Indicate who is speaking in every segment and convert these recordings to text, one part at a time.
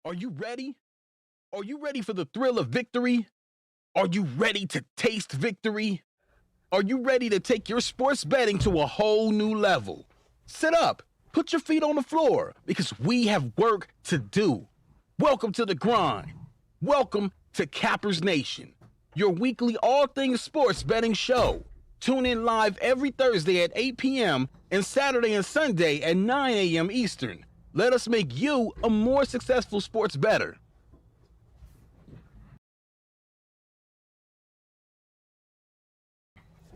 Speaker 1: Are you ready? Are you ready for the thrill of victory? Are you ready to taste victory? Are you ready to take your sports betting to a whole new level? Sit up, put your feet on the floor, because we have work to do. Welcome to the grind. Welcome to Cappers Nation, your weekly all things sports betting show. Tune in live every Thursday at 8 p.m. and Saturday and Sunday at 9 a.m. Eastern. Let us make you a more successful sports bettor.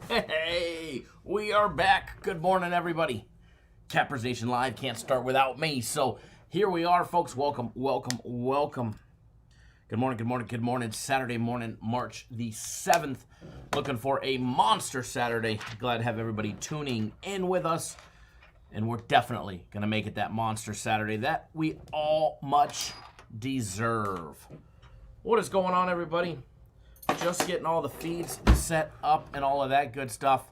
Speaker 2: Hey, we are back. Good morning, everybody. Cappers Nation Live can't start without me. So here we are, folks. Welcome, welcome, welcome. Good morning, good morning, good morning. Saturday morning, March the 7th. Looking for a monster Saturday. Glad to have everybody tuning in with us. And we're definitely going to make it that monster Saturday that we all much deserve. What is going on, everybody? Just getting all the feeds set up and all of that good stuff.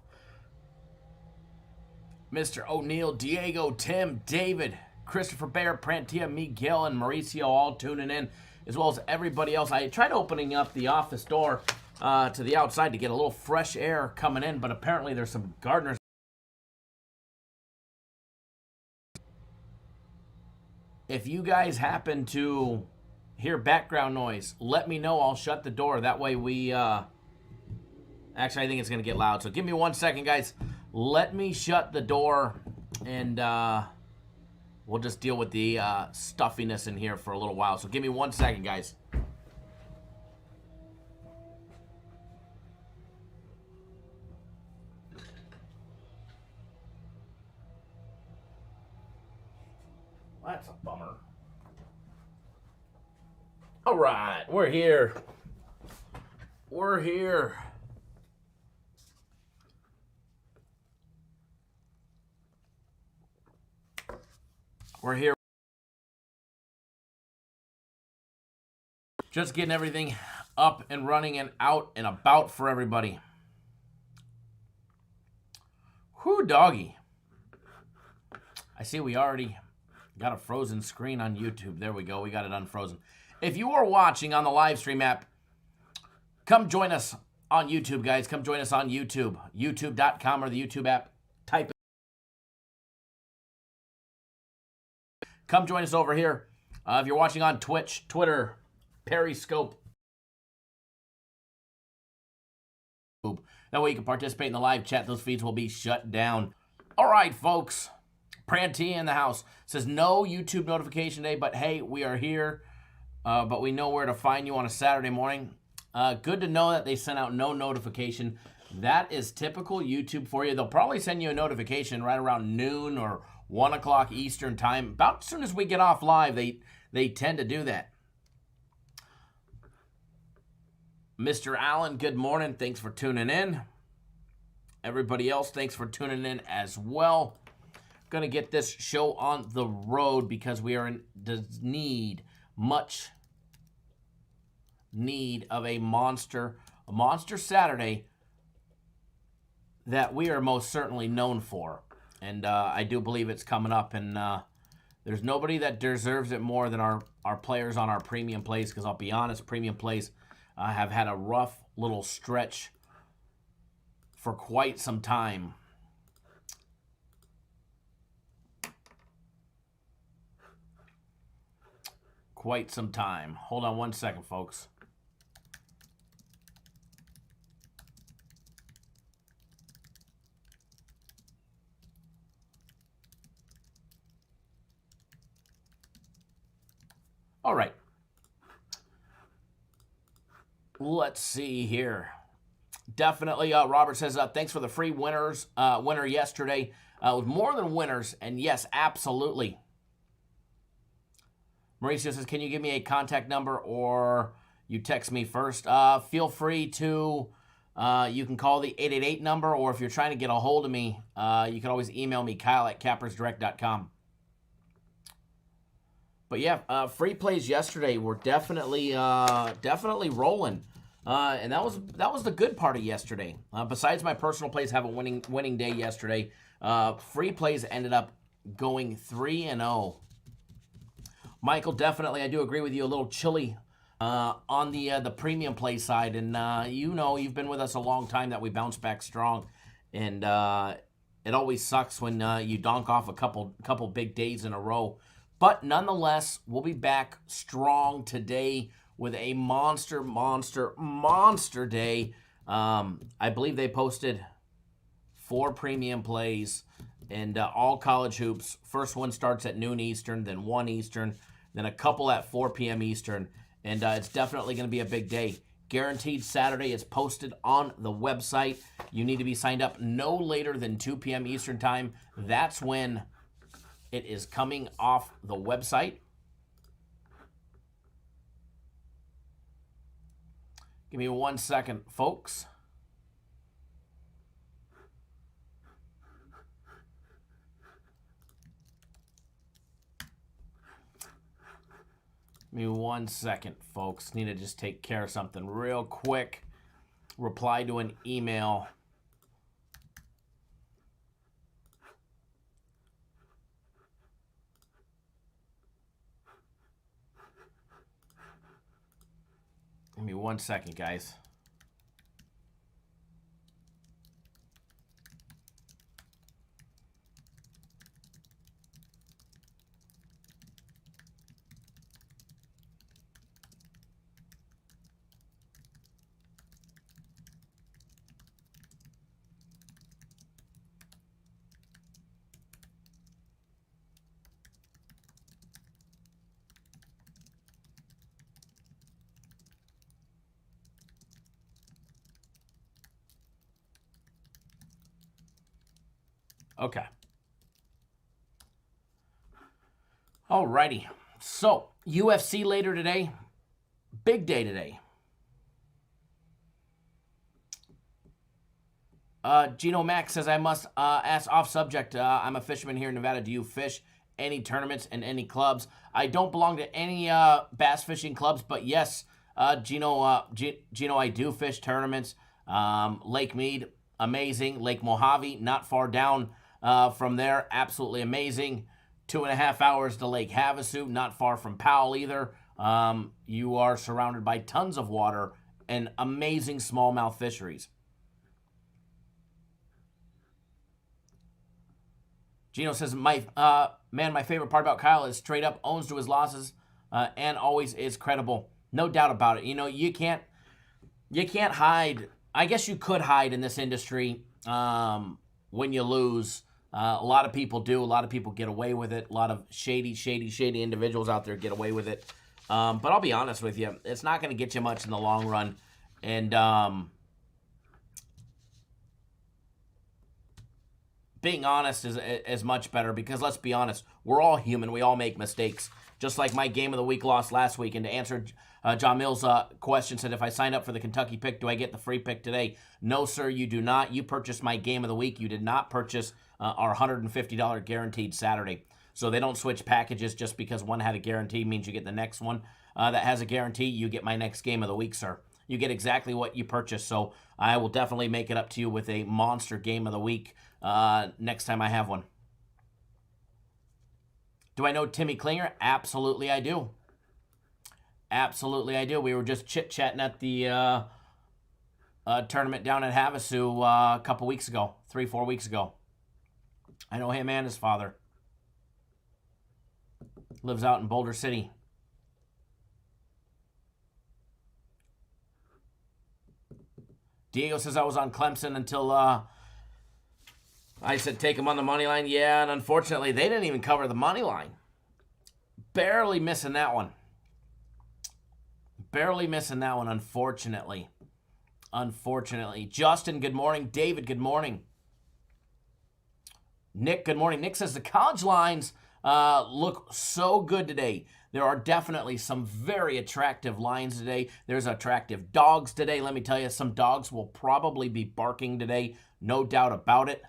Speaker 2: Mr. O'Neill, Diego, Tim, David, Christopher Bear, Prantia, Miguel, and Mauricio all tuning in, as well as everybody else. I tried opening up the office door to the outside to get a little fresh air coming in, but apparently there's some gardeners. If you guys happen to hear background noise, let me know. I'll shut the door. That way we, actually, I think it's going to get loud. So give me 1 second, guys. Let me shut the door, and we'll just deal with the stuffiness in here for a little while. So give me 1 second, guys. That's a bummer. All right, we're here. We're here. We're here. Just getting everything up and running and out and about for everybody. Whew, doggy. I see we already got a frozen screen on YouTube. There we go. We got it unfrozen. If you are watching on the live stream app, come join us on YouTube, guys. Come join us on YouTube. YouTube.com or the YouTube app. Type it. Come join us over here. If you're watching on Twitch, Twitter, Periscope. That way you can participate in the live chat. Those feeds will be shut down. All right, folks. Pranti in the house says no YouTube notification day, but hey, we are here. But we know where to find you on a Saturday morning. Good to know that they sent out no notification. That is typical YouTube for you. They'll probably send you a notification right around noon or 1 o'clock Eastern time. About as soon as we get off live, they tend to do that. Mr. Allen, good morning. Thanks for tuning in. Everybody else, thanks for tuning in as well. Going to get this show on the road because we are in much need of a monster Saturday that we are most certainly known for. And I do believe it's coming up, and there's nobody that deserves it more than our players on our premium plays, because I'll be honest, premium plays have had a rough little stretch for quite some time. Quite some time. Hold on 1 second, folks. All right. Let's see here. Definitely, Robert says, thanks for the free winner yesterday. With more than winners, and yes, absolutely. Mauricio says, can you give me a contact number or you text me first? Feel free to, you can call the 888 number, or if you're trying to get a hold of me, you can always email me, kyle@cappersdirect.com. But yeah, free plays yesterday were definitely rolling. And that was the good part of yesterday. Besides my personal plays have a winning day yesterday, free plays ended up going 3-0. Michael, definitely, I do agree with you. A little chilly on the premium play side, and you've been with us a long time that we bounce back strong, and it always sucks when you donk off a couple big days in a row. But nonetheless, we'll be back strong today with a monster day. I believe they posted 4 premium plays and all college hoops. First one starts at noon Eastern, then 1 Eastern, then a couple at 4 p.m. Eastern, and it's definitely going to be a big day. Guaranteed Saturday is posted on the website. You need to be signed up no later than 2 p.m. Eastern time. That's when it is coming off the website. Give me 1 second, folks. Give me 1 second, folks. Need to just take care of something real quick. Reply to an email. Give me 1 second, guys. Okay. Alrighty. So, UFC later today. Big day today. Gino Max says, I must ask off subject. I'm a fisherman here in Nevada. Do you fish any tournaments and any clubs? I don't belong to any bass fishing clubs, but yes, Gino, I do fish tournaments. Lake Mead, amazing. Lake Mojave, not far down from there, absolutely amazing. 2.5 hours to Lake Havasu, not far from Powell either. You are surrounded by tons of water and amazing smallmouth fisheries. Gino says, my favorite part about Kyle is straight up owns to his losses and always is credible. No doubt about it. You can't hide. I guess you could hide in this industry when you lose. A lot of people do. A lot of people get away with it. A lot of shady individuals out there get away with it. But I'll be honest with you, it's not going to get you much in the long run. And being honest is much better, because let's be honest, we're all human. We all make mistakes. Just like my game of the week lost last week. And to answer John Mills' question, said, if I sign up for the Kentucky pick, do I get the free pick today? No, sir, you do not. You purchased my game of the week. You did not purchase our $150 guaranteed Saturday. So they don't switch packages just because one had a guarantee means you get the next one that has a guarantee. You get my next game of the week, sir. You get exactly what you purchased. So I will definitely make it up to you with a monster game of the week next time I have one. Do I know Timmy Klinger? Absolutely I do. Absolutely I do. We were just chit-chatting at the tournament down at Havasu a couple weeks ago, 3-4 weeks ago. I know him and his father. Lives out in Boulder City. Diego says, I was on Clemson until I said take him on the money line. Yeah, and unfortunately, they didn't even cover the money line. Barely missing that one. Barely missing that one, unfortunately. Unfortunately. Justin, good morning. David, good morning. Nick, good morning. Nick says the college lines look so good today. There are definitely some very attractive lines today. There's attractive dogs today. Let me tell you, some dogs will probably be barking today. No doubt about it.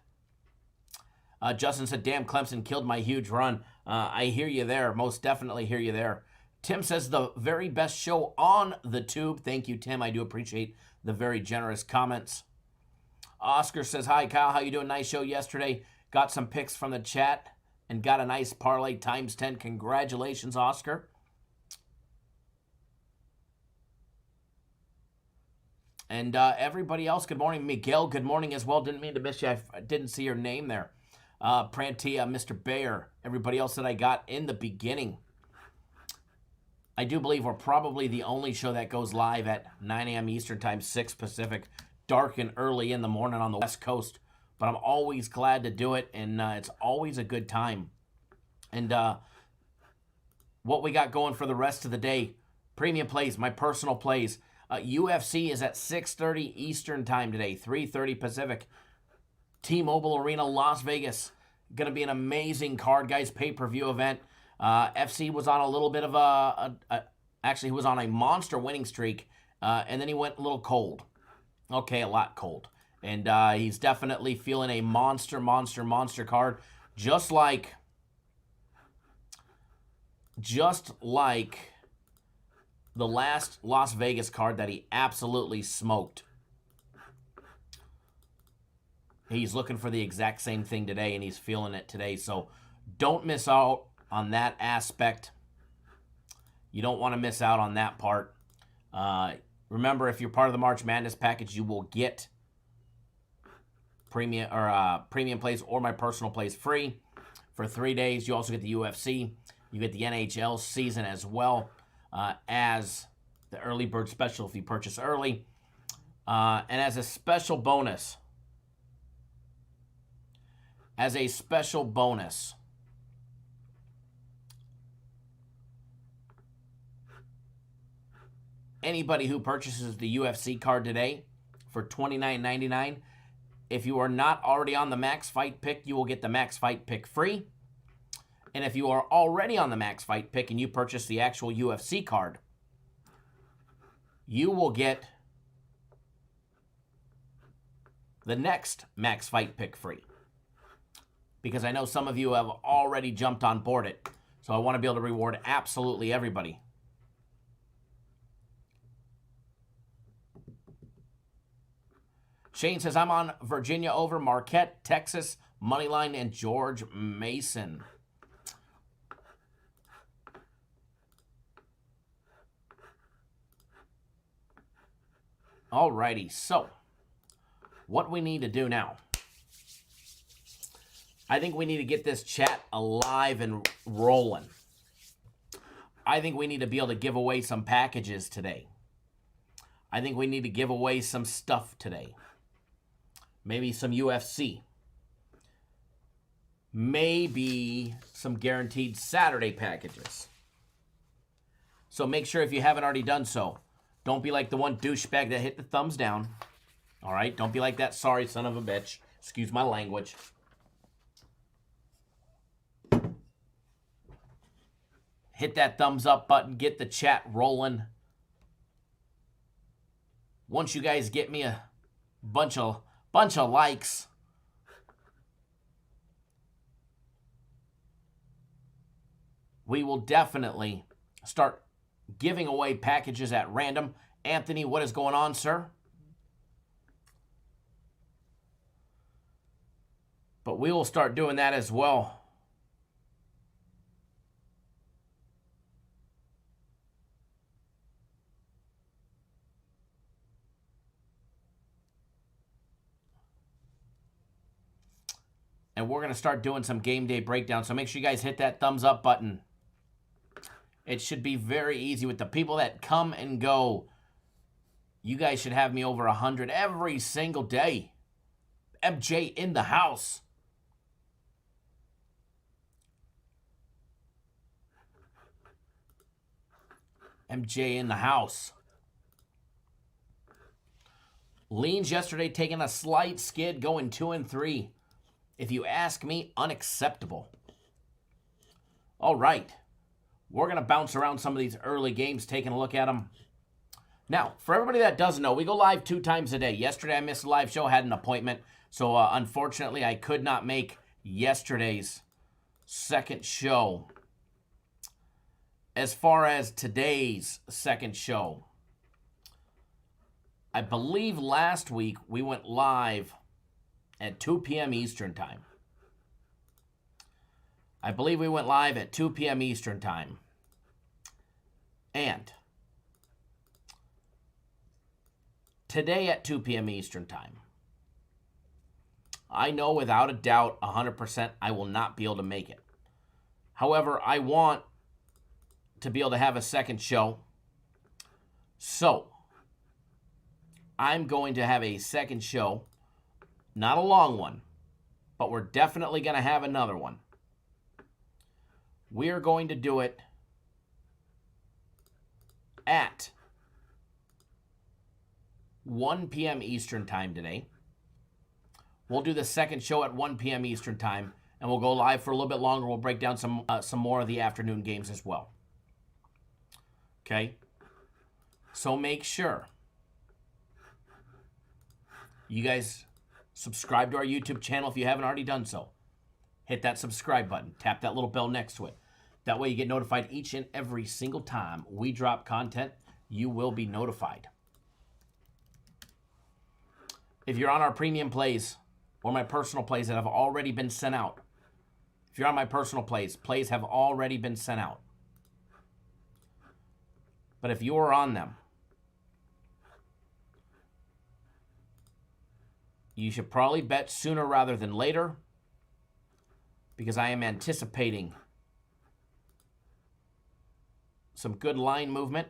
Speaker 2: Justin said, damn, Clemson killed my huge run. I hear you there. Most definitely hear you there. Tim says, the very best show on the tube. Thank you, Tim. I do appreciate the very generous comments. Oscar says, hi, Kyle. How you doing? Nice show yesterday. Got some picks from the chat and got a nice parlay times 10. Congratulations, Oscar. And everybody else, good morning. Miguel, good morning as well. Didn't mean to miss you. I didn't see your name there. Prantia, Mr. Bayer, everybody else that I got in the beginning. I do believe we're probably the only show that goes live at 9 a.m. Eastern Time, 6 Pacific, dark and early in the morning on the West Coast. But I'm always glad to do it, and it's always a good time. And what we got going for the rest of the day, premium plays, my personal plays. UFC is at 6:30 Eastern Time today, 3:30 Pacific. T-Mobile Arena, Las Vegas. Going to be an amazing card, guys, pay-per-view event. FC was on a little bit of actually, he was on a monster winning streak, and then he went a little cold. Okay, a lot cold. And he's definitely feeling a monster card, just like the last Las Vegas card that he absolutely smoked. He's looking for the exact same thing today, and he's feeling it today. So don't miss out on that aspect. You don't want to miss out on that part. Remember, if you're part of the March Madness package, you will get premium plays or my personal plays free for 3 days. You also get the UFC. You get the NHL season as well as the early bird special if you purchase early. And as a special bonus, anybody who purchases the UFC card today for $29.99, if you are not already on the Max Fight Pick, you will get the Max Fight Pick free. And if you are already on the Max Fight Pick and you purchase the actual UFC card, you will get the next Max Fight Pick free. Because I know some of you have already jumped on board it. So I want to be able to reward absolutely everybody. Shane says, I'm on Virginia over Marquette, Texas, Moneyline, and George Mason. Alrighty, so what we need to do now, I think we need to get this chat alive and rolling. I think we need to be able to give away some packages today. I think we need to give away some stuff today. Maybe some UFC. Maybe some guaranteed Saturday packages. So make sure if you haven't already done so, don't be like the one douchebag that hit the thumbs down. All right? Don't be like that sorry son of a bitch. Excuse my language. Hit that thumbs up button. Get the chat rolling. Once you guys get me a bunch of likes, we will definitely start giving away packages at random. Anthony, what is going on, sir? But we will start doing that as well. And we're going to start doing some game day breakdown. So make sure you guys hit that thumbs up button. It should be very easy with the people that come and go. You guys should have me over 100 every single day. MJ in the house. MJ in the house. Leans yesterday taking a slight skid, going 2-3. If you ask me, unacceptable. All right. We're going to bounce around some of these early games, taking a look at them. Now, for everybody that doesn't know, we go live 2 times a day. Yesterday, I missed a live show, had an appointment. So, unfortunately, I could not make yesterday's second show. As far as today's second show, I believe last week we went live at 2 p.m. Eastern Time. I believe we went live at 2 p.m. Eastern time. And today at 2 p.m. Eastern time, I know without a doubt, 100%, I will not be able to make it. However, I want to be able to have a second show. So, I'm going to have a second show. Not a long one, but we're definitely going to have another one. We're going to do it at 1 p.m. Eastern time today. We'll do the second show at 1 p.m. Eastern time, and we'll go live for a little bit longer. We'll break down some more of the afternoon games as well. Okay? So make sure you guys subscribe to our YouTube channel if you haven't already done so. Hit that subscribe button. Tap that little bell next to it. That way you get notified each and every single time we drop content. You will be notified. If you're on our premium plays or my personal plays that have already been sent out, if you're on my personal plays have already been sent out. But if you are on them, you should probably bet sooner rather than later, because I am anticipating some good line movement.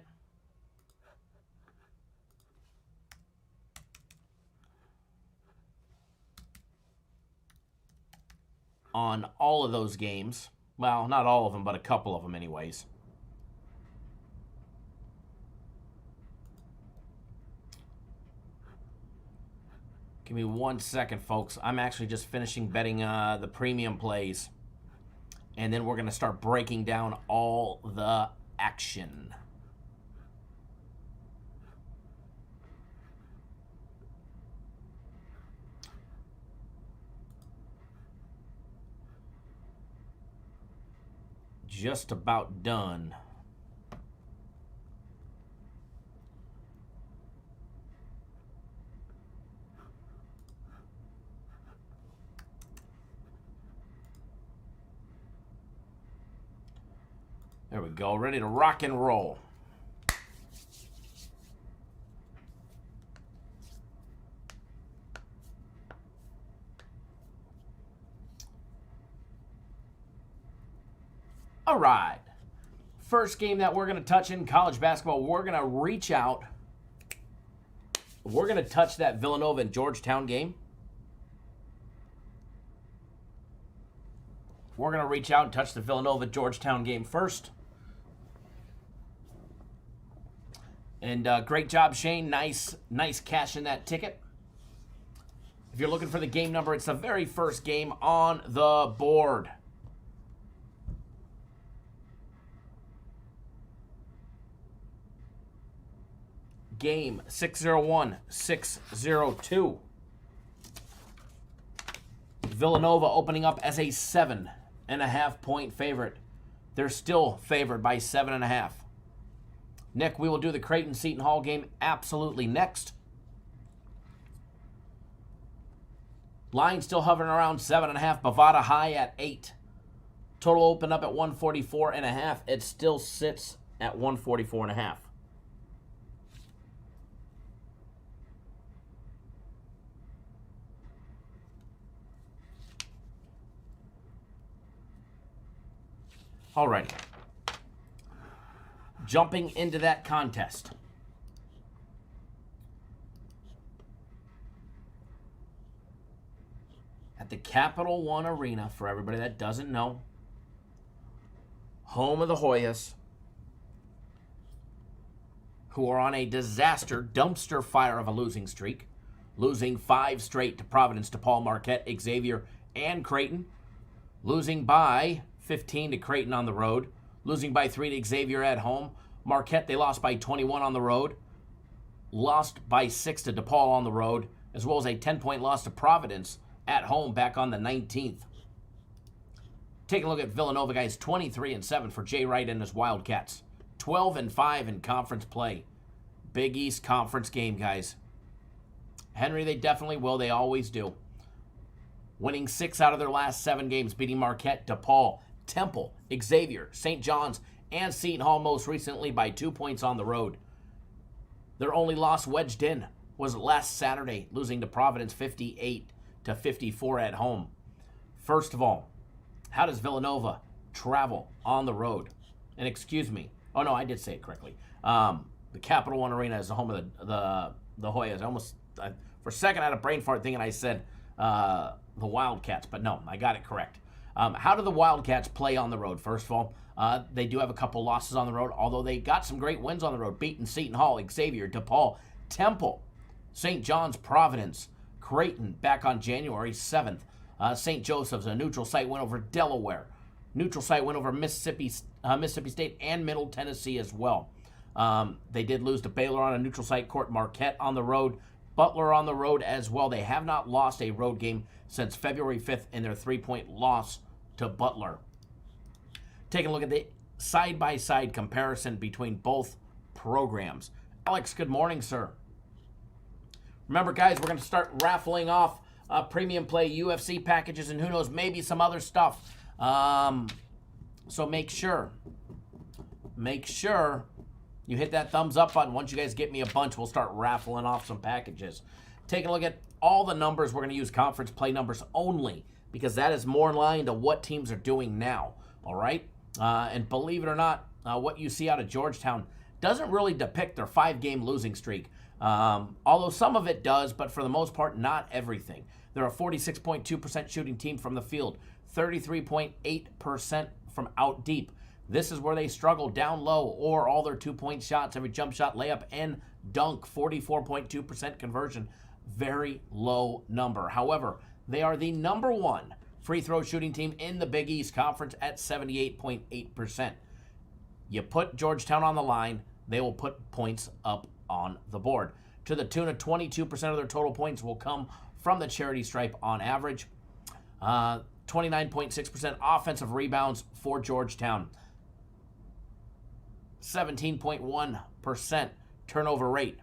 Speaker 2: On all of those games. Well, not all of them, but a couple of them anyways. Give me 1 second, folks. I'm actually just finishing betting the premium plays. And then we're going to start breaking down all the action. Just about done. There we go, ready to rock and roll. All right. First game that we're going to touch in college basketball, we're going to reach out. We're going to touch that Villanova and Georgetown game. We're going to reach out and touch the Villanova-Georgetown game first. And great job, Shane. Nice cash in that ticket. If you're looking for the game number, it's the very first game on the board. Game 601-602. Villanova opening up as a 7.5 point favorite. They're still favored by 7.5. Nick, we will do the Creighton-Seton Hall game absolutely next. Line still hovering around 7.5. Bovada high at 8. Total opened up at 144.5. It still sits at 144.5. Alrighty. Jumping into that contest. At the Capital One Arena, for everybody that doesn't know, home of the Hoyas, who are on a disaster dumpster fire of a losing streak, losing 5 straight to Providence, DePaul, Marquette, Xavier, and Creighton, losing by 15 to Creighton on the road, losing by 3 to Xavier at home. Marquette, they lost by 21 on the road, lost by 6 to DePaul on the road, as well as a 10-point loss to Providence at home back on the 19th. Take a look at Villanova, guys. 23-7 for Jay Wright and his Wildcats. 12-5 in conference play. Big East Conference game, guys. Henry, they definitely will. They always do. Winning 6 out of their last 7 games, beating Marquette, DePaul, Temple, Xavier, St. John's, and Seton Hall most recently by 2 points on the road. Their only loss wedged in was last Saturday, losing to Providence 58-54 at home. First of all, how does Villanova travel on the road? And excuse me. Oh, no, I did say it correctly. The Capital One Arena is the home of the Hoyas. For a second, I had a brain fart thinking I said the Wildcats, but no, I got it correct. How do the Wildcats play on the road? First of all, they do have a couple losses on the road, although they got some great wins on the road, beating Seton Hall, Xavier, DePaul, Temple, St. John's, Providence, Creighton back on January 7th. St. Joseph's, a neutral site win over Delaware. Neutral site win over Mississippi State and Middle Tennessee as well. They did lose to Baylor on a neutral site court, Marquette on the road, Butler on the road as well. They have not lost a road game since February 5th in their 3-point loss to Butler. Taking a look at the side-by-side comparison between both programs. Alex, good morning, sir. Remember, guys, we're going to start raffling off premium play UFC packages and who knows, maybe some other stuff. So make sure you hit that thumbs up button. Once you guys get me a bunch, we'll start raffling off some packages. Taking a look at all the numbers, we're going to use conference play numbers only because that is more in line to what teams are doing now. All right? And believe it or not, what you see out of Georgetown doesn't really depict their 5-game losing streak. Although some of it does, but for the most part, not everything. They're a 46.2% shooting team from the field, 33.8% from out deep. This is where they struggle down low or all their 2-point shots, every jump shot, layup, and dunk, 44.2% conversion. Very low number. However, they are the number 1 free throw shooting team in the Big East Conference at 78.8%. You put Georgetown on the line, they will put points up on the board. To the tune of 22% of their total points will come from the charity stripe on average. 29.6% offensive rebounds for Georgetown. 17.1% turnover rate.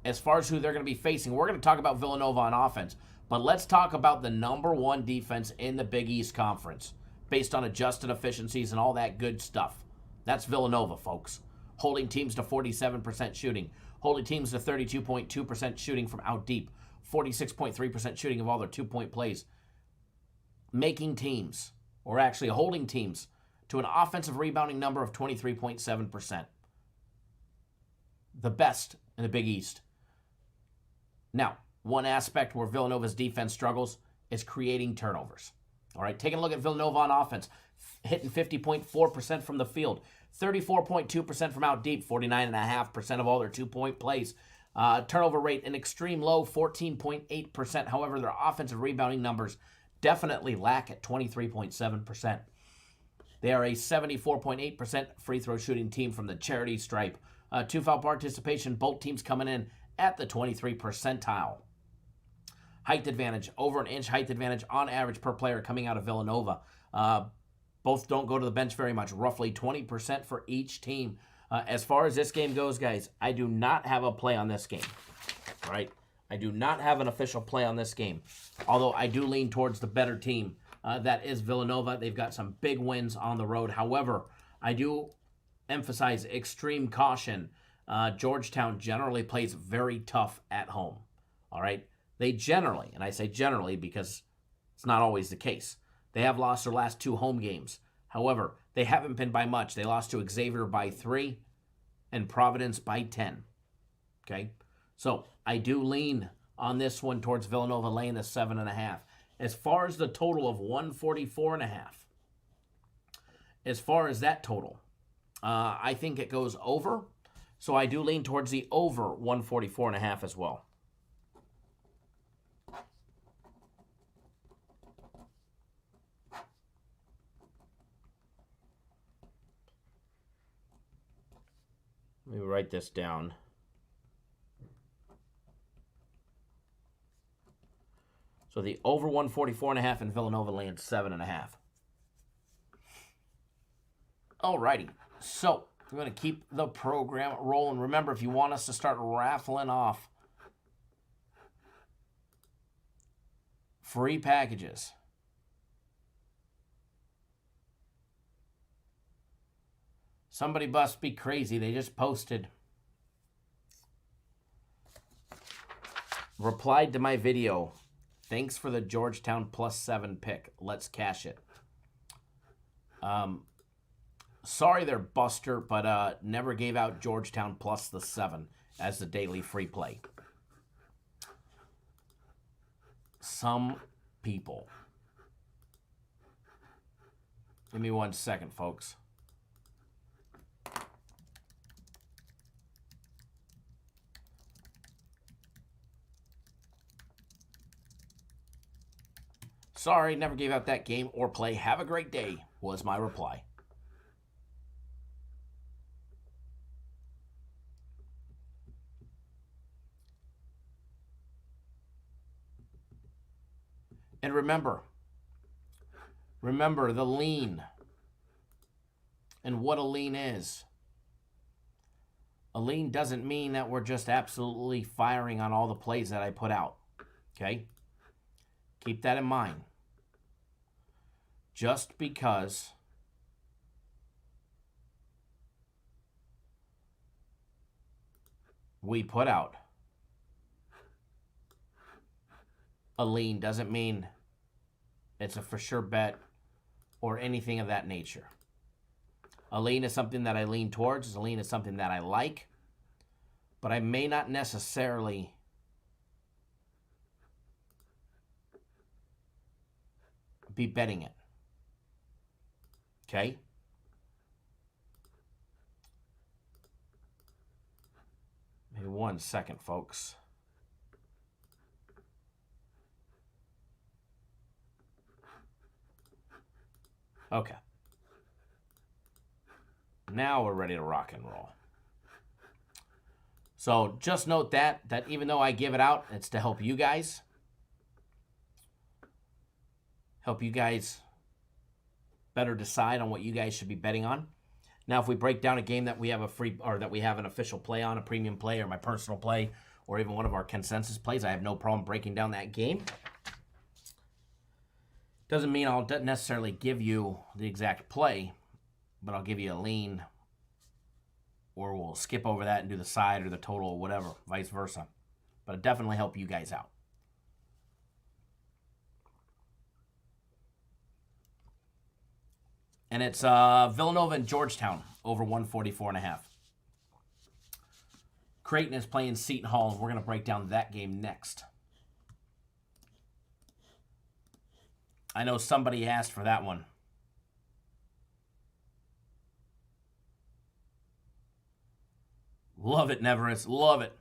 Speaker 2: As far as who they're going to be facing, we're going to talk about Villanova on offense, but let's talk about the number 1 defense in the Big East Conference based on adjusted efficiencies and all that good stuff. That's Villanova, folks. Holding teams to 47% shooting, holding teams to 32.2% shooting from out deep, 46.3% shooting of all their 2-point plays, making teams, or actually holding teams, to an offensive rebounding number of 23.7%. The best in the Big East. Now, one aspect where Villanova's defense struggles is creating turnovers. All right, taking a look at Villanova on offense, hitting 50.4% from the field, 34.2% from out deep, 49.5% of all their 2-point plays. Turnover rate, an extreme low, 14.8%. However, their offensive rebounding numbers definitely lack at 23.7%. They are a 74.8% free throw shooting team from the charity stripe. 2-foul participation, both teams coming in at the 23 percentile. Height advantage, over an inch height advantage on average per player coming out of Villanova. Both don't go to the bench very much, roughly 20% for each team. As far as this game goes, guys, I do not have a play on this game, right? I do not have an official play on this game, although I do lean towards the better team. That is Villanova. They've got some big wins on the road. However, I do emphasize extreme caution. Georgetown generally plays very tough at home, all right? They generally, and I say generally because it's not always the case, they have lost their last 2 home games. However, they haven't been by much. They lost to Xavier by 3 and Providence by 10, okay? So I do lean on this one towards Villanova laying the 7.5. As far as the total of 144.5, as far as that total, I think it goes over. So I do lean towards the over 144.5 as well. Let me write this down. So the over 144.5 and Villanova laying 7.5. Alrighty, so we're going to keep the program rolling. Remember, if you want us to start raffling off free packages, Somebody must be crazy. They just posted. Replied to my video. Thanks for the Georgetown +7 pick. Let's cash it. Sorry there, Buster, but never gave out Georgetown +7 as the daily free play. Some people. Give me 1 second, folks. Sorry, never gave out that game or play. Have a great day, was my reply. And remember the lean and what a lean is. A lean doesn't mean that we're just absolutely firing on all the plays that I put out, okay? Keep that in mind. Just because we put out a lean doesn't mean it's a for sure bet or anything of that nature. A lean is something that I lean towards. A lean is something that I like, but I may not necessarily be betting it. Okay? Maybe 1 second, folks. Okay. Now we're ready to rock and roll. So just note that even though I give it out, it's to help you guys. Help you guys better decide on what you guys should be betting on. Now, if we break down a game that we have a free or that we have an official play on, a premium play or my personal play, or even one of our consensus plays, I have no problem breaking down that game. Doesn't mean I'll necessarily give you the exact play, but I'll give you a lean, or we'll skip over that and do the side or the total or whatever, vice versa. But it'll definitely help you guys out. And it's Villanova and Georgetown over 144.5. Creighton is playing Seton Hall, and we're going to break down that game next. I know somebody asked for that one. Love it, Neverest. Love it.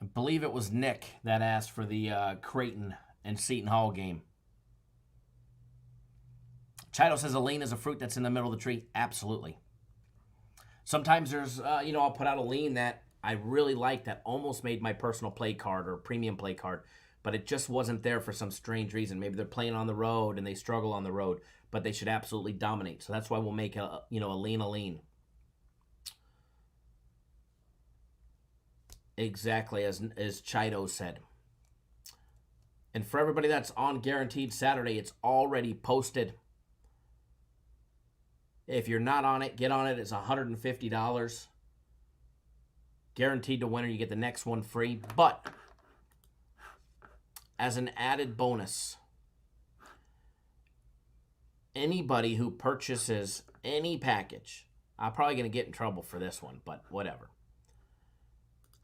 Speaker 2: I believe it was Nick that asked for the Creighton and Seton Hall game. Chido says a lean is a fruit that's in the middle of the tree. Absolutely. Sometimes there's, I'll put out a lean that I really like that almost made my personal play card or premium play card, but it just wasn't there for some strange reason. Maybe they're playing on the road and they struggle on the road, but they should absolutely dominate. So that's why we'll make a lean. Exactly as Chido said. And for everybody that's on Guaranteed Saturday, it's already posted. If you're not on it, get on it. It's $150. Guaranteed to win, or you get the next one free. But as an added bonus, anybody who purchases any package, I'm probably going to get in trouble for this one, but whatever.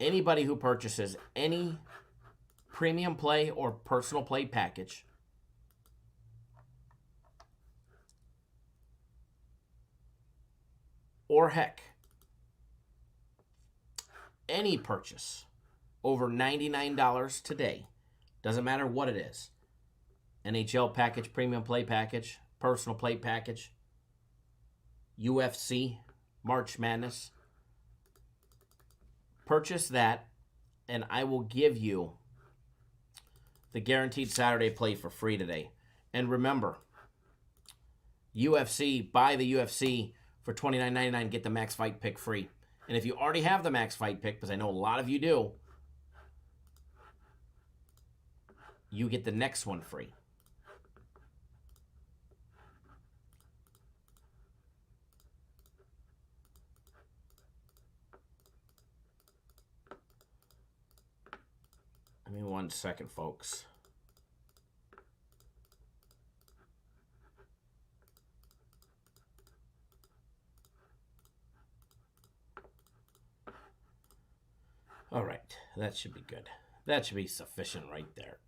Speaker 2: Anybody who purchases any premium play or personal play package or heck, any purchase over $99 today, doesn't matter what it is, NHL package, premium play package, personal play package, UFC, March Madness, purchase that and I will give you the Guaranteed Saturday play for free today. And remember, UFC, buy the UFC for $29.99, get the Max Fight Pick free. And if you already have the Max Fight Pick, because I know a lot of you do, you get the next one free. Give me 1 second, folks. All right, that should be good. That should be sufficient right there.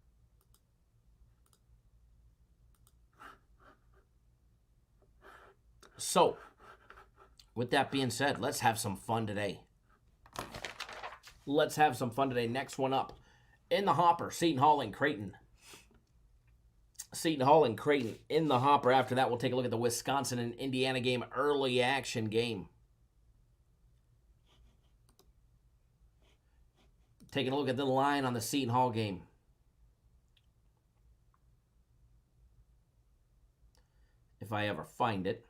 Speaker 2: So, with that being said, let's have some fun today. Let's have some fun today. Next one up in the hopper, Seton Hall and Creighton. Seton Hall and Creighton in the hopper. After that, we'll take a look at the Wisconsin and Indiana game, early action game. Taking a look at the line on the Seton Hall game. If I ever find it.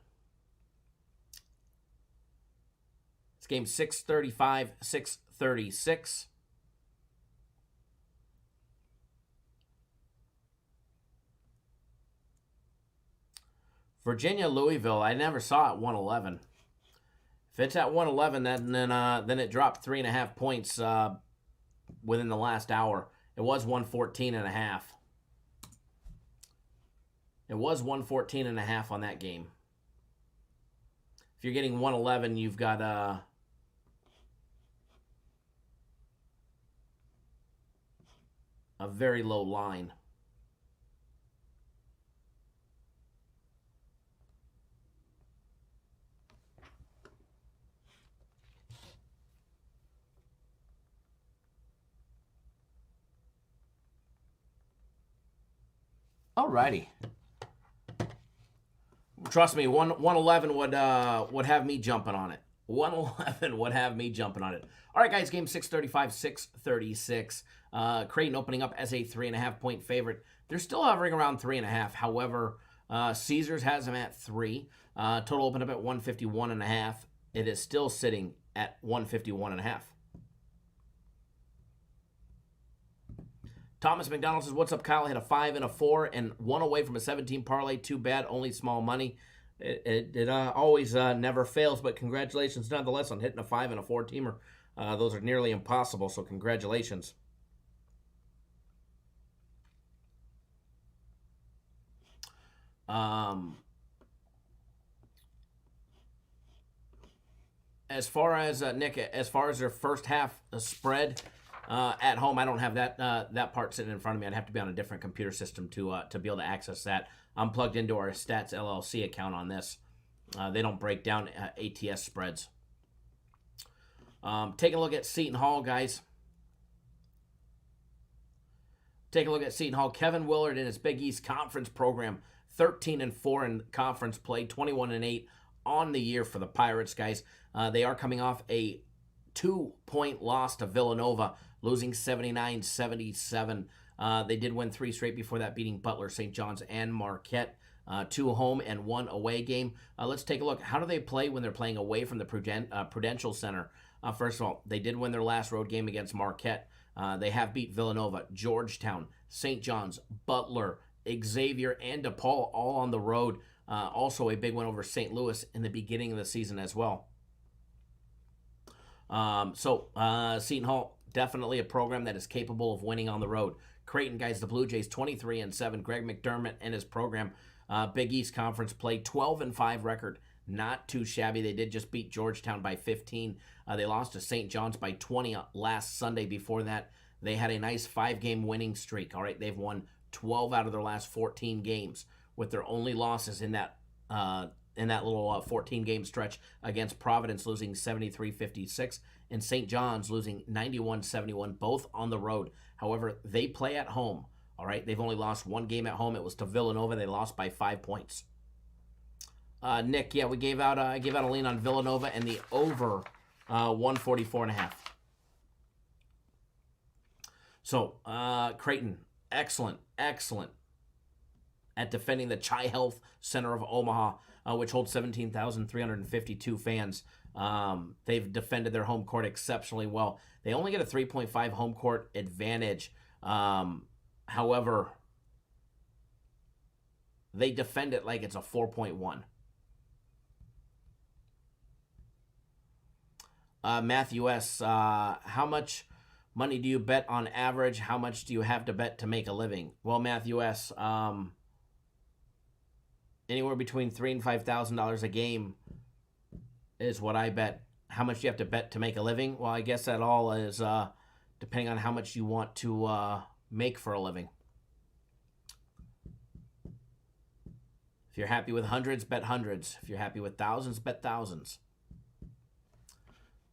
Speaker 2: It's game 635, 636. Virginia, Louisville, I never saw it 111. If it's at 111, then it dropped 3.5 points within the last hour. It was 114.5. It was 114.5 on that game. If you're getting 111, you've got a very low line. Alrighty. Trust me, 111 would have me jumping on it. 111 would have me jumping on it. All right, guys, game 635, 636. Creighton opening up as a 3.5 point favorite. They're still hovering around 3.5. However, Caesars has them at 3. Total opened up at 151.5. It is still sitting at 151.5. Thomas McDonald says, what's up, Kyle? Hit a 5 and a 4 and 1 away from a 17 parlay. Too bad, only small money. It always never fails, but congratulations nonetheless on hitting a 5 and a 4 teamer. Those are nearly impossible, so congratulations. As far as Nick, as far as their first half spread at home, I don't have that part sitting in front of me. I'd have to be on a different computer system to be able to access that. I'm plugged into our Stats LLC account on this. They don't break down ATS spreads. Taking a look at Seton Hall, guys. Take a look at Seton Hall. Kevin Willard in his Big East Conference program, 13-4 in conference play, 21-8 on the year for the Pirates, guys. They are coming off a 2-point loss to Villanova, losing 79-77. They did win 3 straight before that, beating Butler, St. John's, and Marquette. 2 home and 1 away game. Let's take a look. How do they play when they're playing away from the Prudential Center? First of all, they did win their last road game against Marquette. They have beat Villanova, Georgetown, St. John's, Butler, Xavier, and DePaul all on the road. Also a big win over St. Louis in the beginning of the season as well. Seton Hall, definitely a program that is capable of winning on the road. Creighton, guys, the Blue Jays, 23-7. Greg McDermott and his program, Big East Conference play, 12-5 record. Not too shabby. They did just beat Georgetown by 15. They lost to St. John's by 20 last Sunday. Before that, they had a nice 5-game winning streak. All right, they've won 12 out of their last 14 games, with their only losses in that little 14-game stretch against Providence, losing 73-56, and St. John's losing 91-71, both on the road. However, they play at home. All right, they've only lost 1 game at home. It was to Villanova. They lost by 5 points. Nick, yeah, we gave out a lean on Villanova and the over 144.5. So Creighton, excellent at defending the Chi Health Center of Omaha, which holds 17,352 fans. They've defended their home court exceptionally well. They only get a 3.5 home court advantage. However, they defend it like it's a 4.1. Matthew S., how much money do you bet on average? How much do you have to bet to make a living? Well, Matthew S., anywhere between $3,000 and $5,000 a game is what I bet. How much do you have to bet to make a living? Well, I guess that all is depending on how much you want to make for a living. If you're happy with hundreds, bet hundreds. If you're happy with thousands, bet thousands.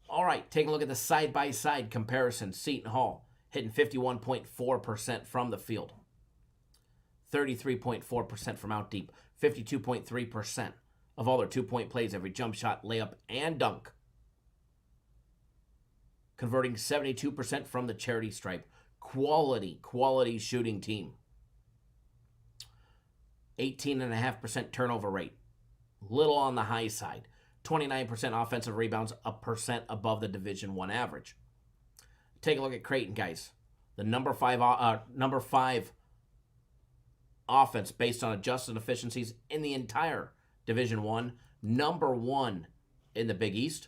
Speaker 2: All right, take a look at the side-by-side comparison. Seton Hall hitting 51.4% from the field. 33.4% from out deep. 52.3% of all their two-point plays, every jump shot, layup, and dunk. Converting 72% from the charity stripe. Quality shooting team. 18.5% turnover rate. Little on the high side. 29% offensive rebounds, a percent above the Division I average. Take a look at Creighton, guys. The number five offense based on adjusted efficiencies in the entire Division I. Number 1 in the Big East.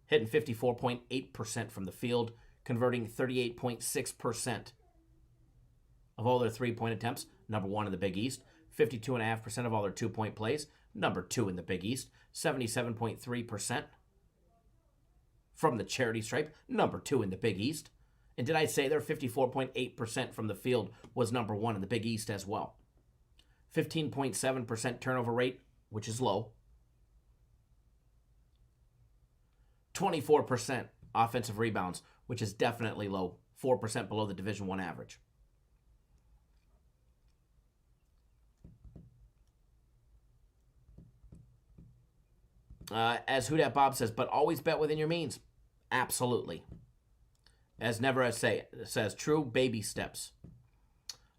Speaker 2: Hitting 54.8% from the field, converting 38.6% of all their three-point attempts. Number 1 in the Big East. 52.5% of all their two-point plays. Number 2 in the Big East. 77.3% from the charity stripe. Number 2 in the Big East. And did I say their 54.8% from the field was number 1 in the Big East as well? 15.7% turnover rate, which is low. 24% offensive rebounds, which is definitely low. 4% below the Division I average. As Who Dat Bob says, but always bet within your means. Absolutely. As Never As Say says, true baby steps.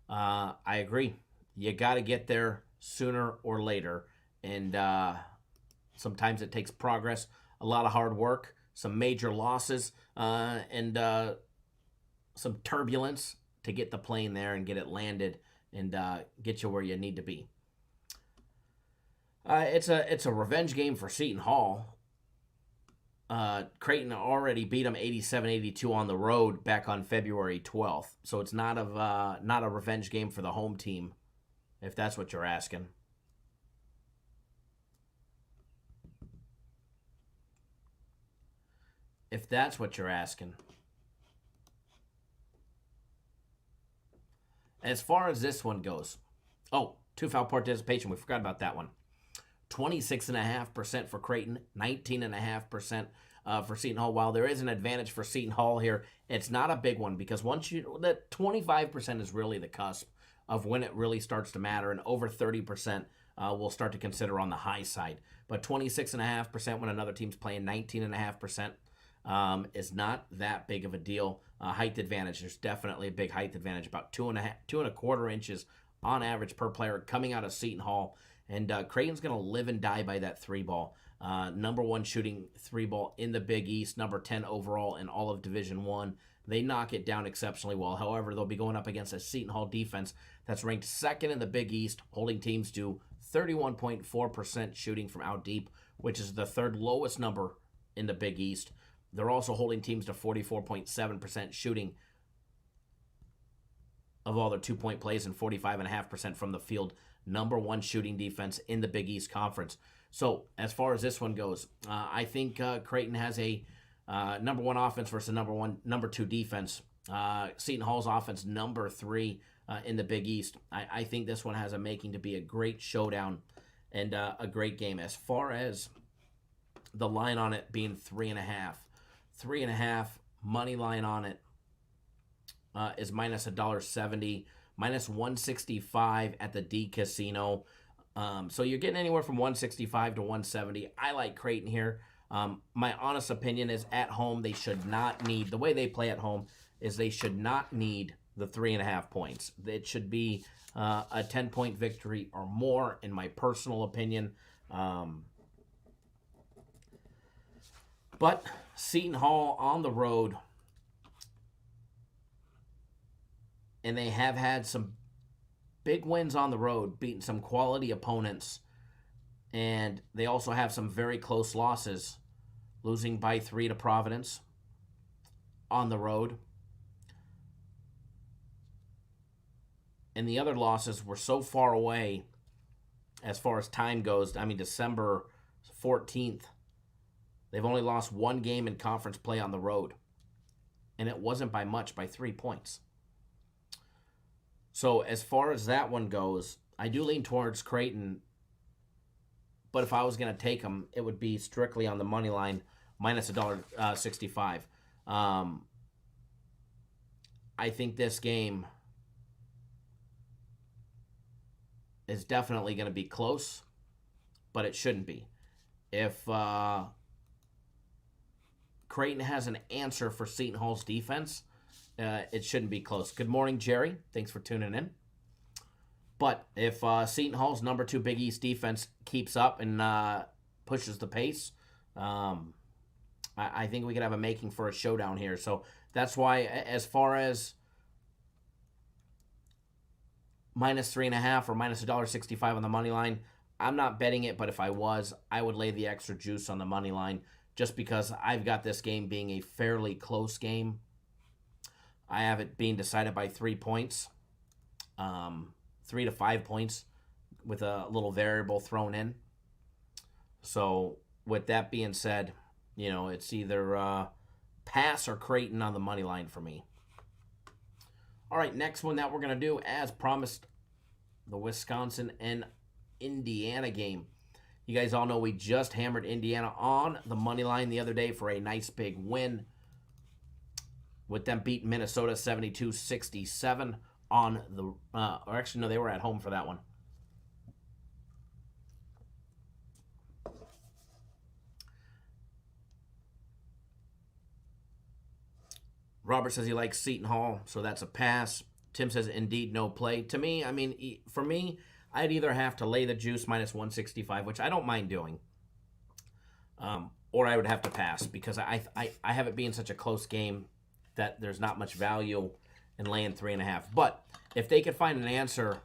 Speaker 2: I agree. You got to get there sooner or later. And sometimes it takes progress, a lot of hard work, some major losses, and some turbulence to get the plane there and get it landed and get you where you need to be. It's a revenge game for Seton Hall. Creighton already beat them 87-82 on the road back on February 12th. So it's not a revenge game for the home team, if that's what you're asking. If that's what you're asking. As far as this one goes, two-foul participation. We forgot about that one. 26.5% for Creighton, 19.5% for Seton Hall. While there is an advantage for Seton Hall here, it's not a big one because that 25% is really the cusp of when it really starts to matter, and over 30% we'll start to consider on the high side. But 26.5% when another team's playing 19.5% is not that big of a deal. Height advantage, there's definitely a big height advantage, about 2.25 inches on average per player coming out of Seton Hall. And Creighton's going to live and die by that three ball. Number 1 shooting three ball in the Big East, number 10 overall in all of Division I. They knock it down exceptionally well. However, they'll be going up against a Seton Hall defense that's ranked 2nd in the Big East, holding teams to 31.4% shooting from out deep, which is the 3rd lowest number in the Big East. They're also holding teams to 44.7% shooting of all their two-point plays and 45.5% from the field. Number 1 shooting defense in the Big East Conference. So as far as this one goes, I think Creighton has a number 1 offense versus number 2 defense. Seton Hall's offense number 3 in the Big East. I think this one has a making to be a great showdown and a great game. As far as the line on it being 3.5 money line on it is minus $1.70. Minus 165 at the D Casino. So you're getting anywhere from 165 to 170. I like Creighton here. My honest opinion is at home, they should not need, the way they play at home is they should not need the 3.5 points. It should be a 10-point victory or more, in my personal opinion. But Seton Hall on the road, and they have had some big wins on the road, beating some quality opponents. And they also have some very close losses, losing by 3 to Providence, on the road. And the other losses were so far away as far as time goes. I mean, December 14th, they've only lost one game in conference play on the road. And it wasn't by much, by 3 points. So as far as that one goes, I do lean towards Creighton. But if I was going to take them, it would be strictly on the money line, minus $1.65. I think this game is definitely going to be close, but it shouldn't be. If Creighton has an answer for Seton Hall's defense, it shouldn't be close. Good morning, Jerry. Thanks for tuning in. But if Seton Hall's number 2 Big East defense keeps up and pushes the pace, I think we could have a making for a showdown here. So that's why, as far as minus 3.5 or minus $1.65 on the money line, I'm not betting it, but if I was, I would lay the extra juice on the money line just because I've got this game being a fairly close game. I have it being decided by 3 points, 3 to 5 points with a little variable thrown in. So with that being said, it's either pass or Creighton on the money line for me. All right, next one that we're going to do, as promised, the Wisconsin and Indiana game. You guys all know we just hammered Indiana on the money line the other day for a nice big win, with them beating Minnesota 72-67 on the, or actually, no, they were at home for that one. Robert says he likes Seton Hall, so that's a pass. Tim says, indeed, no play. To me, for me, I'd either have to lay the juice minus 165, which I don't mind doing, or I would have to pass because I have it being such a close game that there's not much value in laying 3.5. But if they could find an answer,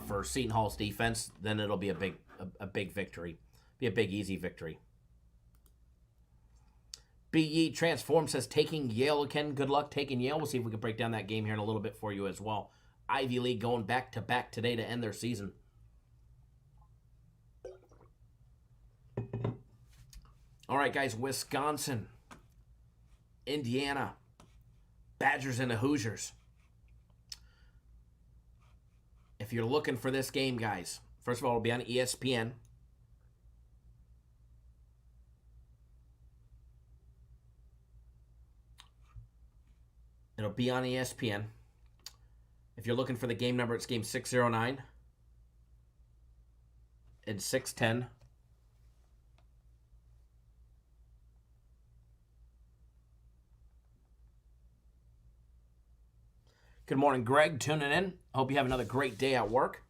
Speaker 2: for Seton Hall's defense, then it'll be a big victory, be a big easy victory. BE Transform says taking Yale again. Good luck taking Yale. We'll see if we can break down that game here in a little bit for you as well. Ivy League going back to back today to end their season. All right, guys. Wisconsin, Indiana, Badgers and the Hoosiers. If you're looking for this game, guys, first of all, it'll be on ESPN. It'll be on ESPN. If you're looking for the game number, it's game 609 and 610. Good morning, Greg, tuning in. Hope you have another great day at work.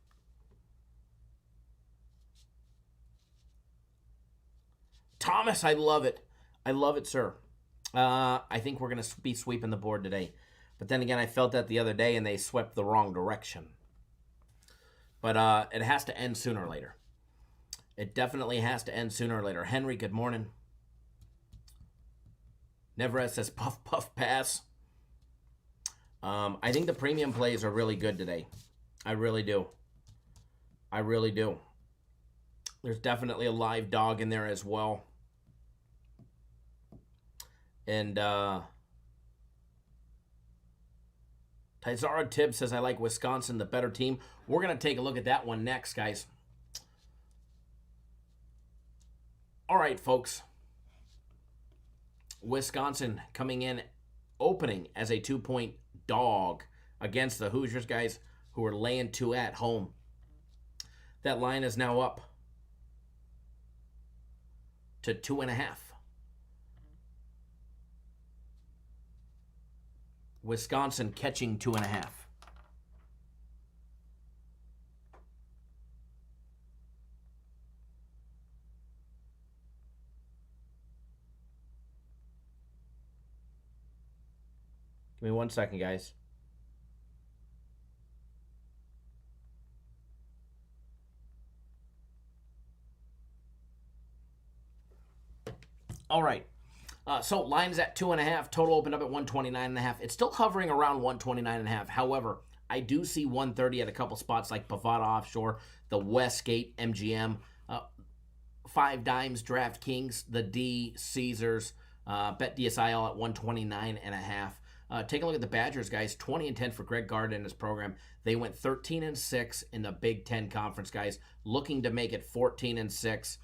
Speaker 2: Thomas, I love it. I love it, sir. I think we're going to be sweeping the board today. But then again, I felt that the other day, and they swept the wrong direction. But it has to end sooner or later. It definitely has to end sooner or later. Henry, good morning. Neverett says puff, puff, pass. I think the premium plays are really good today. I really do. I really do. There's definitely a live dog in there as well. And Tizara Tibbs says, I like Wisconsin, the better team. We're going to take a look at that one next, guys. All right, folks. Wisconsin coming in, opening as a 2-point dog against the Hoosiers, guys, who are laying 2 at home. That line is now up to 2.5. Wisconsin catching 2.5. Give me 1 second, guys. All right. So line's at 2.5. Total opened up at 129.5. It's still hovering around 129.5. However, I do see 130 at a couple spots like Bovada Offshore, the Westgate, MGM, Five Dimes, DraftKings, the D, Caesars, BetDSI at 129.5. Take a look at the Badgers, guys. 20-10 for Greg Gard and his program. They went 13-6 in the Big Ten Conference, guys. Looking to make it 14-6.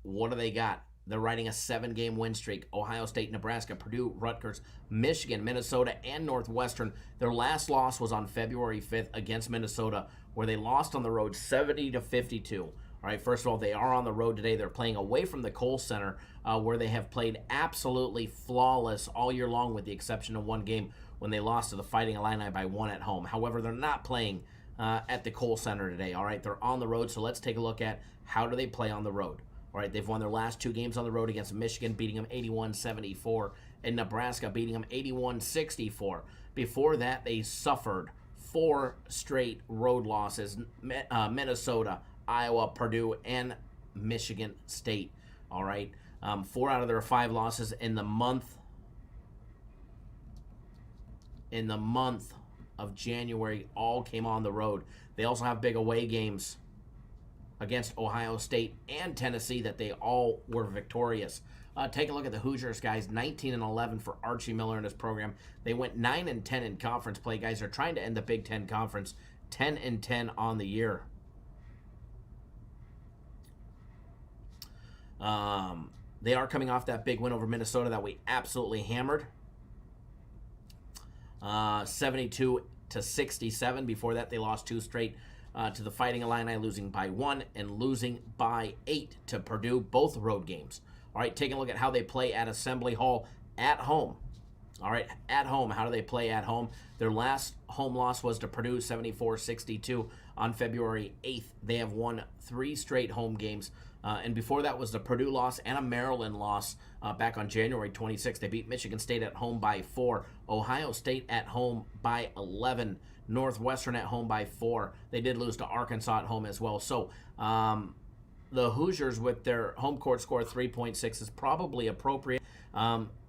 Speaker 2: What do they got? They're riding a 7-game win streak. Ohio State, Nebraska, Purdue, Rutgers, Michigan, Minnesota, and Northwestern. Their last loss was on February 5th against Minnesota, where they lost on the road 70-52. All right, first of all, they are on the road today. They're playing away from the Kohl Center, where they have played absolutely flawless all year long, with the exception of one game when they lost to the Fighting Illini by 1 at home. However, they're not playing at the Kohl Center today. All right, they're on the road, so let's take a look at how do they play on the road. All right, they've won their last 2 games on the road against Michigan, beating them 81-74, and Nebraska beating them 81-64. Before that, they suffered 4 straight road losses: Minnesota, Iowa, Purdue, and Michigan State. All right, 4 out of their 5 losses in the month of January all came on the road. They also have big away games against Ohio State and Tennessee that they all were victorious. Take a look at the Hoosiers, guys. 19-11 for Archie Miller and his program. They went 9-10 in conference play, guys. They're trying to end the Big Ten Conference 10-10 on the year. They are coming off that big win over Minnesota that we absolutely hammered. 72-67. Before that, they lost 2 straight to the Fighting Illini, losing by 1 and losing by 8 to Purdue, both road games. All right, taking a look at how they play at Assembly Hall at home. All right, at home, how do they play at home? Their last home loss was to Purdue, 74-62 on February 8th. They have won 3 straight home games. And before that was the Purdue loss and a Maryland loss back on January 26th. They beat Michigan State at home by 4, Ohio State at home by 11, Northwestern at home by 4. They did lose to Arkansas at home as well. So the Hoosiers, with their home court score 3.6, is probably appropriate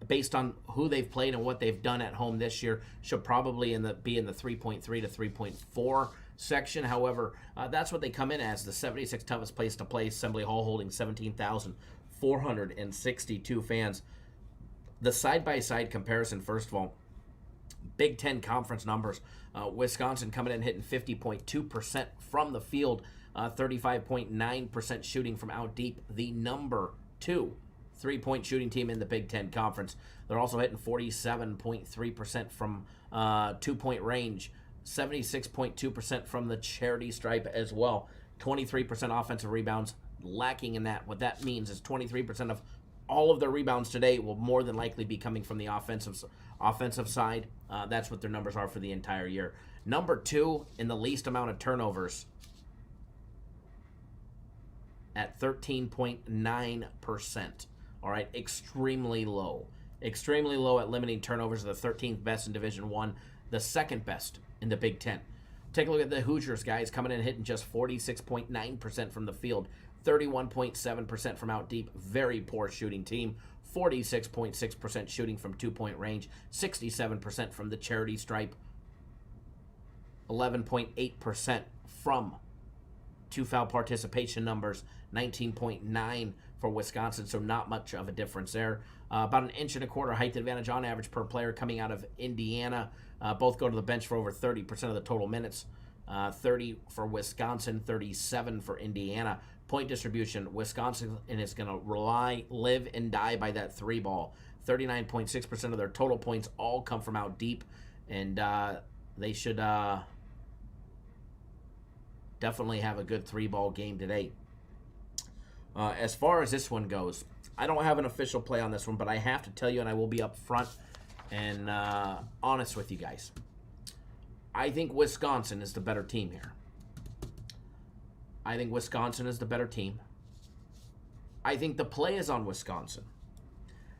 Speaker 2: based on who they've played and what they've done at home this year. Should probably be in the 3.3 to 3.4 section. However, that's what they come in as, the 76th toughest place to play, Assembly Hall, holding 17,462 fans. The side-by-side comparison, first of all, Big Ten Conference numbers. Wisconsin coming in hitting 50.2% from the field, 35.9% shooting from out deep, the number 2 3-point shooting team in the Big Ten Conference. They're also hitting 47.3% from 2-point range, 76.2% from the charity stripe as well, 23% offensive rebounds, lacking in that. What that means is 23% of all of their rebounds today will more than likely be coming from the offensive side. That's what their numbers are for the entire year. Number 2 in the least amount of turnovers at 13.9%. All right, extremely low. Extremely low at limiting turnovers. The 13th best in Division I, the 2nd best in the Big Ten. Take a look at the Hoosiers, guys, coming in hitting just 46.9% from the field, 31.7% from out deep. Very poor shooting team. 46.6% shooting from 2-point range, 67% from the charity stripe, 11.8% from 2-foul participation numbers, 19.9 for Wisconsin, so not much of a difference there. About 1.25 inches height advantage on average per player coming out of Indiana. Both go to the bench for over 30% of the total minutes. 30 for Wisconsin, 37 for Indiana. Point distribution, Wisconsin is going to live and die by that 3 ball. 39.6% of their total points all come from out deep, and they should definitely have a good 3-ball game today. As far as this one goes, I don't have an official play on this one, but I have to tell you, and I will be up front and honest with you guys. I think Wisconsin is the better team here. I think Wisconsin is the better team. I think the play is on Wisconsin.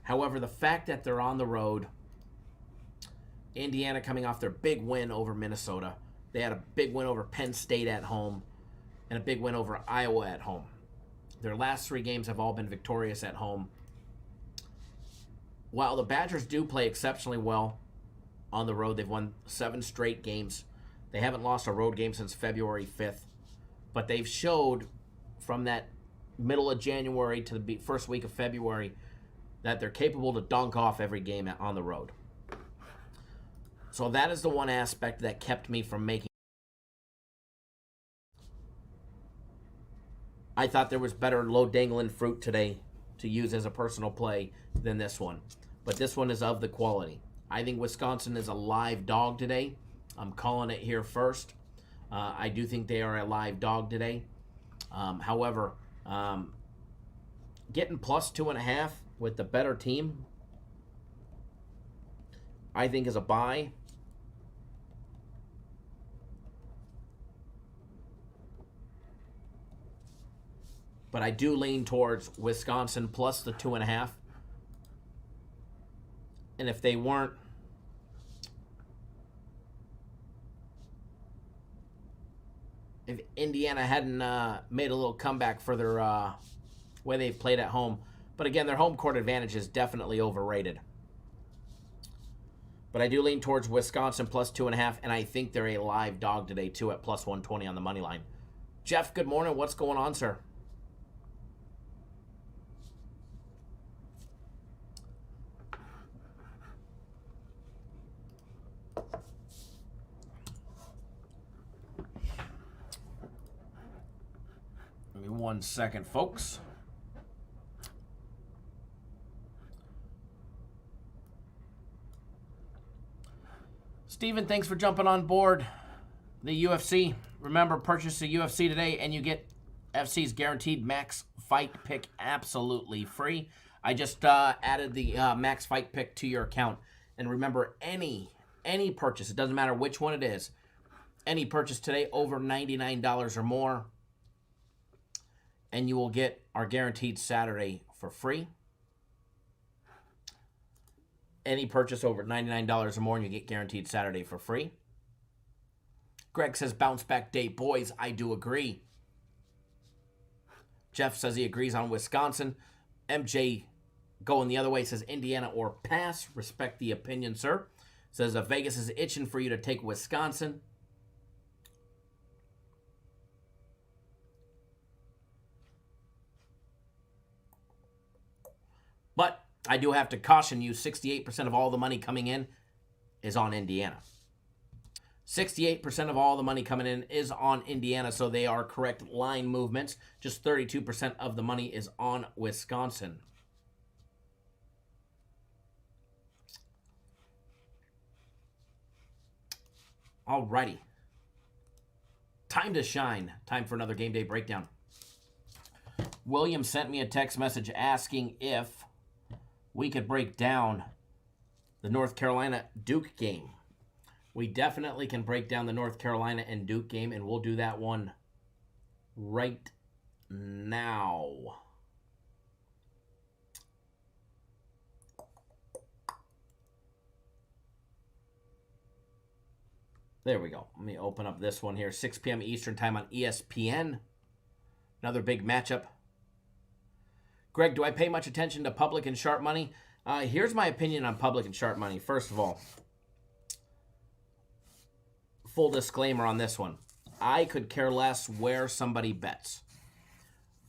Speaker 2: However, the fact that they're on the road, Indiana coming off their big win over Minnesota, they had a big win over Penn State at home, and a big win over Iowa at home. Their last 3 games have all been victorious at home. while the Badgers do play exceptionally well on the road, they've won 7 straight games. They haven't lost a road game since February 5th. But they've showed from that middle of January to the first week of February that they're capable to dunk off every game on the road. So that is the one aspect that kept me from making. I thought there was better low dangling fruit today to use as a personal play than this one. But this one is of the quality. I think Wisconsin is a live dog today. I'm calling it here first. I do think they are a live dog today. However, getting plus 2.5 with the better team, I think is a buy. But I do lean towards Wisconsin plus the 2.5. And if they weren't, if Indiana hadn't made a little comeback for their way they've played at home. But again, their home court advantage is definitely overrated. But I do lean towards Wisconsin plus 2.5, and I think they're a live dog today, too, at plus 120 on the money line. Jeff, good morning. What's going on, sir? Give me 1 second, folks. Steven, thanks for jumping on board the UFC. Remember, purchase the UFC today and you get FC's guaranteed max fight pick absolutely free. I just added the max fight pick to your account. And remember, any purchase, it doesn't matter which one it is, any purchase today over $99 or more, and you will get our guaranteed Saturday for free. Any purchase over $99 or more, and you get guaranteed Saturday for free. Greg says, bounce back day. Boys, I do agree. Jeff says he agrees on Wisconsin. MJ going the other way says Indiana or pass. Respect the opinion, sir. Says Vegas is itching for you to take Wisconsin. But I do have to caution you, 68% of all the money coming in is on Indiana. 68% of all the money coming in is on Indiana, so they are correct line movements. Just 32% of the money is on Wisconsin. Alrighty. Time to shine. Time for another game day breakdown. William sent me a text message asking if we could break down the North Carolina Duke game. We definitely can break down the North Carolina and Duke game, and we'll do that one right now. There we go. Let me open up this one here. 6 p.m. Eastern time on ESPN. Another big matchup. Greg, do I pay much attention to public and sharp money? Here's my opinion on public and sharp money. First of all, full disclaimer on this one. I could care less where somebody bets.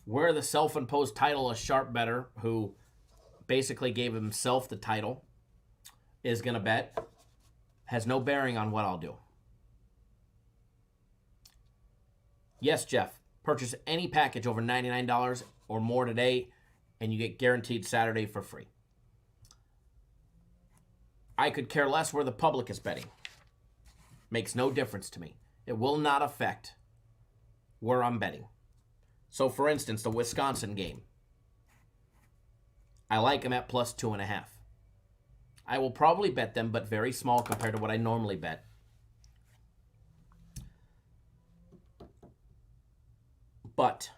Speaker 2: Where the self-imposed title, a sharp bettor who basically gave himself the title, is going to bet, has no bearing on what I'll do. Yes, Jeff, purchase any package over $99 or more today, and you get guaranteed Saturday for free. I could care less where the public is betting. Makes no difference to me. It will not affect where I'm betting. So, for instance, the Wisconsin game. I like them at plus 2.5. I will probably bet them, but very small compared to what I normally bet. But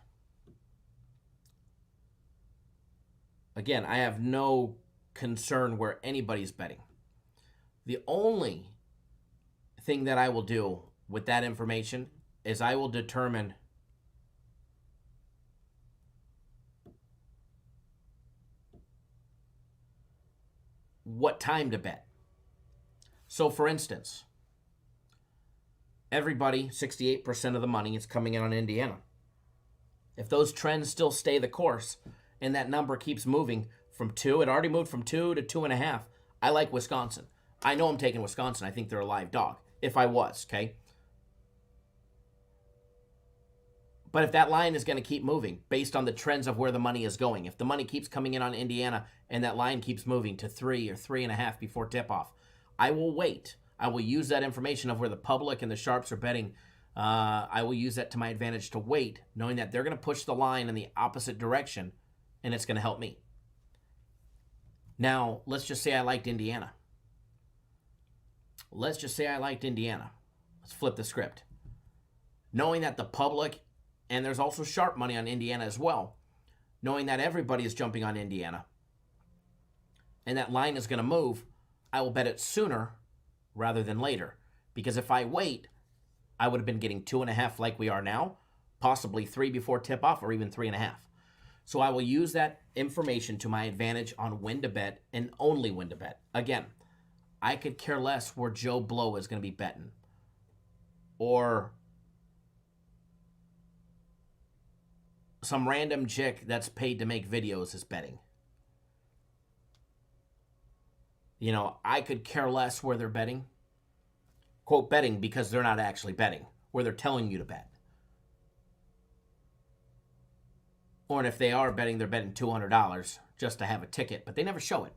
Speaker 2: again, I have no concern where anybody's betting. The only thing that I will do with that information is I will determine what time to bet. So, for instance, everybody, 68% of the money is coming in on Indiana. If those trends still stay the course and that number keeps moving from 2, it already moved from 2 to 2.5. I like Wisconsin. I know I'm taking Wisconsin. I think they're a live dog. If I was, okay? But if that line is going to keep moving based on the trends of where the money is going, if the money keeps coming in on Indiana and that line keeps moving to 3 or 3.5 before tip-off, I will wait. I will use that information of where the public and the sharps are betting. I will use that to my advantage to wait, knowing that they're going to push the line in the opposite direction, and it's going to help me. Now, let's just say I liked Indiana. Let's flip the script. Knowing that the public, and there's also sharp money on Indiana as well, knowing that everybody is jumping on Indiana, and that line is going to move, I will bet it sooner rather than later. Because if I wait, I would have been getting 2.5 like we are now, possibly 3 before tip-off, or even 3.5. So I will use that information to my advantage on when to bet and only when to bet. Again, I could care less where Joe Blow is going to be betting, or some random chick that's paid to make videos is betting. You know, I could care less where they're betting. Quote, betting, because they're not actually betting, where they're telling you to bet. Or if they are betting, they're betting $200 just to have a ticket, but they never show it.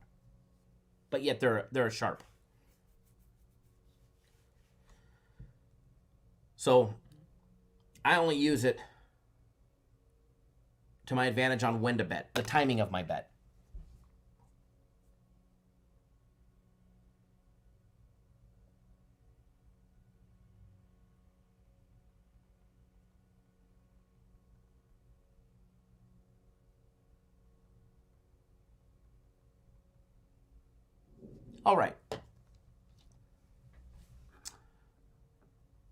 Speaker 2: But yet they're a sharp. So I only use it to my advantage on when to bet, the timing of my bet. All right.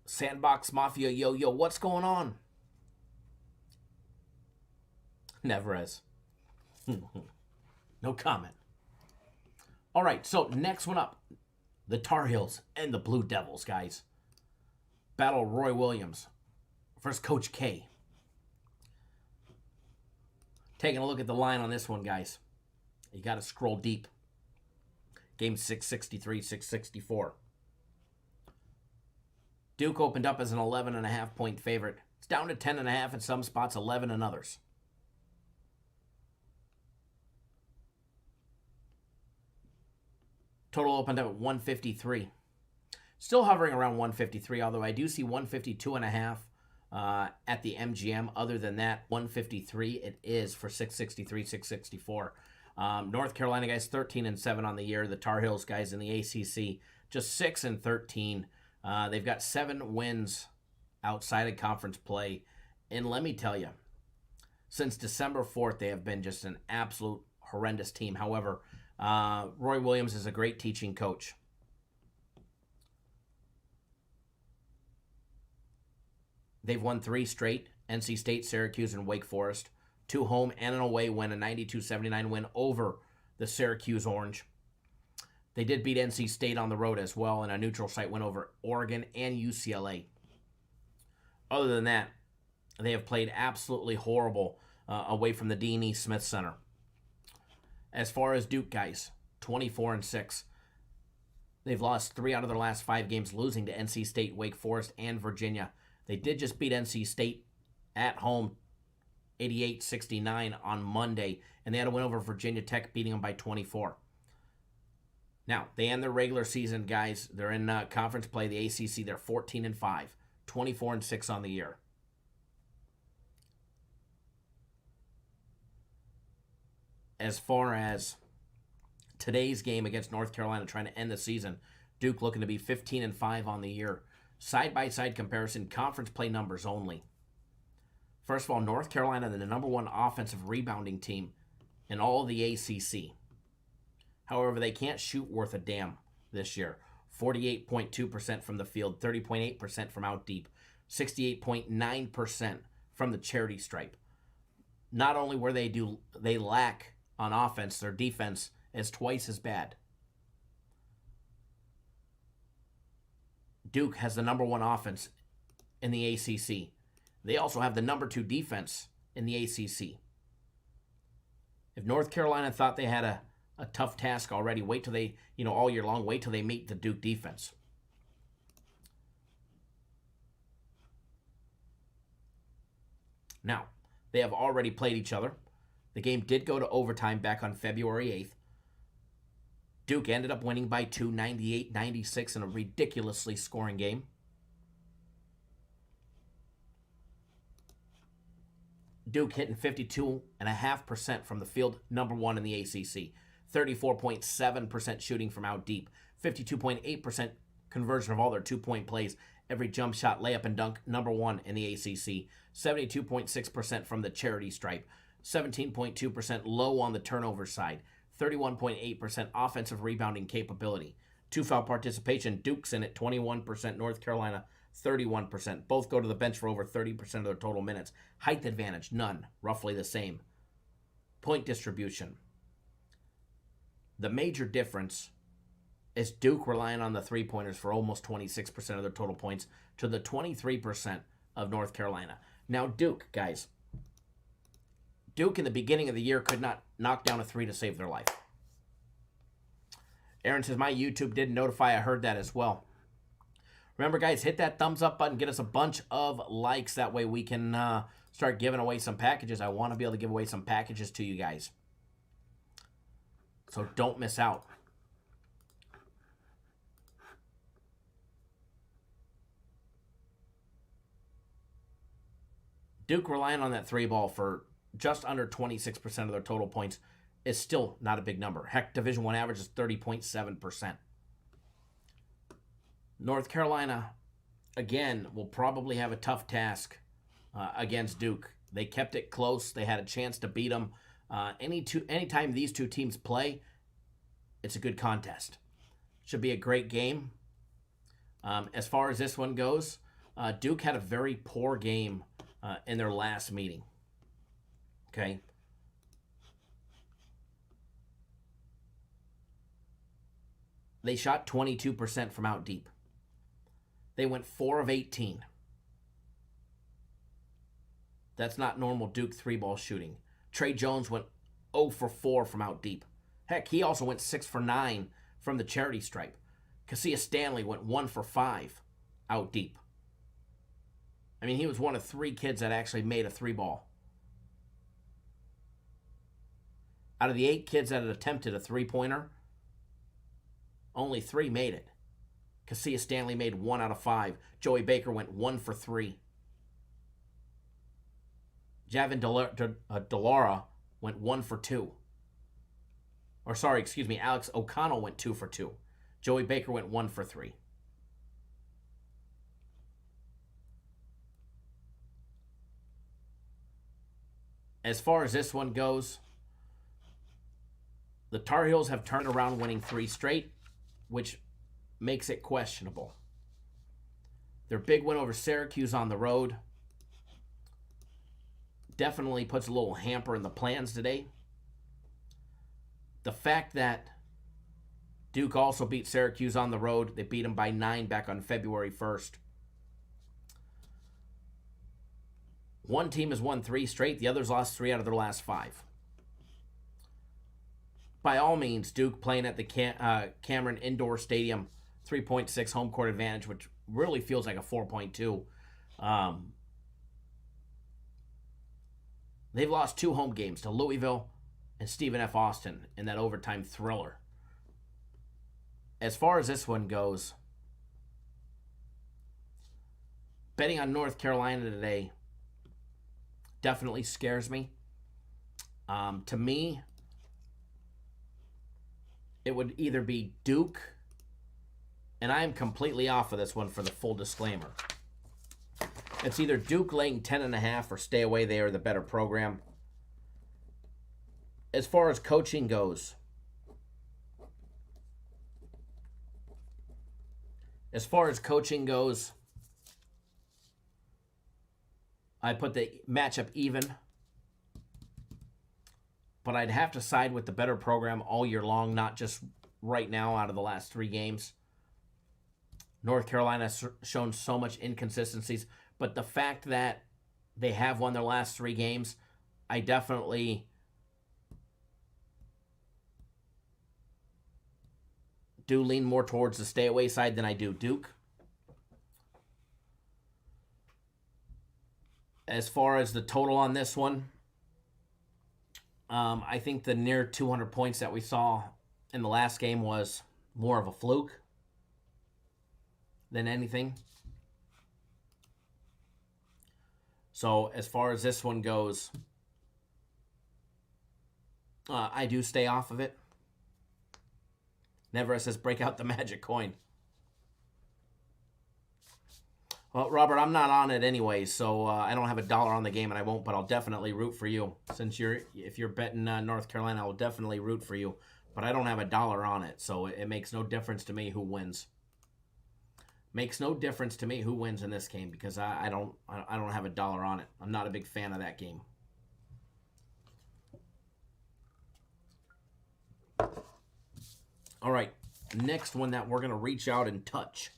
Speaker 2: Sandbox Mafia, yo, what's going on? Never is. No comment. All right, so next one up. The Tar Heels and the Blue Devils, guys. Battle Roy Williams versus Coach K. Taking a look at the line on this one, guys. You got to scroll deep. Game 663, 664. Duke opened up as an 11.5 point favorite. It's down to 10.5 in some spots, 11 in others. Total opened up at 153. Still hovering around 153, although I do see 152.5 at the MGM. Other than that, 153 it is for 663, 664. North Carolina guys 13-7 on the year. The Tar Heels guys in the ACC just 6-13. They've got 7 wins outside of conference play, and let me tell you, since December 4th, they have been just an absolute horrendous team. However, Roy Williams is a great teaching coach. They've won 3 straight: NC State, Syracuse, and Wake Forest. 2 home and an away win, a 92-79 win over the Syracuse Orange. They did beat NC State on the road as well in a neutral site win over Oregon and UCLA. Other than that, they have played absolutely horrible away from the Dean E. Smith Center. As far as Duke guys, 24-6. They've lost 3 out of their last 5 games, losing to NC State, Wake Forest, and Virginia. They did just beat NC State at home 88-69 on Monday, and they had a win over Virginia Tech, beating them by 24. Now, they end their regular season, guys. They're in conference play, the ACC. They're 14-5, 24-6 on the year. As far as today's game against North Carolina, trying to end the season, Duke looking to be 15-5 on the year. Side-by-side comparison, conference play numbers only. First of all, North Carolina, the number 1 offensive rebounding team in all of the ACC. However, they can't shoot worth a damn this year. 48.2% from the field, 30.8% from out deep, 68.9% from the charity stripe. Not only where they lack on offense, their defense is twice as bad. Duke has the number 1 offense in the ACC. They also have the number 2 defense in the ACC. If North Carolina thought they had a tough task already, wait till they, all year long, wait till they meet the Duke defense. Now, they have already played each other. The game did go to overtime back on February 8th. Duke ended up winning by 2, 98-96 in a ridiculously scoring game. Duke hitting 52.5% from the field, number 1 in the ACC. 34.7% shooting from out deep. 52.8% conversion of all their 2-point plays. Every jump shot, layup, and dunk, number 1 in the ACC. 72.6% from the charity stripe. 17.2% low on the turnover side. 31.8% offensive rebounding capability. 2-foul participation, Duke's in at 21%, North Carolina 31%. Both go to the bench for over 30% of their total minutes. Height advantage, none. Roughly the same. Point distribution. The major difference is Duke relying on the three-pointers for almost 26% of their total points to the 23% of North Carolina. Now, Duke, guys. Duke in the beginning of the year could not knock down a 3 to save their life. Aaron says, my YouTube didn't notify. I heard that as well. Remember, guys, hit that thumbs up button. Get us a bunch of likes. That way we can start giving away some packages. I want to be able to give away some packages to you guys. So don't miss out. Duke relying on that 3 ball for just under 26% of their total points is still not a big number. Heck, Division I average is 30.7%. North Carolina, again, will probably have a tough task against Duke. They kept it close. They had a chance to beat them. Anytime these two teams play, it's a good contest. Should be a great game. As far as this one goes, Duke had a very poor game in their last meeting. Okay. They shot 22% from out deep. They went 4 of 18. That's not normal Duke 3-ball shooting. Trey Jones went 0 for 4 from out deep. Heck, he also went 6 for 9 from the charity stripe. Cassius Stanley went 1 for 5 out deep. I mean, he was one of 3 kids that actually made a 3-ball. Out of the 8 kids that had attempted a 3-pointer, only 3 made it. Cassius Stanley made 1 out of 5. Joey Baker went 1 for 3. Javin Delara went 1 for 2. Alex O'Connell went 2 for 2. Joey Baker went 1 for 3. As far as this one goes, the Tar Heels have turned around winning 3 straight, which makes it questionable. Their big win over Syracuse on the road definitely puts a little hamper in the plans today. The fact that Duke also beat Syracuse on the road, they beat them by 9 back on February 1st. One team has won 3 straight, the others lost 3 out of their last 5. By all means, Duke playing at the Cameron Indoor Stadium, 3.6 home court advantage, which really feels like a 4.2. They've lost 2 home games to Louisville and Stephen F. Austin in that overtime thriller. As far as this one goes, betting on North Carolina today definitely scares me. To me, it would either be Duke, and I am completely off of this one for the full disclaimer. It's either Duke laying 10.5 or stay away. They are the better program. As far as coaching goes, I put the matchup even, but I'd have to side with the better program all year long, not just right now out of the last 3 games. North Carolina's shown so much inconsistencies, but the fact that they have won their last 3 games, I definitely do lean more towards the stay away side than I do Duke. As far as the total on this one, I think the near 200 points that we saw in the last game was more of a fluke than anything. So as far as this one goes, I do stay off of it. Never says break out the magic coin. Well, Robert, I'm not on it anyway, so I don't have $1 on the game, and I won't, but I'll definitely root for you. Since if you're betting North Carolina, I will definitely root for you. But I don't have $1 on it, so it makes no difference to me who wins. Makes no difference to me who wins in this game because I don't have $1 on it. I'm not a big fan of that game. All right, next one that we're going to reach out and touch.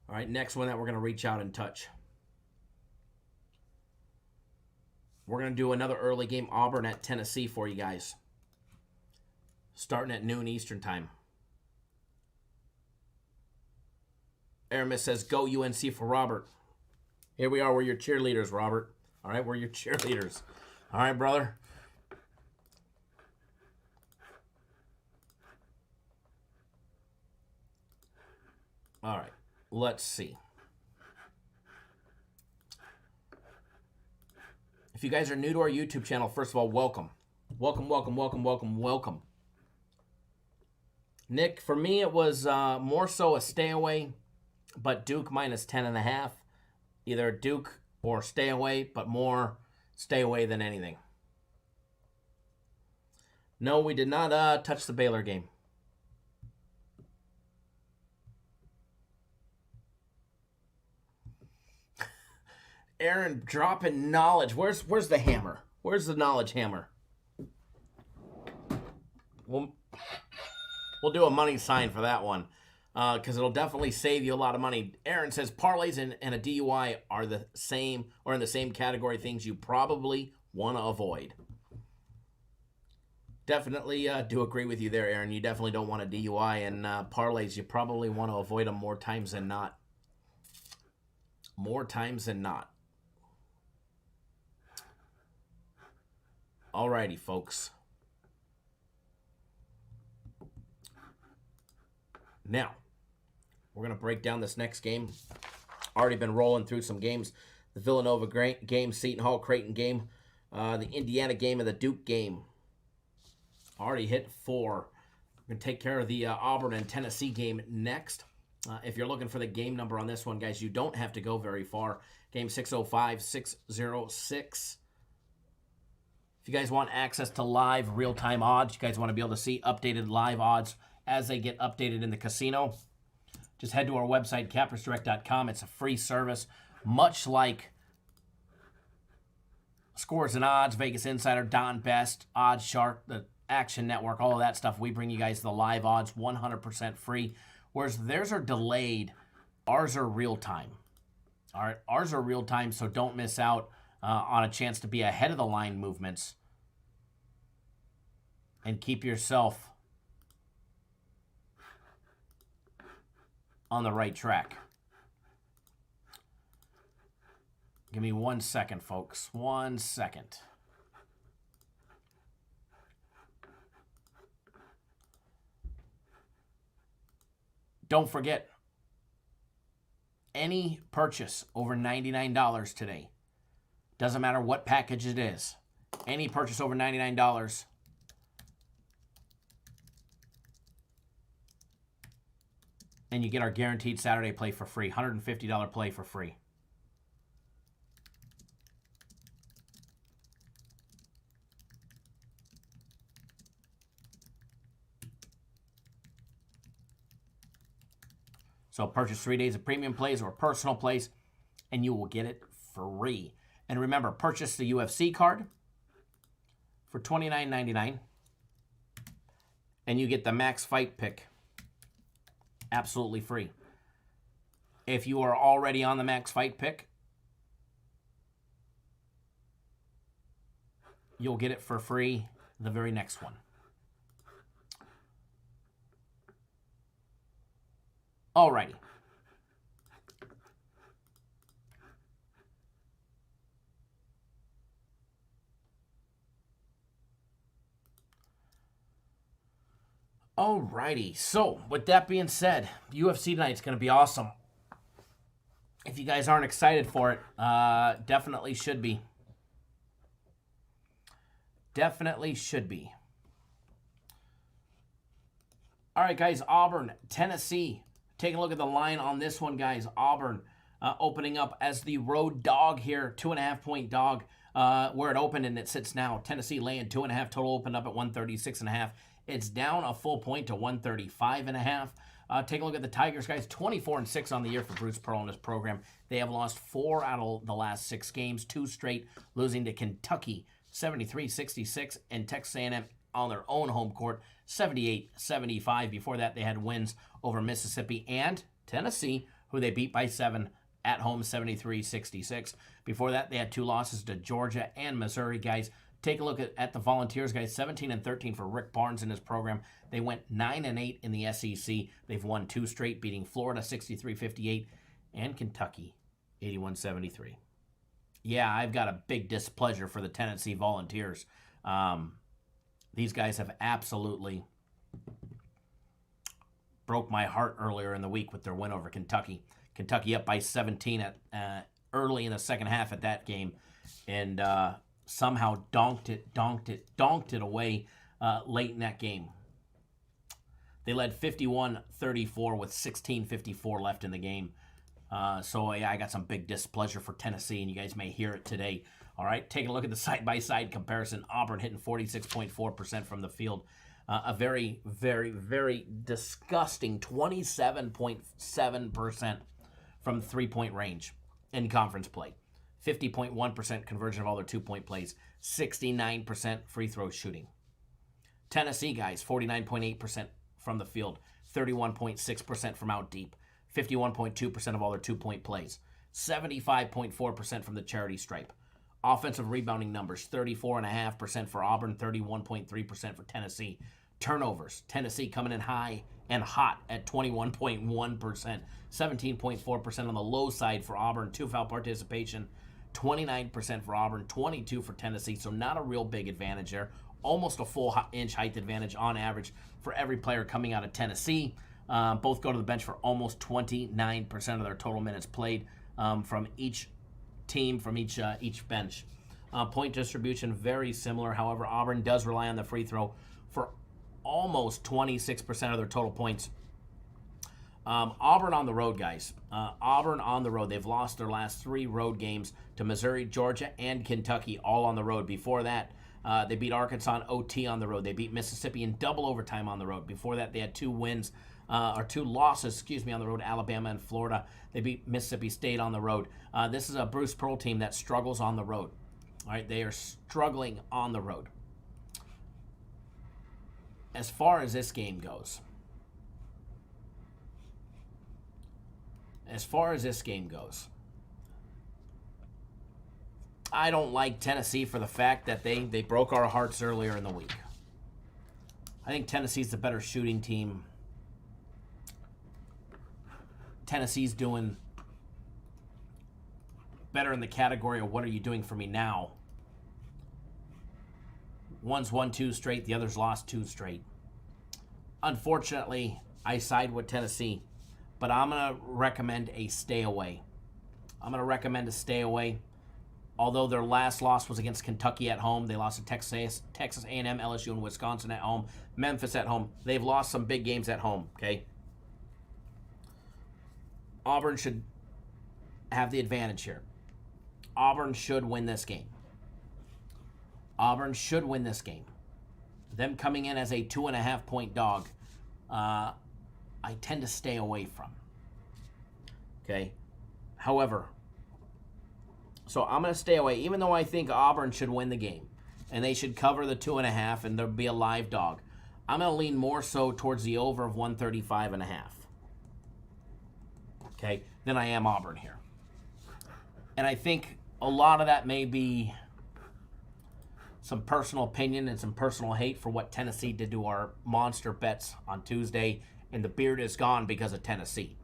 Speaker 2: All right, next one that we're going to reach out and touch. We're going to do another early game, Auburn at Tennessee for you guys. Starting at noon Eastern time. Aramis says, go UNC for Robert. Here we are. We're your cheerleaders, Robert. All right, we're your cheerleaders. All right, brother. All right, let's see. If you guys are new to our YouTube channel, first of all, welcome. Welcome, welcome, welcome, welcome, welcome. Nick, for me, it was more so a stay away, but Duke minus 10.5. Either Duke or stay away, but more stay away than anything. No, we did not touch the Baylor game. Aaron dropping knowledge. Where's the hammer? Where's the knowledge hammer? We'll do a money sign for that one because it'll definitely save you a lot of money. Aaron says parlays and a DUI are the same or in the same category things you probably want to avoid. Definitely do agree with you there, Aaron. You definitely don't want a DUI, and parlays, you probably want to avoid them more times than not. More times than not. Alrighty, folks. Now, we're going to break down this next game. Already been rolling through some games. The Villanova game, Seton Hall Creighton game, the Indiana game, and the Duke game. Already hit 4. We're going to take care of the Auburn and Tennessee game next. If you're looking for the game number on this one, guys, you don't have to go very far. Game 605, 606. If you guys want access to live real-time odds, you guys want to be able to see updated live odds as they get updated in the casino, just head to our website, cappersdirect.com. It's a free service, much like Scores and Odds, Vegas Insider, Don Best, Odds Shark, the Action Network, all of that stuff. We bring you guys the live odds 100% free. Whereas theirs are delayed, ours are real time. All right, ours are real time, so don't miss out on a chance to be ahead of the line movements and keep yourself on the right track. Give me 1 second, folks. 1 second. Don't forget, any purchase over $99 today, doesn't matter what package it is, any purchase over $99, and you get our guaranteed Saturday play for free, $150 play for free. So purchase 3 days of premium plays or personal plays, and you will get it free. And remember, purchase the UFC card for $29.99, and you get the max fight pick Absolutely free. If you are already on the max fight pick, you'll get it for free the very next one. Alrighty. Alrighty. So, with that being said, UFC tonight's going to be awesome. If you guys aren't excited for it, definitely should be. Definitely should be. All right, guys. Auburn, Tennessee. Take a look at the line on this one, guys. Auburn opening up as the road dog here. 2.5-point dog where it opened and it sits now. Tennessee laying 2.5. Total opened up at 136.5. It's down a full point to 135.5. Take a look at the Tigers, guys. 24-6 on the year for Bruce Pearl and his program. They have lost 4 out of the last 6 games, 2 straight, losing to Kentucky 73-66 and Texas A&M on their own home court 78-75. Before that, they had wins over Mississippi and Tennessee, who they beat by 7 at home 73-66. Before that, they had 2 losses to Georgia and Missouri, guys. Take a look at the Volunteers, guys. 17-13 for Rick Barnes and his program. They went 9-8 in the SEC. They've won 2 straight, beating Florida 63-58 and Kentucky 81-73. Yeah, I've got a big displeasure for the Tennessee Volunteers. These guys have absolutely broke my heart earlier in the week with their win over Kentucky. Kentucky up by 17 at early in the second half at that game, and somehow donked it away late in that game. They led 51-34 with 16:54 left in the game. So, yeah, I got some big displeasure for Tennessee, and you guys may hear it today. All right, take a look at the side-by-side comparison. Auburn hitting 46.4% from the field. A very, very, very disgusting 27.7% from the three-point range in conference play. 50.1% conversion of all their two-point plays. 69% free throw shooting. Tennessee, guys, 49.8% from the field. 31.6% from out deep. 51.2% of all their two-point plays. 75.4% from the charity stripe. Offensive rebounding numbers, 34.5% for Auburn, 31.3% for Tennessee. Turnovers, Tennessee coming in high and hot at 21.1%. 17.4% on the low side for Auburn. 2 foul participation, 29% for Auburn, 22% for Tennessee. So not a real big advantage there. Almost a full inch height advantage on average for every player coming out of Tennessee. Both go to the bench for almost 29% of their total minutes played from each team, from each bench. Point distribution, very similar. However, Auburn does rely on the free throw for almost 26% of their total points. Auburn on the road, guys. Auburn on the road. They've lost their last 3 road games to Missouri, Georgia, and Kentucky, all on the road. Before that, they beat Arkansas in OT on the road. They beat Mississippi in double overtime on the road. Before that, they had 2 losses, on the road, Alabama and Florida. They beat Mississippi State on the road. This is a Bruce Pearl team that struggles on the road. All right, they are struggling on the road. As far as this game goes, I don't like Tennessee for the fact that they broke our hearts earlier in the week. I think Tennessee's the better shooting team. Tennessee's doing better in the category of what are you doing for me now. One's won 2 straight, the other's lost 2 straight. Unfortunately, I side with Tennessee, but I'm going to recommend a stay away. Although their last loss was against Kentucky at home, they lost to Texas A&M, LSU, and Wisconsin at home, Memphis at home. They've lost some big games at home, okay? Auburn should have the advantage here. Auburn should win this game. Them coming in as a 2.5-point dog, I tend to stay away from. Okay? However, so I'm going to stay away, even though I think Auburn should win the game, and they should cover the 2.5, and there'll be a live dog. I'm going to lean more so towards the over of 135.5. okay, than I am Auburn here. And I think a lot of that may be some personal opinion and some personal hate for what Tennessee did to our monster bets on Tuesday, and the beard is gone because of Tennessee.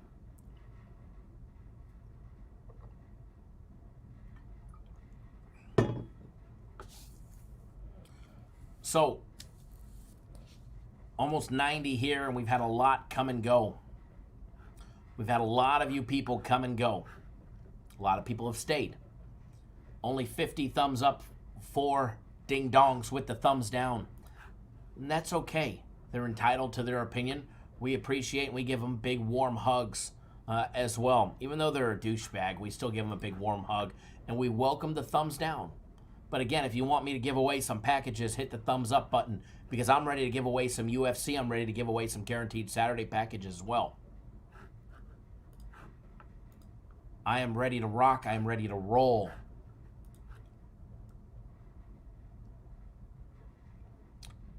Speaker 2: So, almost 90 here, and we've had a lot come and go. We've had a lot of you people come and go. A lot of people have stayed. Only 50 thumbs up for ding-dongs with the thumbs down. And that's okay. They're entitled to their opinion. We appreciate and we give them big warm hugs as well. Even though they're a douchebag, we still give them a big warm hug. And we welcome the thumbs down. But again, if you want me to give away some packages, hit the thumbs up button. Because I'm ready to give away some UFC. I'm ready to give away some guaranteed Saturday packages as well. I am ready to rock. I am ready to roll.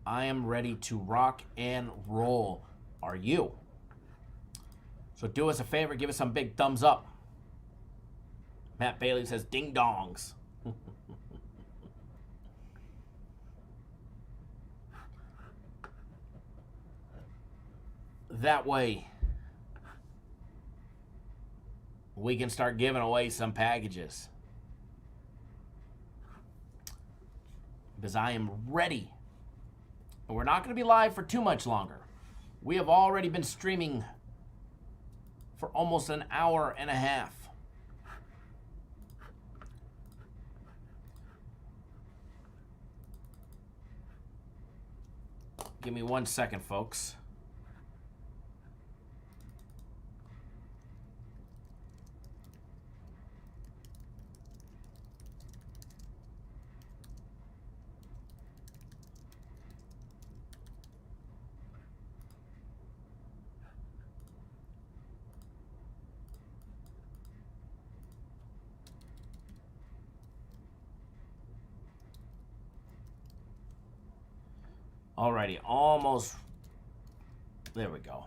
Speaker 2: I am ready to rock and roll. Are you? So do us a favor. Give us some big thumbs up. Matt Bailey says ding dongs. That way, we can start giving away some packages. Because I am ready. And we're not going to be live for too much longer. We have already been streaming for almost an hour and a half. Give me 1 second, folks. Alrighty, almost. There we go.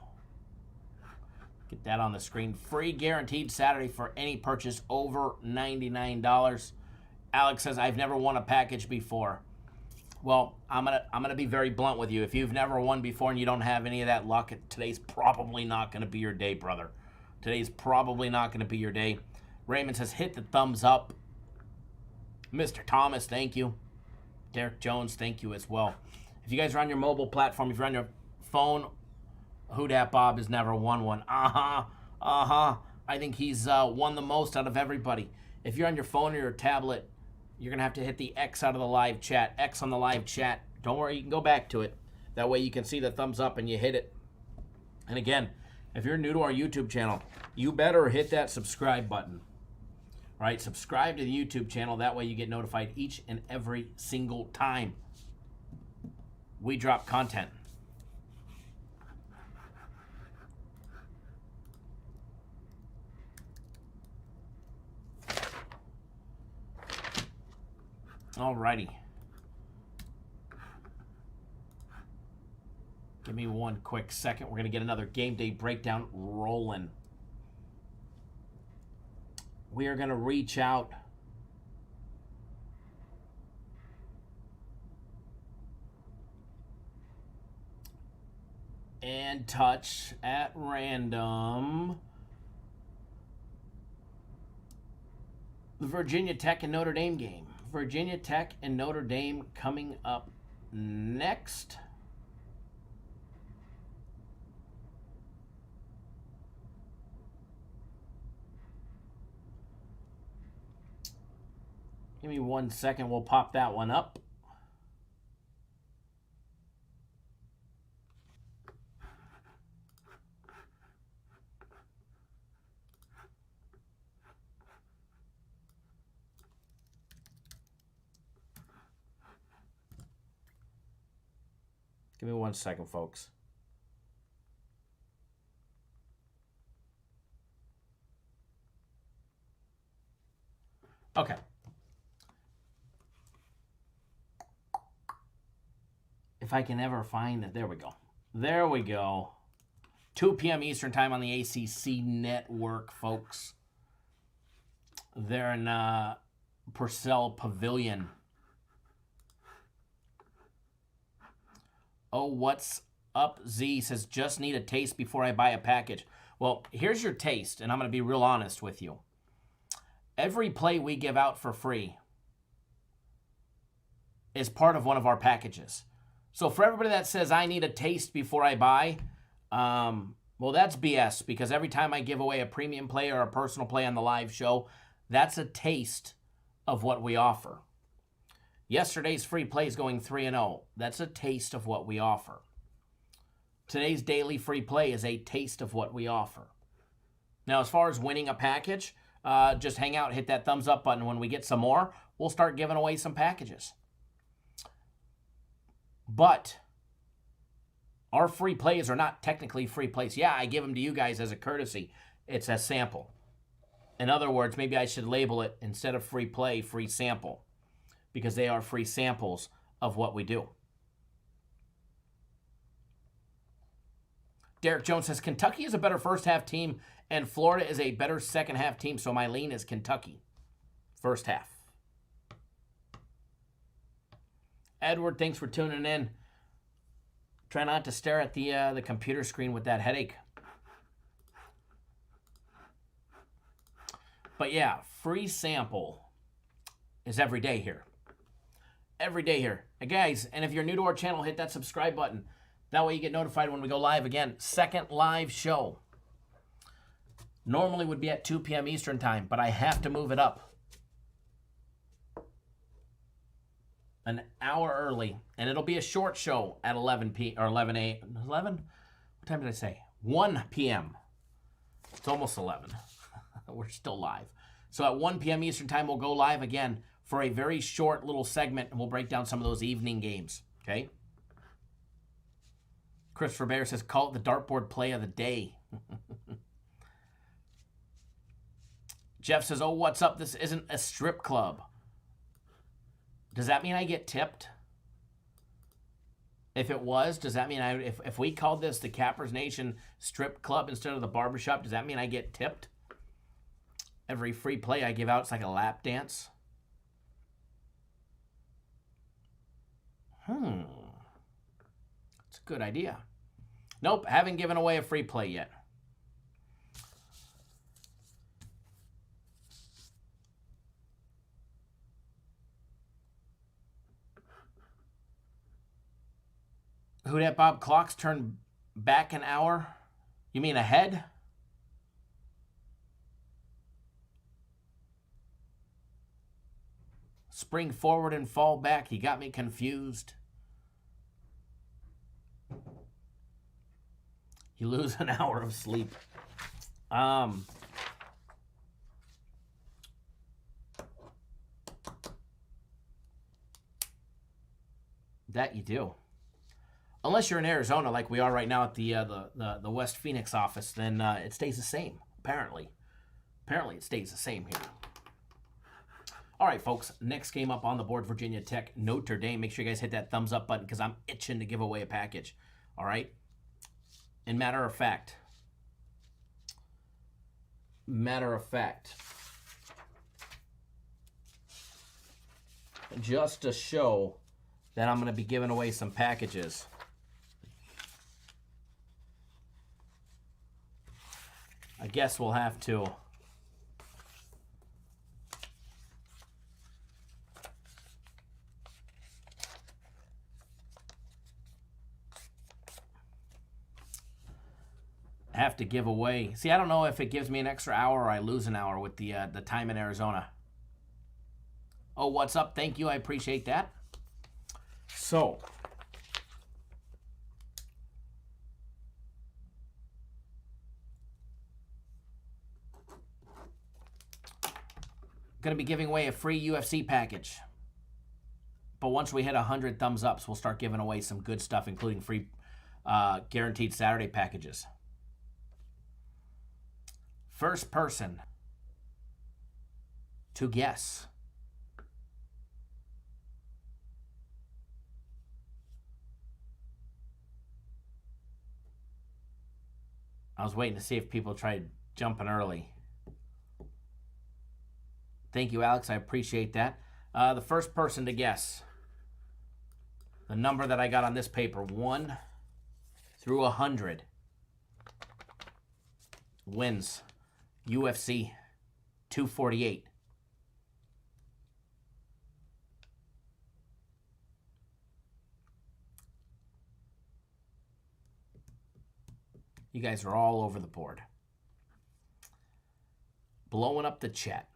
Speaker 2: Get that on the screen. Free guaranteed Saturday for any purchase over $99. Alex says, I've never won a package before. Well, I'm gonna be very blunt with you. If you've never won before and you don't have any of that luck, today's probably not gonna be your day, brother. Today's probably not gonna be your day. Raymond says, hit the thumbs up. Mr. Thomas, thank you. Derek Jones, thank you as well. If you guys are on your mobile platform, if you're on your phone, Who Dat Bob has never won one. I think he's won the most out of everybody. If you're on your phone or your tablet, you're going to have to hit the X out of the live chat. X on the live chat. Don't worry, you can go back to it. That way you can see the thumbs up and you hit it. And again, if you're new to our YouTube channel, you better hit that subscribe button. All right, subscribe to the YouTube channel. That way you get notified each and every single time we drop content. Alrighty. Give me 1 quick second. We're going to get another game day breakdown rolling. We are going to reach out and touch at random the Virginia Tech and Notre Dame game. Virginia Tech and Notre Dame coming up next. Give me 1 second. We'll pop that one up. Give me 1 second, folks. Okay. If I can ever find it. There we go. There we go. 2 p.m. Eastern time on the ACC network, folks. They're in Purcell Pavilion. Oh, what's up, Z? Says, just need a taste before I buy a package. Well, here's your taste, and I'm going to be real honest with you. Every play we give out for free is part of one of our packages. So for everybody that says, I need a taste before I buy, well, that's BS, because every time I give away a premium play or a personal play on the live show, that's a taste of what we offer. Yesterday's free play is going 3-0. That's a taste of what we offer. Today's daily free play is a taste of what we offer. Now, as far as winning a package, just hang out, hit that thumbs up button. When we get some more, we'll start giving away some packages. But our free plays are not technically free plays. Yeah, I give them to you guys as a courtesy. It's a sample. In other words, maybe I should label it, instead of free play, free sample, because they are free samples of what we do. Derek Jones says, Kentucky is a better first half team and Florida is a better second half team, so my lean is Kentucky. First half. Edward, thanks for tuning in. Try not to stare at the computer screen with that headache. But yeah, free sample is every day here. Every day here. And guys, and if you're new to our channel, hit that subscribe button. That way you get notified when we go live again. Second live show. Normally would be at 2 p.m. Eastern time, but I have to move it up an hour early, and it'll be a short show at 11 p.m. or 11 a.m. 11? What time did I say? 1 p.m. It's almost 11. We're still live. So at 1 p.m. Eastern time, we'll go live again for a very short little segment, and we'll break down some of those evening games, okay? Christopher Bear says, call it the dartboard play of the day. Jeff says, oh, what's up? This isn't a strip club. Does that mean I get tipped? If it was, does that mean if we called this the Cappers Nation strip club instead of the barbershop, does that mean I get tipped? Every free play I give out, it's like a lap dance. It's a good idea. Nope, haven't given away a free play yet. Who dat Bob? Clocks turn back an hour? You mean ahead? Spring forward and fall back. You got me confused. You lose an hour of sleep. That you do. Unless you're in Arizona like we are right now at the West Phoenix office, then it stays the same, apparently. Apparently it stays the same here. All right, folks, next game up on the board, Virginia Tech, Notre Dame. Make sure you guys hit that thumbs up button because I'm itching to give away a package. All right? And matter of fact, just to show that I'm going to be giving away some packages, I guess we'll have to give away. See, I don't know if it gives me an extra hour or I lose an hour with the time in Arizona. Oh, what's up? Thank you. I appreciate that. So, going to be giving away a free UFC package. But once we hit 100 thumbs ups, we'll start giving away some good stuff, including free guaranteed Saturday packages. First person to guess I was waiting to see if people tried jumping early. Thank you, Alex. I appreciate that. The first person to guess the number that I got on this paper, 1 through 100, wins UFC 248. You guys are all over the board. Blowing up the chat.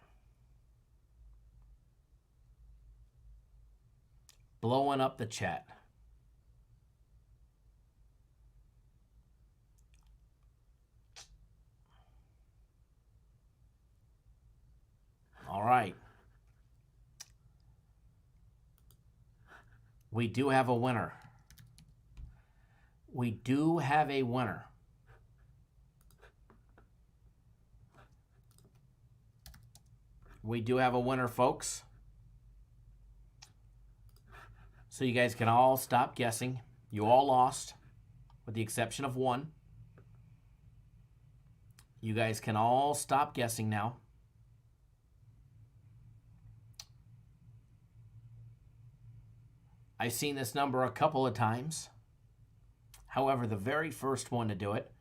Speaker 2: Blowing up the chat. All right. We do have a winner. We do have a winner. We do have a winner, folks. So you guys can all stop guessing. You all lost, with the exception of one. You guys can all stop guessing now. I've seen this number a couple of times. However, the very first one to do it,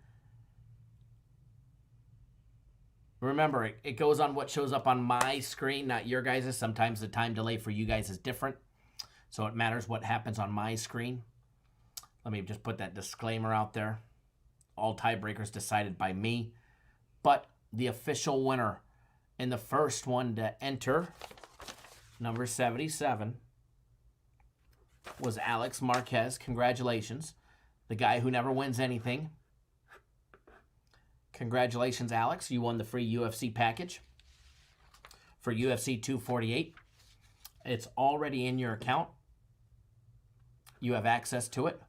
Speaker 2: remember, it goes on what shows up on my screen, not your guys'. Sometimes the time delay for you guys is different, so it matters what happens on my screen. Let me just put that disclaimer out there. All tiebreakers decided by me. But the official winner and the first one to enter, number 77, was Alex Marquez. Congratulations. The guy who never wins anything. Congratulations, Alex. You won the free UFC package for UFC 248. It's already in your account. You have access to it.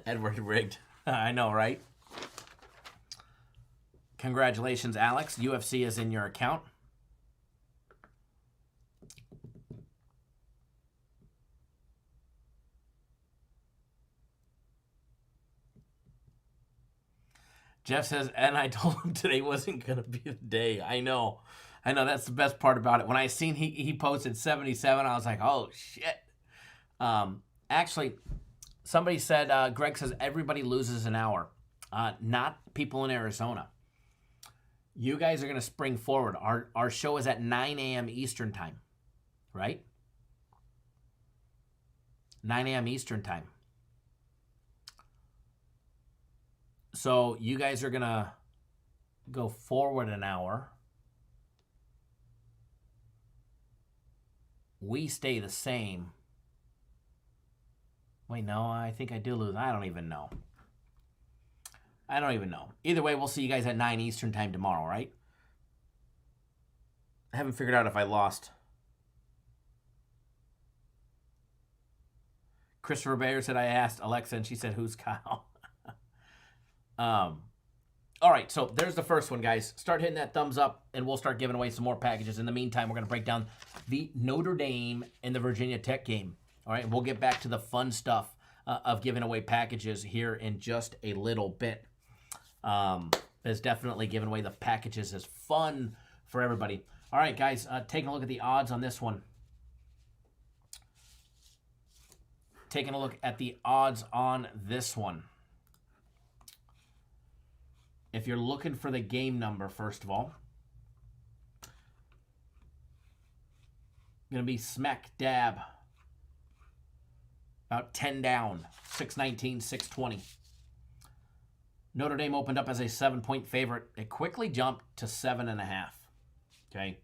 Speaker 2: Edward rigged. I know, right? Congratulations, Alex. UFC is in your account. Jeff says, and I told him today wasn't going to be the day. I know. That's the best part about it. When I seen he posted 77, I was like, oh, shit. Actually, somebody said, Greg says, everybody loses an hour. Not people in Arizona. You guys are going to spring forward. Our show is at 9 a.m. Eastern time, right? 9 a.m. Eastern time. So you guys are going to go forward an hour. We stay the same. Wait, no, I think I do lose. I don't even know. Either way, we'll see you guys at 9 Eastern time tomorrow, right? I haven't figured out if I lost. Christopher Bayer said I asked Alexa, and she said, who's Kyle? All right, so there's the first one, guys. Start hitting that thumbs up, and we'll start giving away some more packages. In the meantime, we're going to break down the Notre Dame and the Virginia Tech game. All right, and we'll get back to the fun stuff of giving away packages here in just a little bit. It's definitely giving away the packages is fun for everybody. All right, guys, taking a look at the odds on this one. Taking a look at the odds on this one. If you're looking for the game number, first of all, going to be smack dab. About 10 down, 619, 620. Notre Dame opened up as a 7-point favorite. It quickly jumped to 7.5. Okay.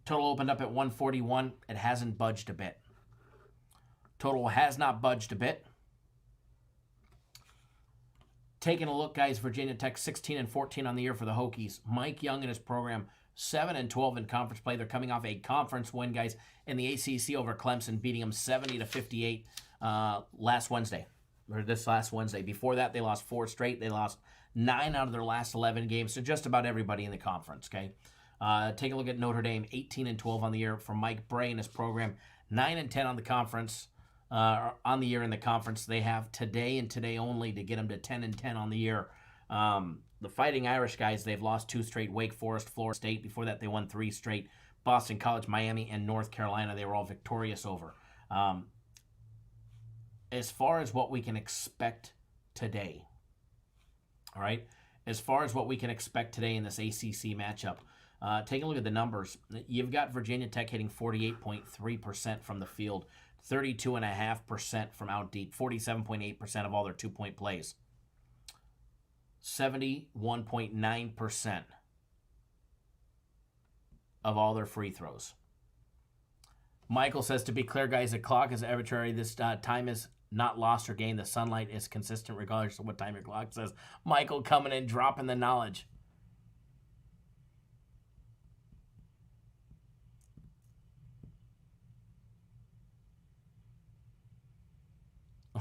Speaker 2: Total opened up at 141. It hasn't budged a bit. Total has not budged a bit. Taking a look, guys, Virginia Tech 16-14 on the year for the Hokies. Mike Young and his program 7-12 in conference play. They're coming off a conference win, guys, in the ACC over Clemson, beating them 70-58 last Wednesday. Before that, they lost 4 straight. They lost 9 out of their last 11 games to just about everybody in the conference. Okay, take a look at Notre Dame 18-12 on the year for Mike Bray and his program. 9-10 on the conference. on the year in the conference. They have today and today only to get them to 10-10 on the year. The Fighting Irish guys, they've lost 2 straight. Wake Forest, Florida State. Before that, they won 3 straight. Boston College, Miami, and North Carolina, they were all victorious over. As far as what we can expect today, all right, as far as what we can expect today in this ACC matchup, take a look at the numbers. You've got Virginia Tech hitting 48.3% from the field, 32.5% from out deep, 47.8% of all their 2-point plays, 71.9% of all their free throws. Michael says, to be clear, guys, the clock is arbitrary. This time is not lost or gained. The sunlight is consistent regardless of what time your clock says. Michael coming in, dropping the knowledge.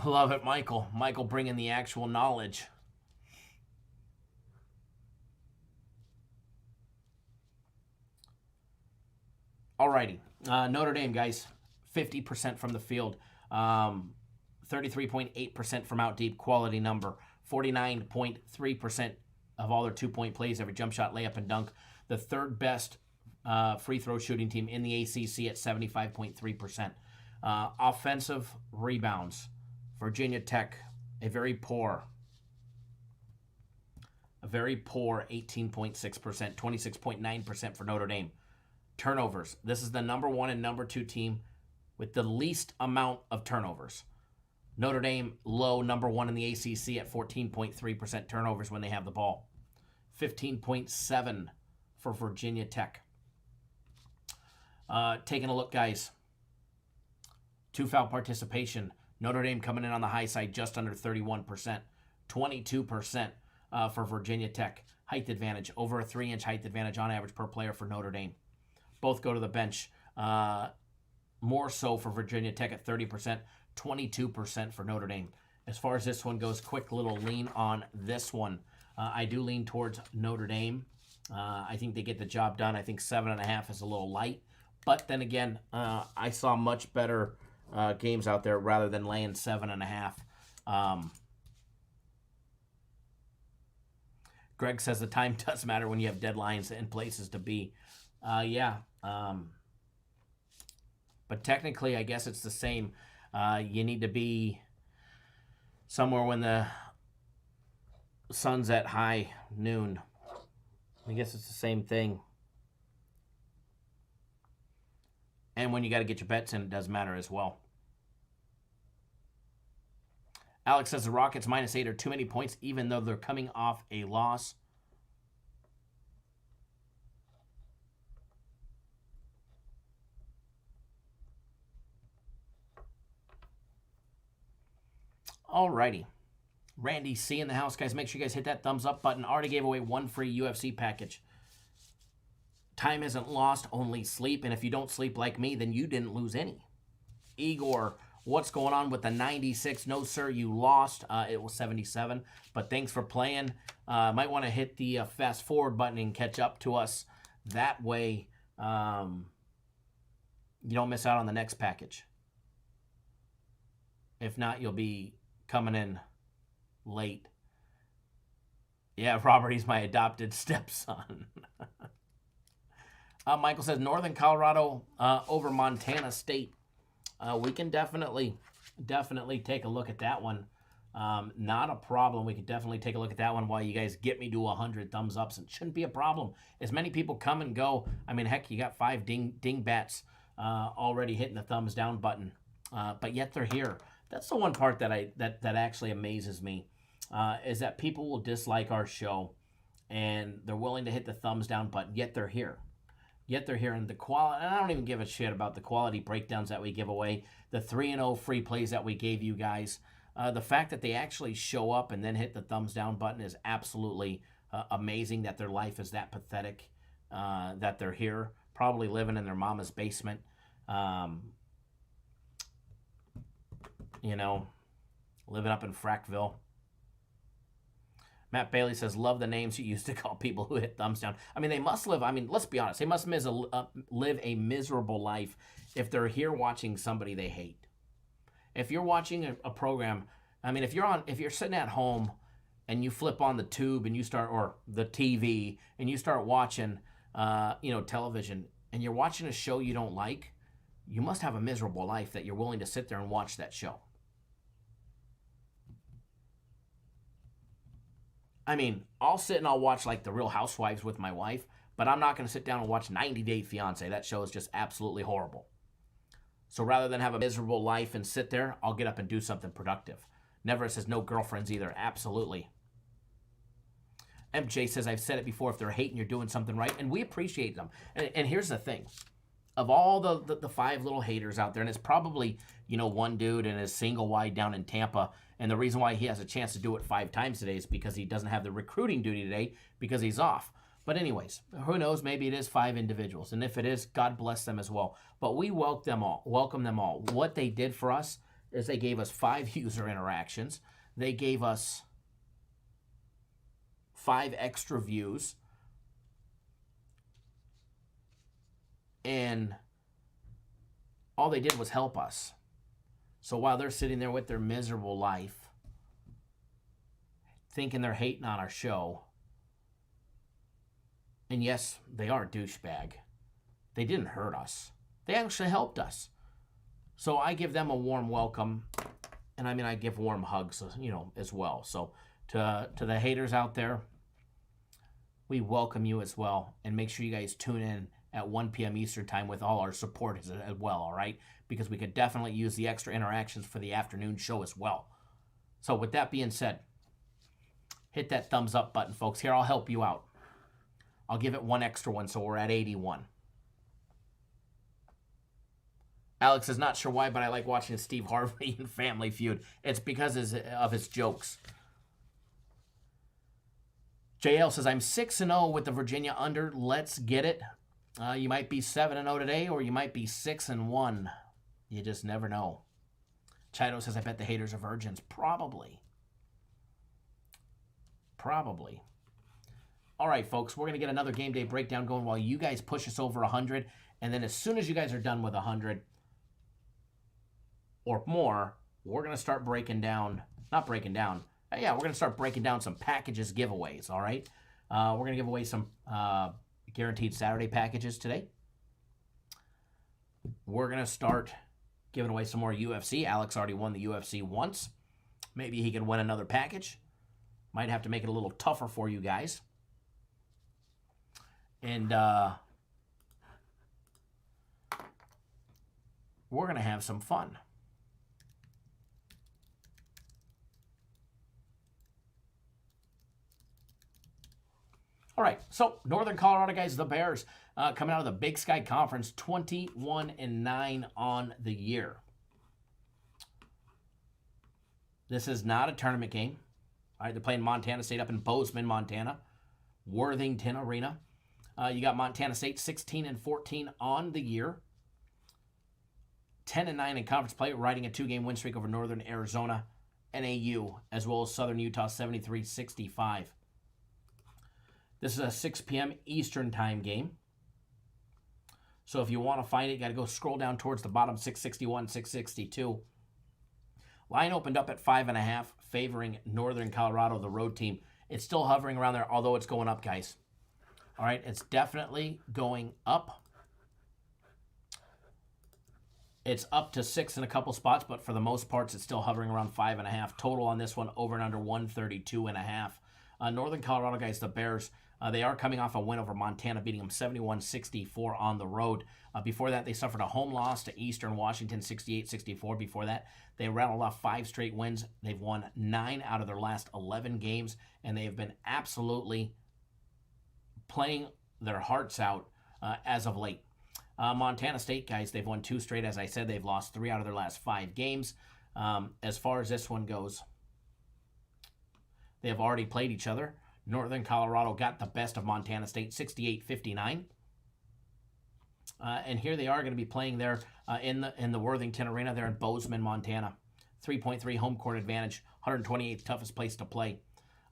Speaker 2: Love it, Michael. Michael bringing the actual knowledge. Alrighty. Notre Dame, guys, 50% from the field. 33.8% from out deep, quality number. 49.3% of all their 2-point plays, every jump shot, layup, and dunk. The third best free throw shooting team in the ACC at 75.3%. Offensive rebounds, Virginia Tech, a very poor 18.6%, 26.9% for Notre Dame. Turnovers, this is the number 1 and number 2 team with the least amount of turnovers. Notre Dame, low, number 1 in the ACC at 14.3% turnovers when they have the ball. 15.7 for Virginia Tech. Taking a look, guys. 2-foul participation. Notre Dame coming in on the high side, just under 31%. 22% for Virginia Tech. Height advantage, over a 3-inch height advantage on average per player for Notre Dame. Both go to the bench. More so for Virginia Tech at 30%, 22% for Notre Dame. As far as this one goes, quick little lean on this one. I do lean towards Notre Dame. I think they get the job done. I think 7.5 is a little light. But then again, I saw much better games out there rather than laying 7.5. Greg says the time does matter when you have deadlines and places to be. Yeah. But technically, I guess it's the same. You need to be somewhere when the sun's at high noon. I guess it's the same thing. And when you got to get your bets in, it does matter as well. Alex says the Rockets -8 are too many points, even though they're coming off a loss. Alrighty. Randy C in the house, guys. Make sure you guys hit that thumbs up button. Already gave away 1 free UFC package. Time isn't lost, only sleep. And if you don't sleep like me, then you didn't lose any. Igor, what's going on with the 96? No, sir, you lost. It was 77. But thanks for playing. Might want to hit the fast forward button and catch up to us. That way, you don't miss out on the next package. If not, you'll be coming in late. Yeah, Robert, he's my adopted stepson. Michael says Northern Colorado over Montana State. We can definitely take a look at that one. Not a problem. We could definitely take a look at that one while you guys get me to 100 thumbs ups. It shouldn't be a problem. As many people come and go. I mean, heck, you got 5 dingbats already hitting the thumbs down button, but yet they're here. That's the one part that actually amazes me, is that people will dislike our show, and they're willing to hit the thumbs down button, yet they're here. And the quality, and I don't even give a shit about the quality breakdowns that we give away, the 3-0 free plays that we gave you guys. The fact that they actually show up and then hit the thumbs down button is absolutely amazing, that their life is that pathetic, that they're here, probably living in their mama's basement. Living up in Frackville. Matt Bailey says, love the names you used to call people who hit thumbs down. I mean, they must live, let's be honest, they must live a miserable life if they're here watching somebody they hate. If you're watching a program, I mean, if you're sitting at home and you flip on the tube and you start, or the TV, and you start watching, television, and you're watching a show you don't like, you must have a miserable life that you're willing to sit there and watch that show. I mean, I'll sit and I'll watch like The Real Housewives with my wife, but I'm not going to sit down and watch 90 Day Fiance. That show is just absolutely horrible. So rather than have a miserable life and sit there, I'll get up and do something productive. Never says no girlfriends either. Absolutely. MJ says, I've said it before, if they're hating, you're doing something right. And we appreciate them. And here's the thing. Of all the 5 little haters out there, and it's probably, one dude and his single wide down in Tampa, and the reason why he has a chance to do it 5 times today is because he doesn't have the recruiting duty today because he's off. But anyways, who knows? Maybe it is 5 individuals. And if it is, God bless them as well. But we welcome them all. What they did for us is they gave us 5 user interactions. They gave us 5 extra views. And all they did was help us. So while they're sitting there with their miserable life, thinking they're hating on our show, and yes, they are a douchebag, they didn't hurt us. They actually helped us. So I give them a warm welcome, and I give warm hugs, as well. So to the haters out there, we welcome you as well, and make sure you guys tune in at 1 p.m. Eastern time with all our support as well, all right? Because we could definitely use the extra interactions for the afternoon show as well. So with that being said, hit that thumbs up button, folks. Here, I'll help you out. I'll give it 1 extra one, so we're at 81. Alex is not sure why, but I like watching Steve Harvey and Family Feud. It's because of his jokes. JL says, I'm 6-0 with the Virginia under. Let's get it. You might be 7-0 today, or you might be 6-1. You just never know. Chido says, I bet the haters are virgins. Probably. All right, folks, we're going to get another game day breakdown going while you guys push us over 100. And then as soon as you guys are done with 100 or more, we're going to start we're going to start breaking down some packages giveaways, all right? We're going to give away some guaranteed Saturday packages today. We're going to start giving away some more UFC. Alex already won the UFC once. Maybe he can win another package. Might have to make it a little tougher for you guys. And we're going to have some fun. All right, so Northern Colorado guys, the Bears, coming out of the Big Sky Conference, 21-9 on the year. This is not a tournament game. All right, they're playing Montana State up in Bozeman, Montana, Worthington Arena. You got Montana State 16-14 on the year, 10-9 in conference play, riding a 2-game win streak over Northern Arizona, NAU, as well as Southern Utah 73-65. This is a 6 p.m. Eastern time game. So if you want to find it, you got to go scroll down towards the bottom, 661, 662. Line opened up at 5.5, favoring Northern Colorado, the road team. It's still hovering around there, although it's going up, guys. All right, it's definitely going up. It's up to 6 in a couple spots, but for the most part, it's still hovering around 5.5. Total on this one, over and under 132.5. Northern Colorado, guys, the Bears, they are coming off a win over Montana, beating them 71-64 on the road. Before that, they suffered a home loss to Eastern Washington, 68-64. Before that, they rattled off 5 straight wins. They've won 9 out of their last 11 games, and they have been absolutely playing their hearts out as of late. Montana State, guys, they've won 2 straight. As I said, they've lost 3 out of their last 5 games. As far as this one goes, they have already played each other. Northern Colorado got the best of Montana State, 68-59. And here they are going to be playing there in the Worthington Arena there in Bozeman, Montana. 3.3 home court advantage, 128th toughest place to play.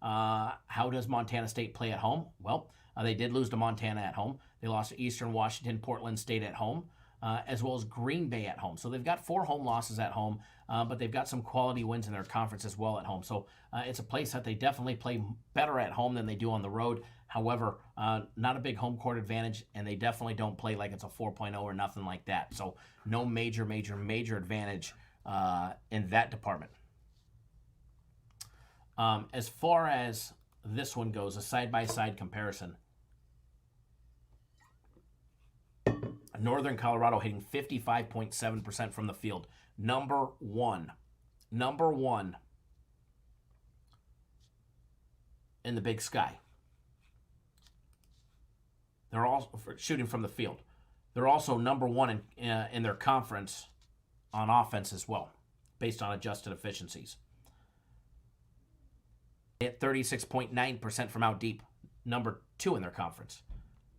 Speaker 2: How does Montana State play at home? Well, they did lose to Montana at home. They lost to Eastern Washington, Portland State at home. as well as Green Bay at home. So they've got 4 home losses at home, but they've got some quality wins in their conference as well at home. So it's a place that they definitely play better at home than they do on the road. However, not a big home court advantage, and they definitely don't play like it's a 4.0 or nothing like that. So no major advantage in that department. As far as this one goes, a side-by-side comparison. Northern Colorado hitting 55.7% from the field. Number one in the Big Sky. They're all shooting from the field. They're also number one in their conference on offense as well, based on adjusted efficiencies. They hit 36.9% from out deep, number 2 in their conference.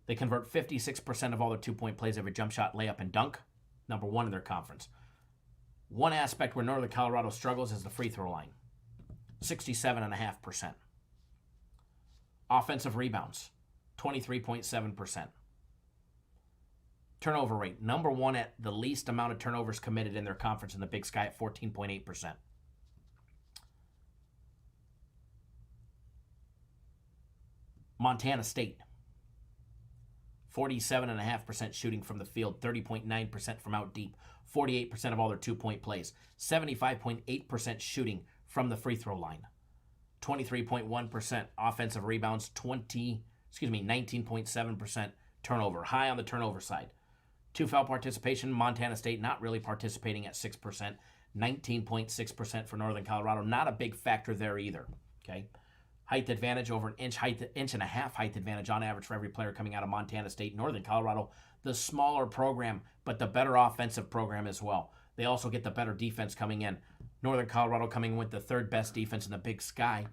Speaker 2: They convert 56% of all their 2-point plays every jump shot, layup, and dunk, number 1 in their conference. One aspect where Northern Colorado struggles is the free throw line, 67.5%. Offensive rebounds, 23.7%. Turnover rate, number 1 at the least amount of turnovers committed in their conference in the Big Sky at 14.8%. Montana State, 47.5% shooting from the field, 30.9% from out deep, 48% of all their 2-point plays, 75.8% shooting from the free throw line, 23.1% offensive rebounds, 19.7% turnover, high on the turnover side. 2 foul participation, Montana State not really participating at 6%, 19.6% for Northern Colorado, not a big factor there either, okay? Height advantage over an inch and a half height advantage on average for every player coming out of Montana State. Northern Colorado, the smaller program, but the better offensive program as well. They also get the better defense coming in. Northern Colorado coming in with the 3rd best defense in the Big Sky.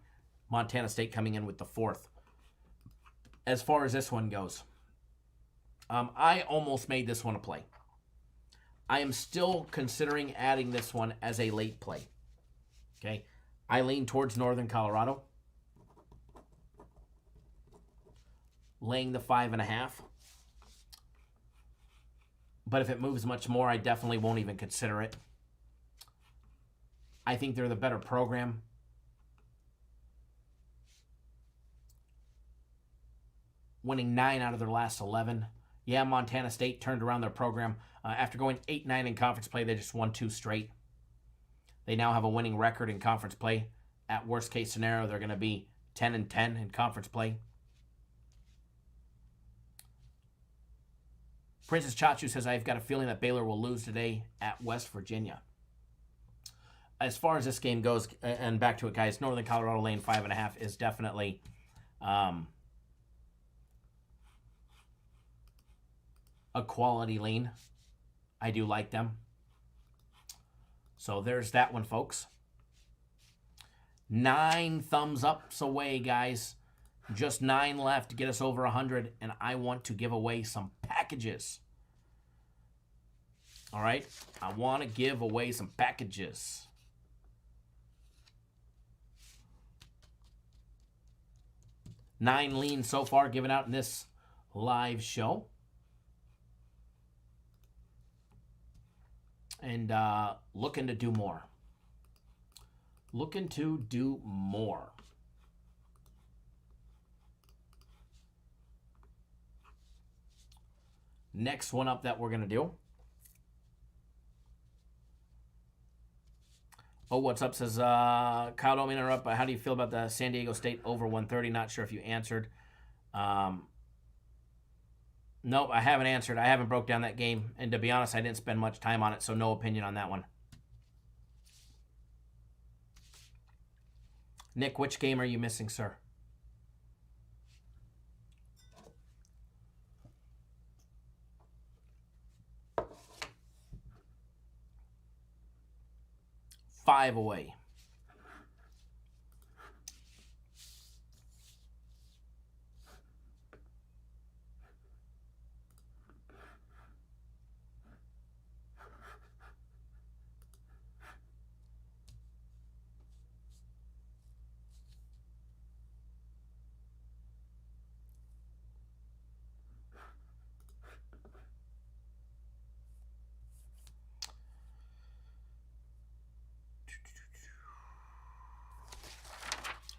Speaker 2: Montana State coming in with the 4th. As far as this one goes, I almost made this one a play. I am still considering adding this one as a late play. Okay, I lean towards Northern Colorado, laying the 5.5. But if it moves much more, I definitely won't even consider it. I think they're the better program. Winning 9 out of their last 11. Yeah, Montana State turned around their program. After going 8-9 in conference play, they just won 2 straight. They now have a winning record in conference play. At worst case scenario, they're going to be 10-10 in conference play. Princess Chachu says, I've got a feeling that Baylor will lose today at West Virginia. As far as this game goes, and back to it, guys, Northern Colorado laying 5.5 is definitely a quality lean. I do like them. So there's that one, folks. 9 thumbs ups away, guys. Just 9 left to get us over 100, and I want to give away some packages. All right? I want to give away some packages. Nine leans so far given out in this live show. And looking to do more. Looking to do more. Next one up that we're going to do. Oh, what's up? Says, Kyle, don't mean to interrupt, but how do you feel about the San Diego State over 130? Not sure if you answered. Nope, I haven't answered. I haven't broke down that game. And to be honest, I didn't spend much time on it, so no opinion on that one. Nick, which game are you missing, sir? Five away.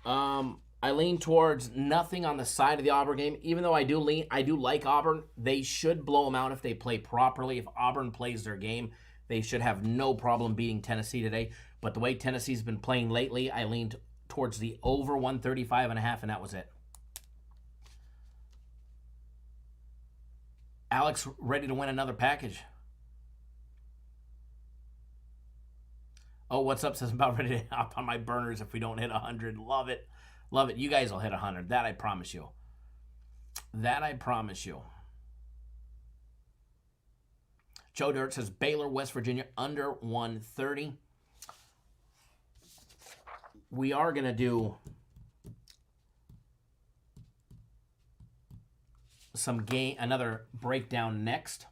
Speaker 2: I lean towards nothing on the side of the Auburn game. Even though I do like Auburn. They should blow them out if they play properly. If Auburn plays their game, they should have no problem beating Tennessee today. But the way Tennessee's been playing lately, I leaned towards the over 135.5, and that was it. Alex ready to win another package. Oh, what's up? Says I'm about ready to hop on my burners if we don't hit 100. Love it. Love it. You guys will hit 100. That I promise you. That I promise you. Joe Dirt says Baylor, West Virginia, under 130. We are going to do another breakdown next.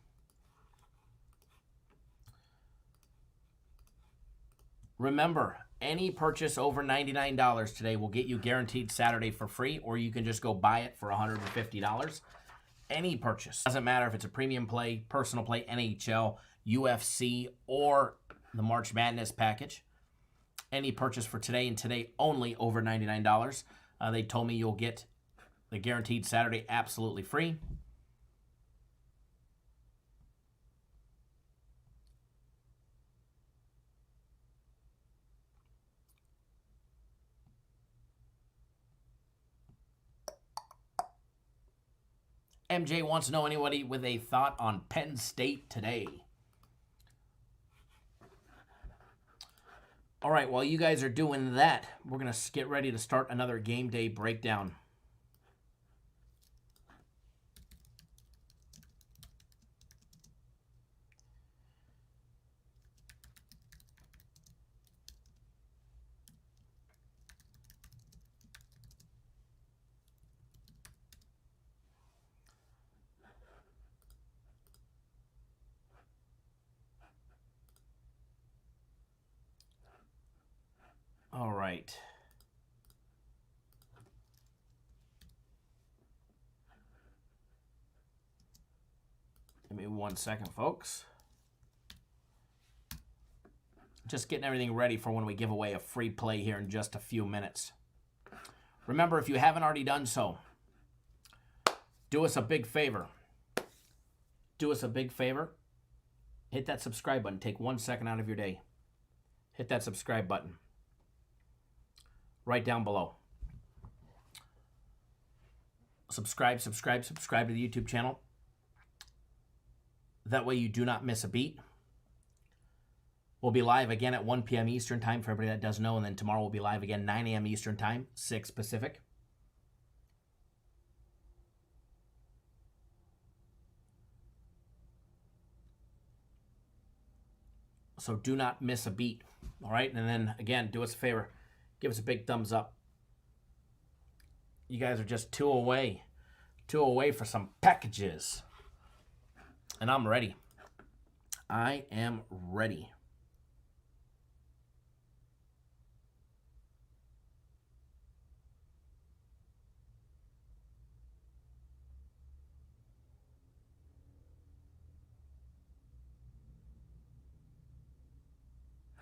Speaker 2: Remember, any purchase over $99 today will get you guaranteed Saturday for free, or you can just go buy it for $150. Any purchase. Doesn't matter if it's a premium play, personal play, NHL, UFC, or the March Madness package. Any purchase for today and today only over $99. They told me you'll get the guaranteed Saturday absolutely free. MJ wants to know anybody with a thought on Penn State today. All right, while you guys are doing that, we're going to get ready to start another game day breakdown. All right. Give me 1 second, folks. Just getting everything ready for when we give away a free play here in just a few minutes. Remember, if you haven't already done so, do us a big favor. Do us a big favor. Hit that subscribe button. Take 1 second out of your day. Hit that subscribe button. Right down below. Subscribe to the YouTube channel. That way you do not miss a beat. We'll be live again at 1 p.m. Eastern time for everybody that doesn't know. And then tomorrow we'll be live again 9 a.m. Eastern time, 6 Pacific. So do not miss a beat. All right. And then again, do us a favor. Give us a big thumbs up. You guys are just two away for some packages. And I'm ready. I am ready.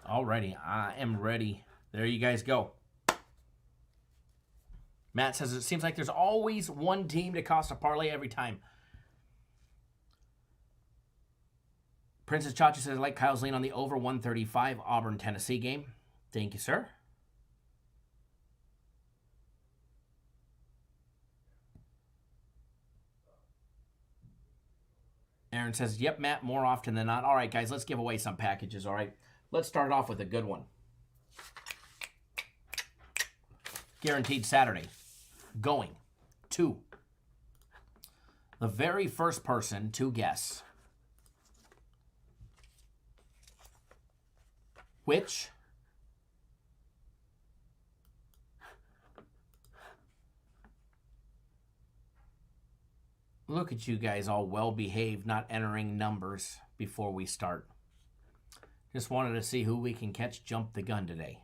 Speaker 2: Alrighty, I am ready. There you guys go. Matt says it seems like there's always one team to cost a parlay every time. Princess Chachi says, I like Kyle's lean on the over 135 Auburn, Tennessee game. Thank you, sir. Aaron says, yep, Matt, more often than not. All right, guys, let's give away some packages, all right? Let's start off with a good one. Guaranteed Saturday. Going to the very first person to guess which look at you guys all well behaved, not entering numbers before we start. Just wanted to see who we can catch jump the gun today.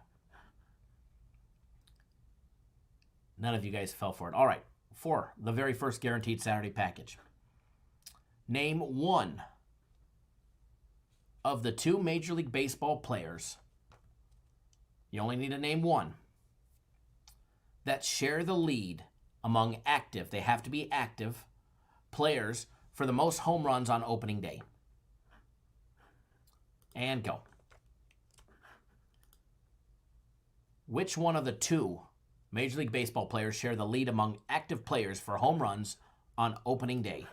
Speaker 2: None of you guys fell for it. All right, for the very first guaranteed Saturday package. Name one of the two Major League Baseball players. You only need to name one that share the lead among active, they have to be active, players for the most home runs on opening day? And go. Which one of the two Major League Baseball players share the lead among active players for home runs on opening day?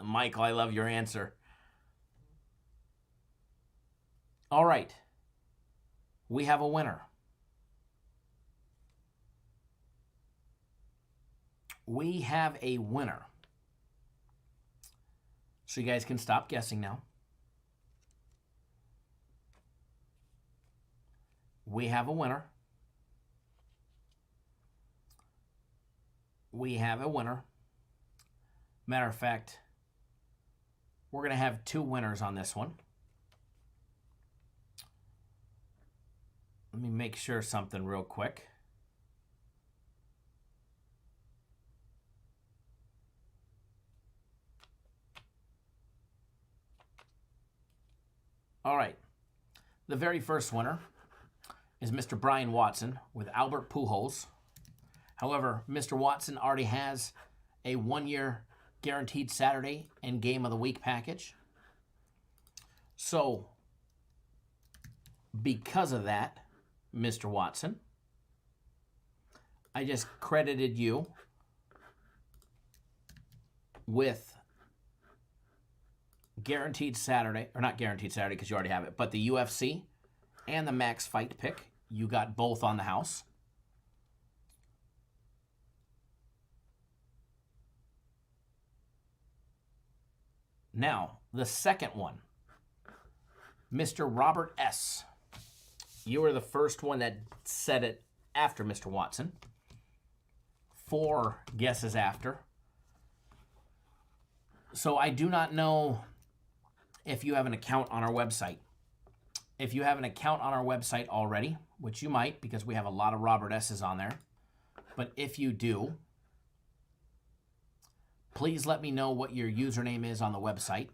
Speaker 2: Michael, I love your answer. All right. We have a winner. We have a winner. So you guys can stop guessing now. We have a winner. We have a winner. Matter of fact, we're going to have two winners on this one. Let me make sure something real quick. All right. The very first winner is Mr. Brian Watson with Albert Pujols. However, Mr. Watson already has a 1-year guaranteed Saturday and game of the week package. So, because of that, Mr. Watson, I just credited you with guaranteed Saturday, or not guaranteed Saturday because you already have it, but the UFC and the Max Fight pick. You got both on the house. Now, the second one, Mr. Robert S. You were the first one that said it after Mr. Watson. 4 guesses after. So I do not know if you have an account on our website. If you have an account on our website already, which you might because we have a lot of Robert S's on there, but if you do, please let me know what your username is on the website.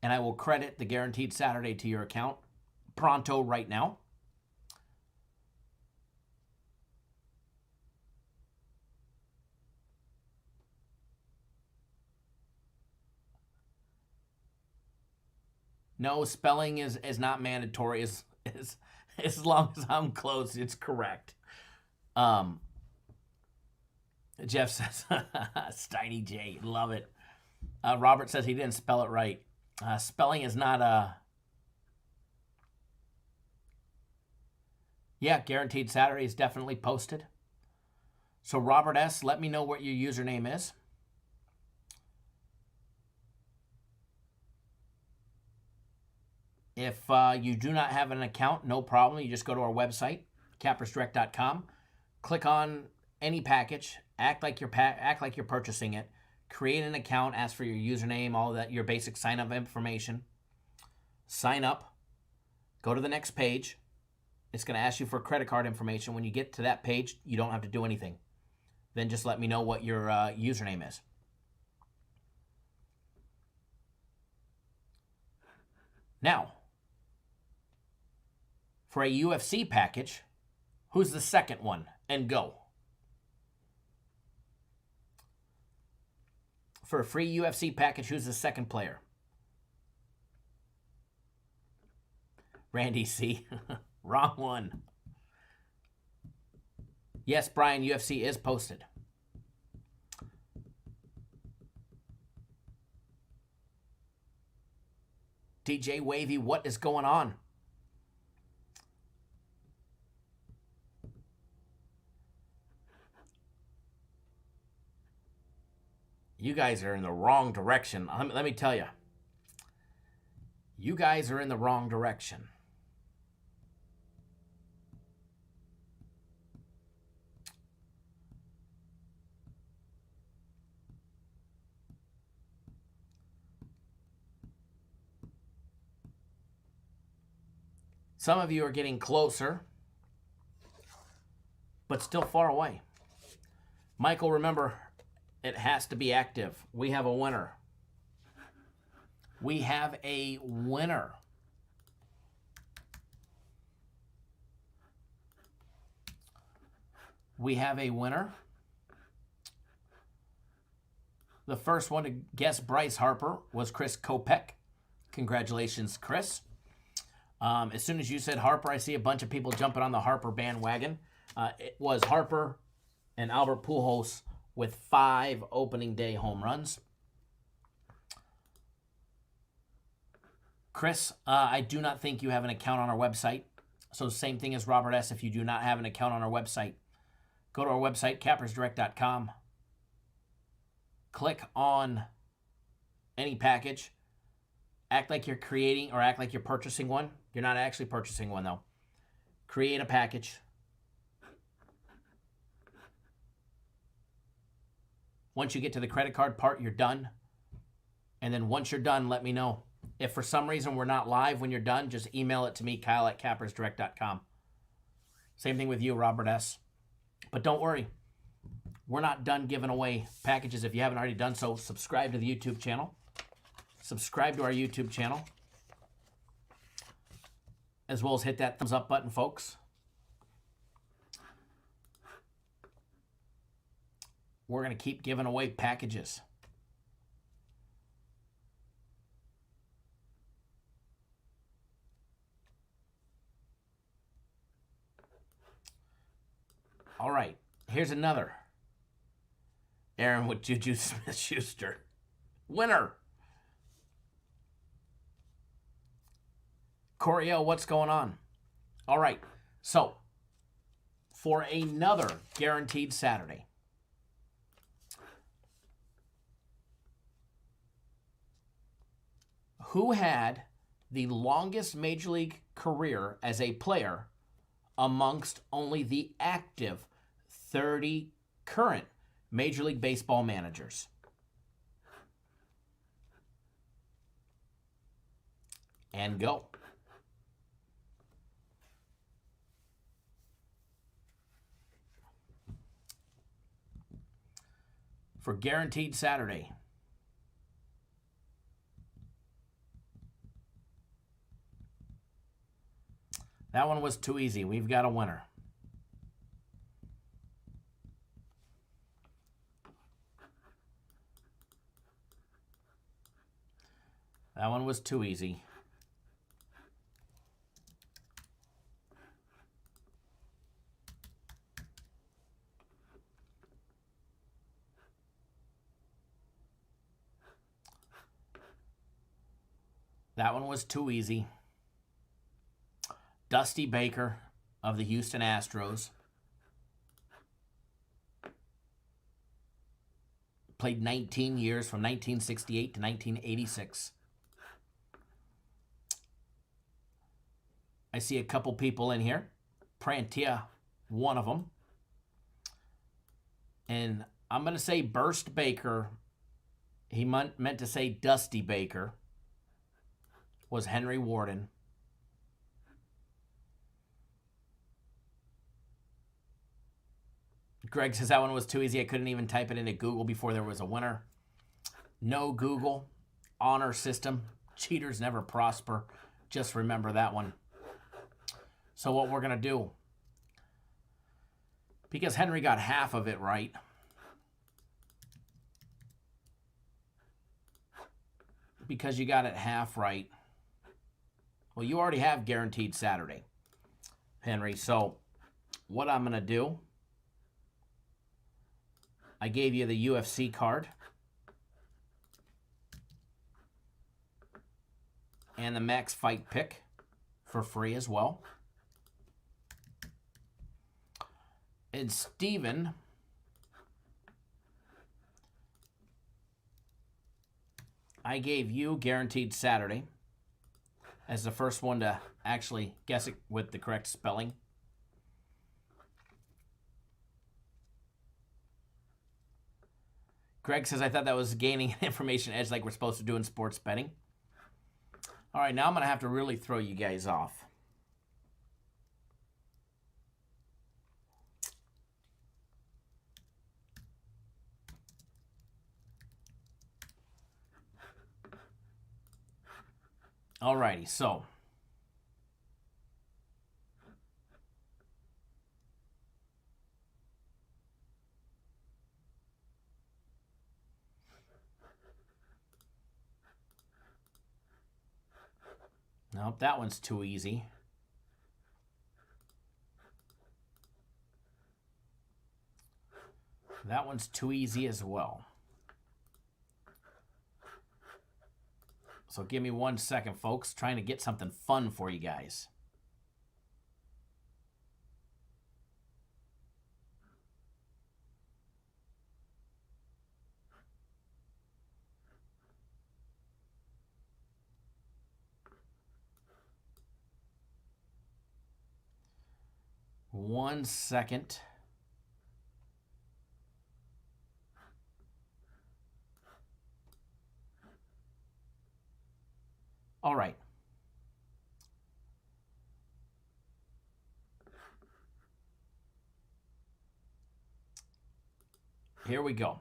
Speaker 2: And I will credit the guaranteed Saturday to your account pronto right now. No, spelling is not mandatory as long as I'm close, it's correct. Jeff says, Steiny J, love it. Robert says he didn't spell it right. Spelling is not yeah, guaranteed Saturday is definitely posted. So Robert S., let me know what your username is. If you do not have an account, no problem. You just go to our website, cappersdirect.com, click on any package, act like you're purchasing it, create an account, ask for your username, all that, your basic sign-up information. Sign up. Go to the next page. It's going to ask you for credit card information. When you get to that page, you don't have to do anything. Then just let me know what your username is. Now, for a UFC package, who's the second one? And go. For a free UFC package, who's the second player? Randy C. Wrong one. Yes, Brian, UFC is posted. DJ Wavy, what is going on? You guys are in the wrong direction. Let me tell you. You guys are in the wrong direction. Some of you are getting closer, but still far away. Michael, remember, it has to be active. We have a winner. We have a winner. We have a winner. The first one to guess Bryce Harper was Chris Kopech. Congratulations, Chris. As soon as you said Harper, I see a bunch of people jumping on the Harper bandwagon. It was Harper and Albert Pujols with 5 opening day home runs. Chris, I do not think you have an account on our website. So same thing as Robert S. If you do not have an account on our website, go to our website, cappersdirect.com. Click on any package. Act like you're creating or act like you're purchasing one. You're not actually purchasing one, though. Create a package. Once you get to the credit card part, you're done. And then once you're done, let me know. If for some reason we're not live when you're done, just email it to me, Kyle@cappersdirect.com. Same thing with you, Robert S. But don't worry. We're not done giving away packages. If you haven't already done so, subscribe to the YouTube channel. Subscribe to our YouTube channel. As well as hit that thumbs up button, folks. We're going to keep giving away packages. All right, here's another. Aaron with Juju Smith-Schuster. Winner. Coriel, what's going on? All right, so for another guaranteed Saturday, who had the longest Major League career as a player amongst only the active 30 current Major League Baseball managers? And go. For guaranteed Saturday, that one was too easy. We've got a winner. That one was too easy. That one was too easy. Dusty Baker of the Houston Astros. Played 19 years from 1968 to 1986. I see a couple people in here. Prantia, one of them. And I'm going to say Burst Baker. He meant to say Dusty Baker. Was Henry Warden. Greg says that one was too easy. I couldn't even type it into Google before there was a winner. No Google. Honor system. Cheaters never prosper. Just remember that one. So what we're going to do, because Henry got half of it right, because you got it half right, well, you already have guaranteed Saturday, Henry. So what I'm going to do, I gave you the UFC card and the Max Fight pick for free as well. And Steven, I gave you guaranteed Saturday as the first one to actually guess it with the correct spelling. Greg says, I thought that was gaining an information edge like we're supposed to do in sports betting. All right, now I'm going to have to really throw you guys off. Alrighty, so nope, that one's too easy. That one's too easy as well. So give me 1 second, folks. Trying to get something fun for you guys. One second. All right. Here we go.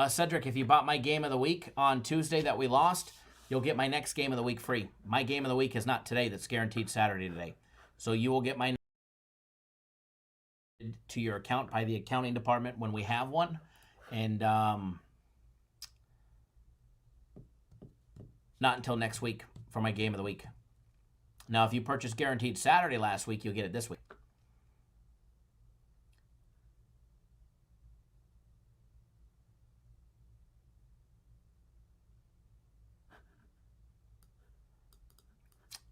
Speaker 2: Cedric, if you bought my game of the week on Tuesday that we lost, you'll get my next game of the week free. My game of the week is not today. That's guaranteed Saturday today. So you will get my to your account by the accounting department when we have one. And not until next week for my game of the week. Now, if you purchased guaranteed Saturday last week, you'll get it this week.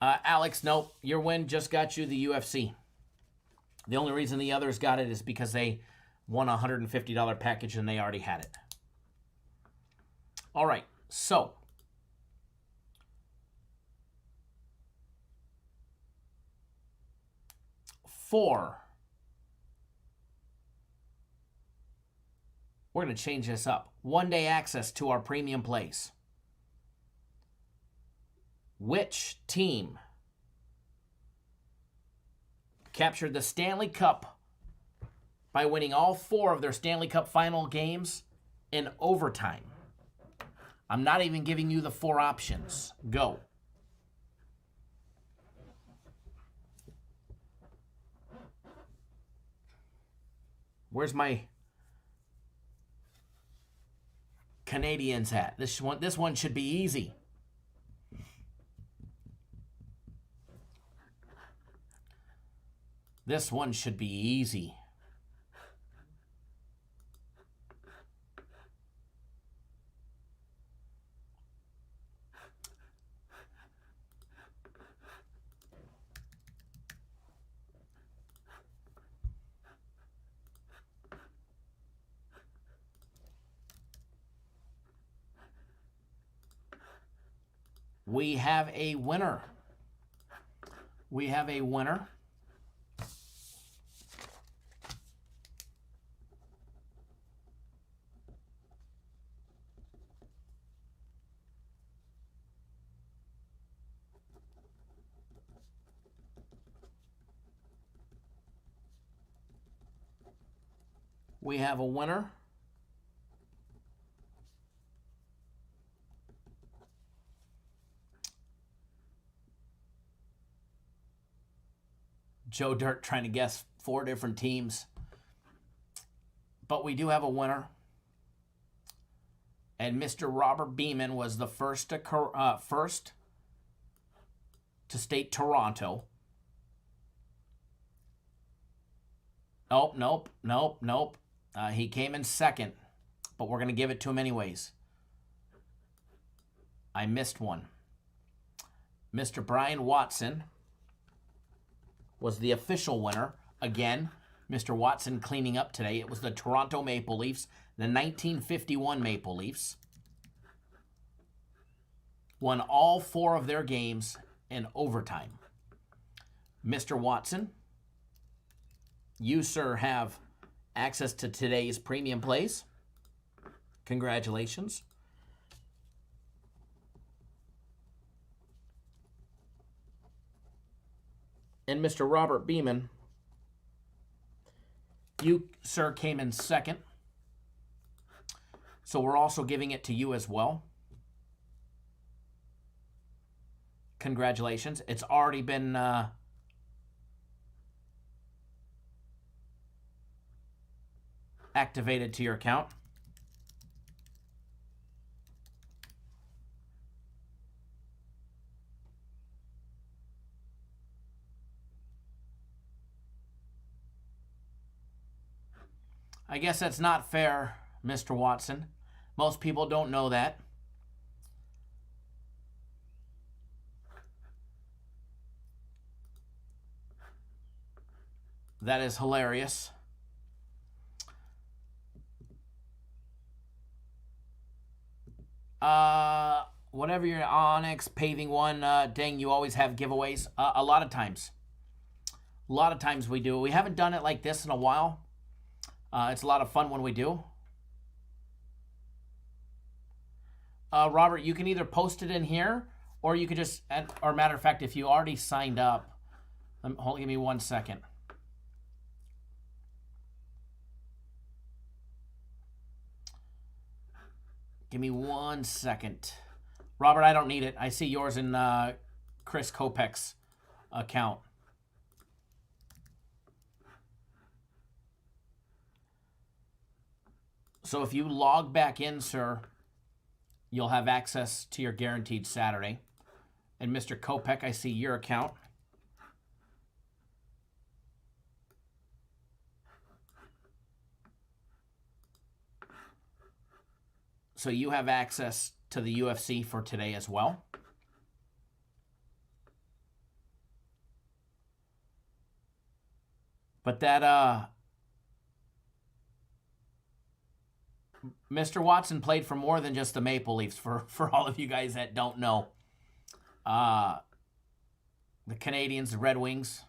Speaker 2: Alex, nope. Your win just got you the UFC. The only reason the others got it is because they won a $150 package and they already had it. All right, so we're going to change this up. 1-day access to our premium plays. Which team captured the Stanley Cup by winning all 4 of their Stanley Cup final games in overtime? I'm not even giving you the 4 options. Go. Where's my Canadians at? This one should be easy. This one should be easy. We have a winner. We have a winner. We have a winner. Joe Dirt trying to guess 4 different teams. But we do have a winner. And Mr. Robert Beeman was the first to state Toronto. Nope. He came in second, but we're going to give it to him anyways. I missed one. Mr. Brian Watson was the official winner. Again, Mr. Watson cleaning up today. It was the Toronto Maple Leafs, the 1951 Maple Leafs. Won all 4 of their games in overtime. Mr. Watson, you, sir, have access to today's premium plays. Congratulations. And Mr. Robert Beeman, you, sir, came in second. So we're also giving it to you as well. Congratulations. It's already been activated to your account. I guess that's not fair, Mr. Watson. Most people don't know that. That is hilarious. Whatever your Onyx, Paving One, dang, you always have giveaways. A lot of times. A lot of times we do. We haven't done it like this in a while. It's a lot of fun when we do. Robert, you can either post it in here, or you could just, or matter of fact, if you already signed up, give me 1 second. Give me 1 second. Robert, I don't need it. I see yours in Chris Kopech's account. So if you log back in, sir, you'll have access to your guaranteed Saturday. And Mr. Kopech, I see your account. So you have access to the UFC for today as well. But that, Mr. Watson played for more than just the Maple Leafs, for all of you guys that don't know. The Canadiens, the Red Wings.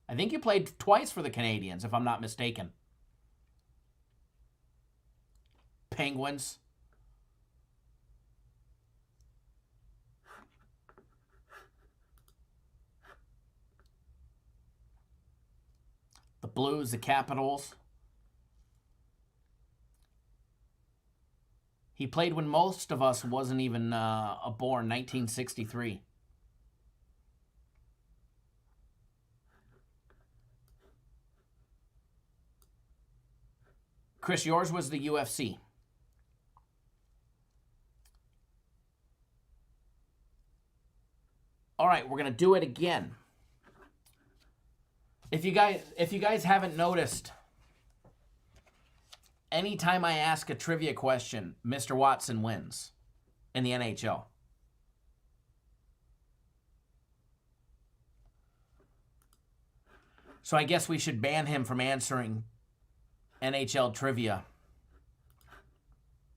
Speaker 2: I think you played twice for the Canadiens, if I'm not mistaken. Penguins. The Blues, the Capitals. He played when most of us wasn't even born, 1963. Chris, yours was the UFC. All right, we're going to do it again. If you guys haven't noticed, anytime I ask a trivia question, Mr. Watson wins in the NHL. So I guess we should ban him from answering NHL trivia.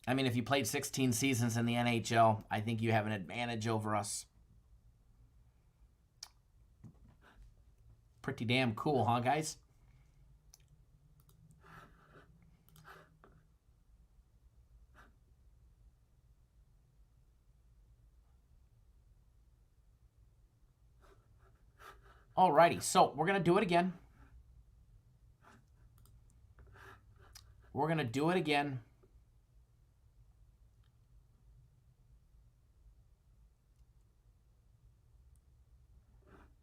Speaker 2: I mean, if you played 16 seasons in the NHL, I think you have an advantage over us. Pretty damn cool, huh, guys? Alrighty, so we're going to do it again. We're going to do it again.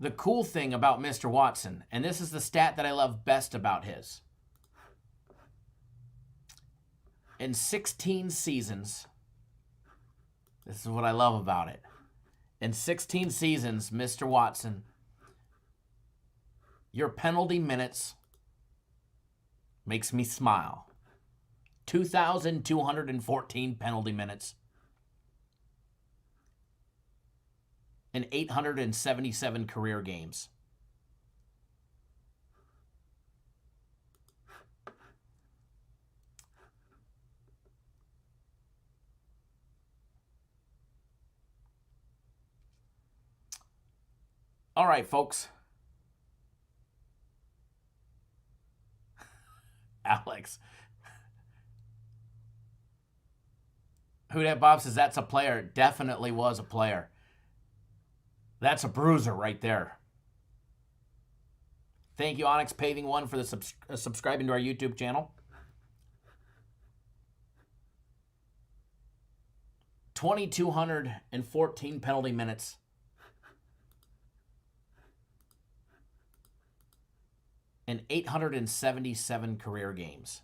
Speaker 2: The cool thing about Mr. Watson, and this is the stat that I love best about his. In 16 seasons, this is what I love about it. In 16 seasons, Mr. Watson, your penalty minutes makes me smile. 2,214 penalty minutes. In 877 career games. All right, folks. Alex. Who Dat Bob says that's a player. Definitely was a player. That's a bruiser right there. Thank you, Onyx Paving One, for the subscribing to our YouTube channel. 2,214 penalty minutes. And 877 career games.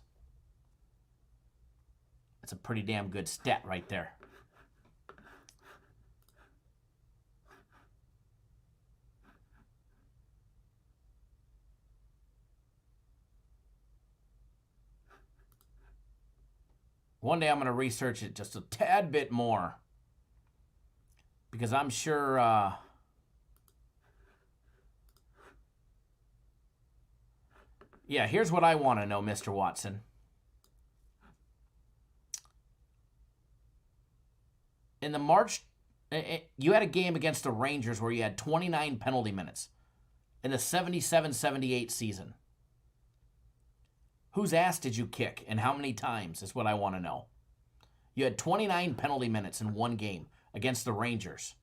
Speaker 2: That's a pretty damn good stat right there. One day I'm going to research it just a tad bit more. Because I'm sure... yeah, here's what I want to know, Mr. Watson. In the March... you had a game against the Rangers where you had 29 penalty minutes. In the 77-78 season. Whose ass did you kick and how many times is what I want to know. You had 29 penalty minutes in one game against the Rangers.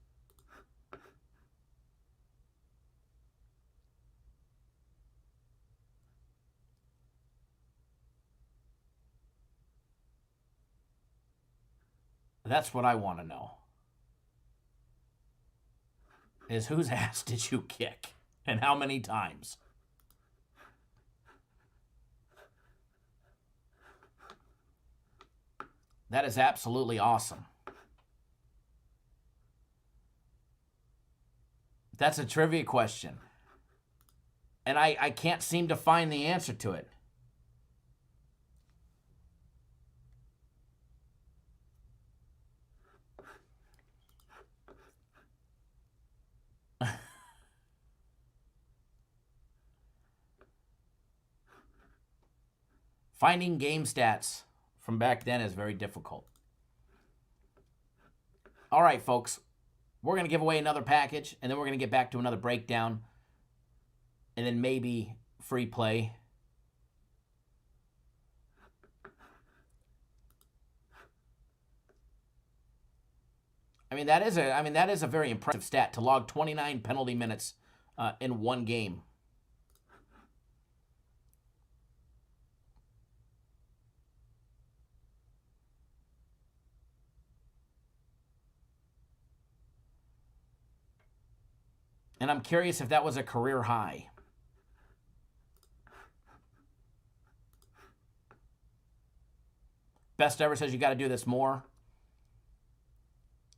Speaker 2: That's what I want to know. Is whose ass did you kick and how many times? That is absolutely awesome. That's a trivia question. And I can't seem to find the answer to it. Finding game stats from back then is very difficult. All right, folks. We're going to give away another package, and then we're going to get back to another breakdown, and then maybe free play. I mean, that is a very impressive stat to log 29 penalty minutes in one game. And I'm curious if that was a career high. Best ever says you got to do this more.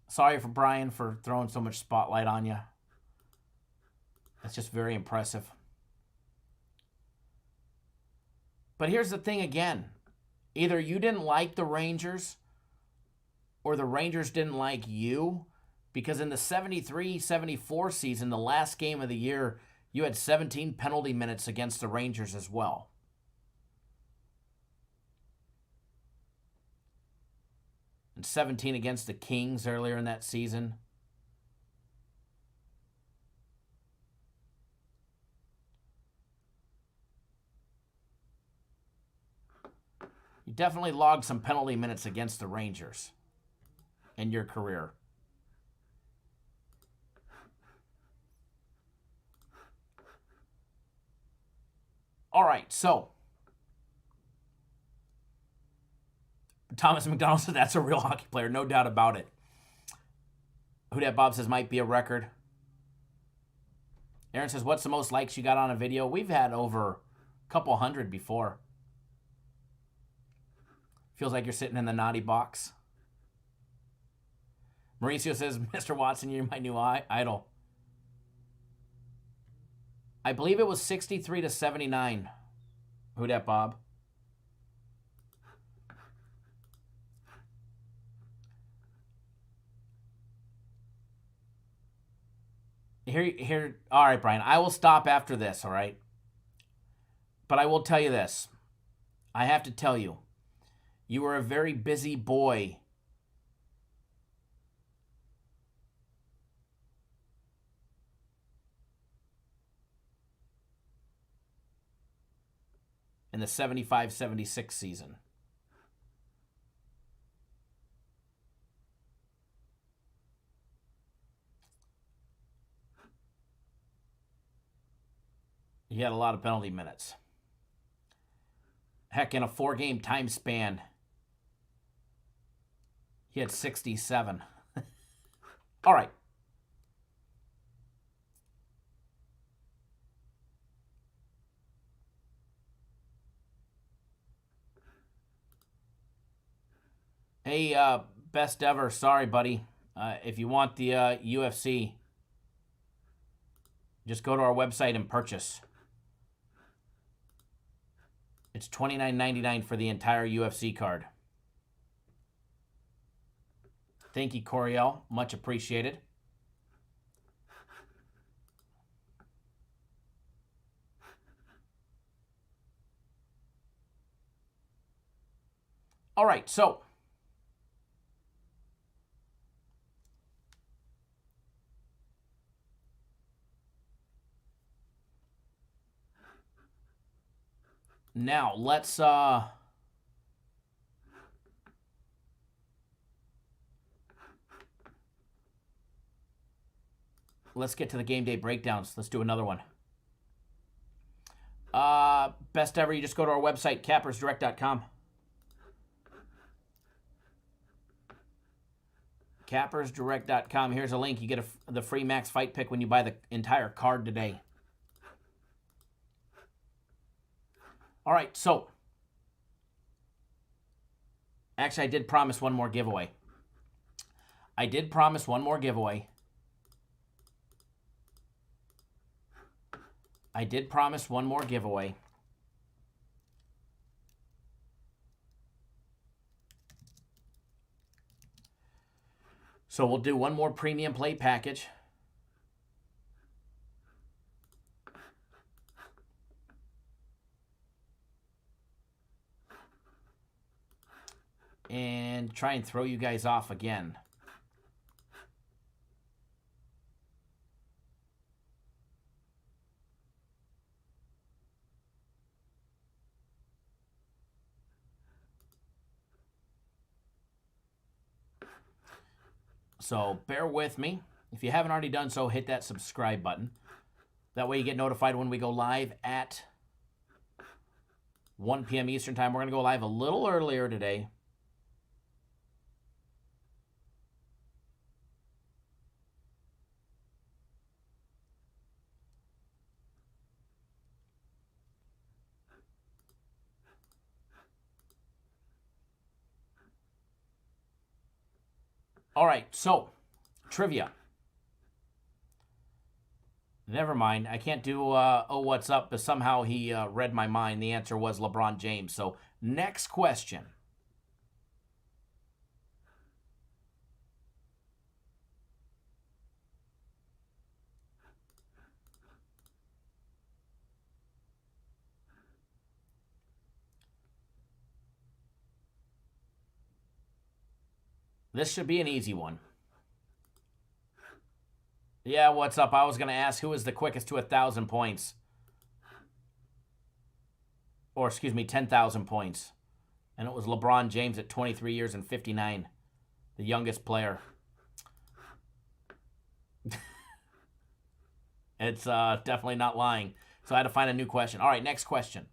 Speaker 2: Sorry for Brian for throwing so much spotlight on you. That's just very impressive. But here's the thing again. Either you didn't like the Rangers or the Rangers didn't like you. Because in the 73-74 season, the last game of the year, you had 17 penalty minutes against the Rangers as well. And 17 against the Kings earlier in that season. You definitely logged some penalty minutes against the Rangers in your career. All right, so Thomas McDonald said that's a real hockey player, no doubt about it. Who Dat Bob says might be a record. Aaron says, what's the most likes you got on a video? We've had over a couple hundred before. Feels like you're sitting in the naughty box. Mauricio says, Mr. Watson, you're my new idol. I believe it was 63-79. Who dat, Bob? Here. All right, Brian. I will stop after this, all right? But I will tell you this. I have to tell you. You were a very busy boy in the 75-76 season. He had a lot of penalty minutes. Heck, in a 4-game time span, He had 67. All right. Hey, best ever. Sorry, buddy. If you want the UFC, just go to our website and purchase. It's $29.99 for the entire UFC card. Thank you, Coriel. Much appreciated. All right, so now let's get to the game day breakdowns. Let's do another one. Best ever, you just go to our website, cappersdirect.com. Cappersdirect.com. Here's a link. You get the free max fight pick when you buy the entire card today. All right, so actually I did promise one more giveaway. So we'll do one more premium play package. And try and throw you guys off again. So bear with me. If you haven't already done so, hit that subscribe button. That way you get notified when we go live at 1 p.m. Eastern Time. We're going to go live a little earlier today. All right, so trivia. Never mind. I can't do oh what's up, but somehow he read my mind. The answer was LeBron James. So next question. This should be an easy one. Yeah, what's up? I was going to ask who is the quickest to 1,000 points. Or, excuse me, 10,000 points. And it was LeBron James at 23 years and 59. The youngest player. It's definitely not lying. So I had to find a new question. All right, next question.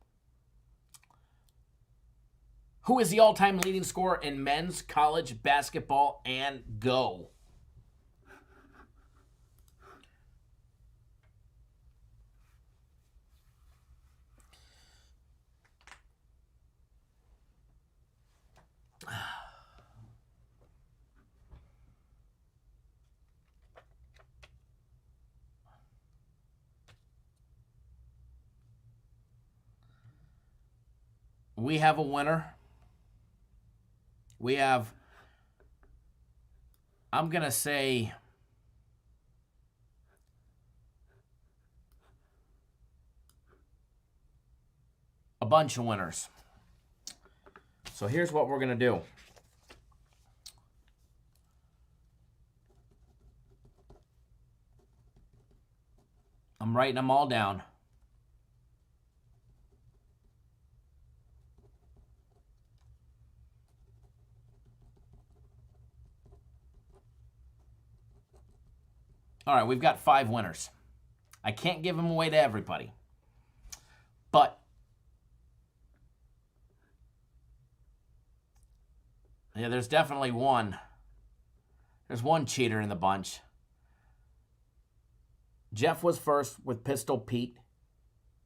Speaker 2: Who is the all-time leading scorer in men's college basketball and go? We have a winner. We have, I'm going to say, a bunch of winners. So here's what we're going to do. I'm writing them all down. All right, we've got 5 winners. I can't give them away to everybody. But Yeah, there's definitely one. There's one cheater in the bunch. Jeff was first with Pistol Pete.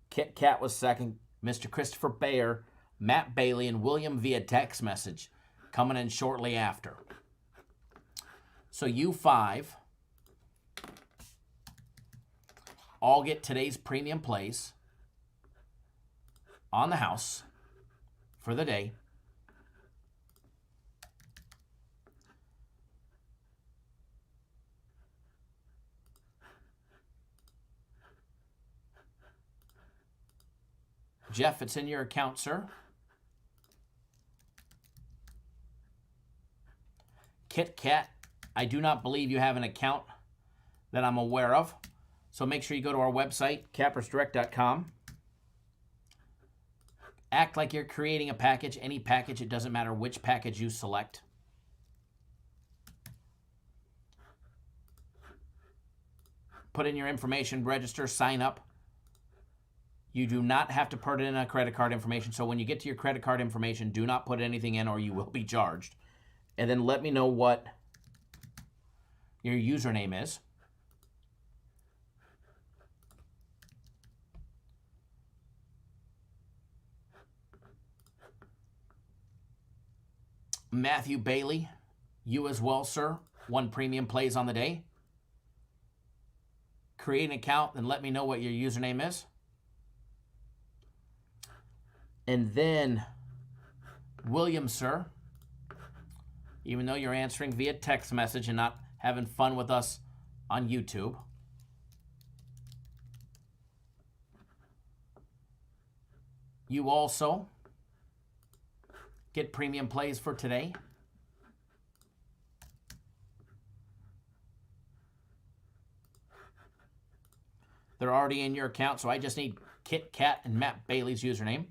Speaker 2: Kit Kat was second. Mr. Christopher Bayer, Matt Bailey, and William via text message coming in shortly after. So you 5 all get today's premium plays on the house for the day. Jeff, it's in your account, sir. Kit Kat, I do not believe you have an account that I'm aware of. So make sure you go to our website, cappersdirect.com. Act like you're creating a package, any package. It doesn't matter which package you select. Put in your information, register, sign up. You do not have to put in a credit card information. So when you get to your credit card information, do not put anything in or you will be charged. And then let me know what your username is. Matthew Bailey, you as well, sir. 1 premium plays on the day. Create an account and let me know what your username is. And then, William, sir, even though you're answering via text message and not having fun with us on YouTube, you also get premium plays for today. They're already in your account, so I just need Kit Kat and Matt Bailey's username.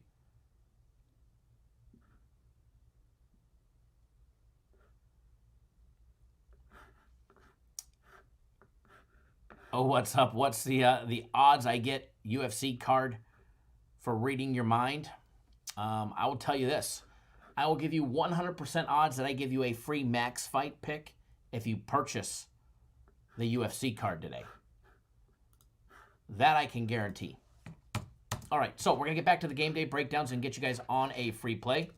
Speaker 2: Oh, what's up? What's the odds I get UFC card for reading your mind? I will tell you this. I will give you 100% odds that I give you a free max fight pick if you purchase the UFC card today. That I can guarantee. All right, so we're going to get back to the game day breakdowns and get you guys on a free play.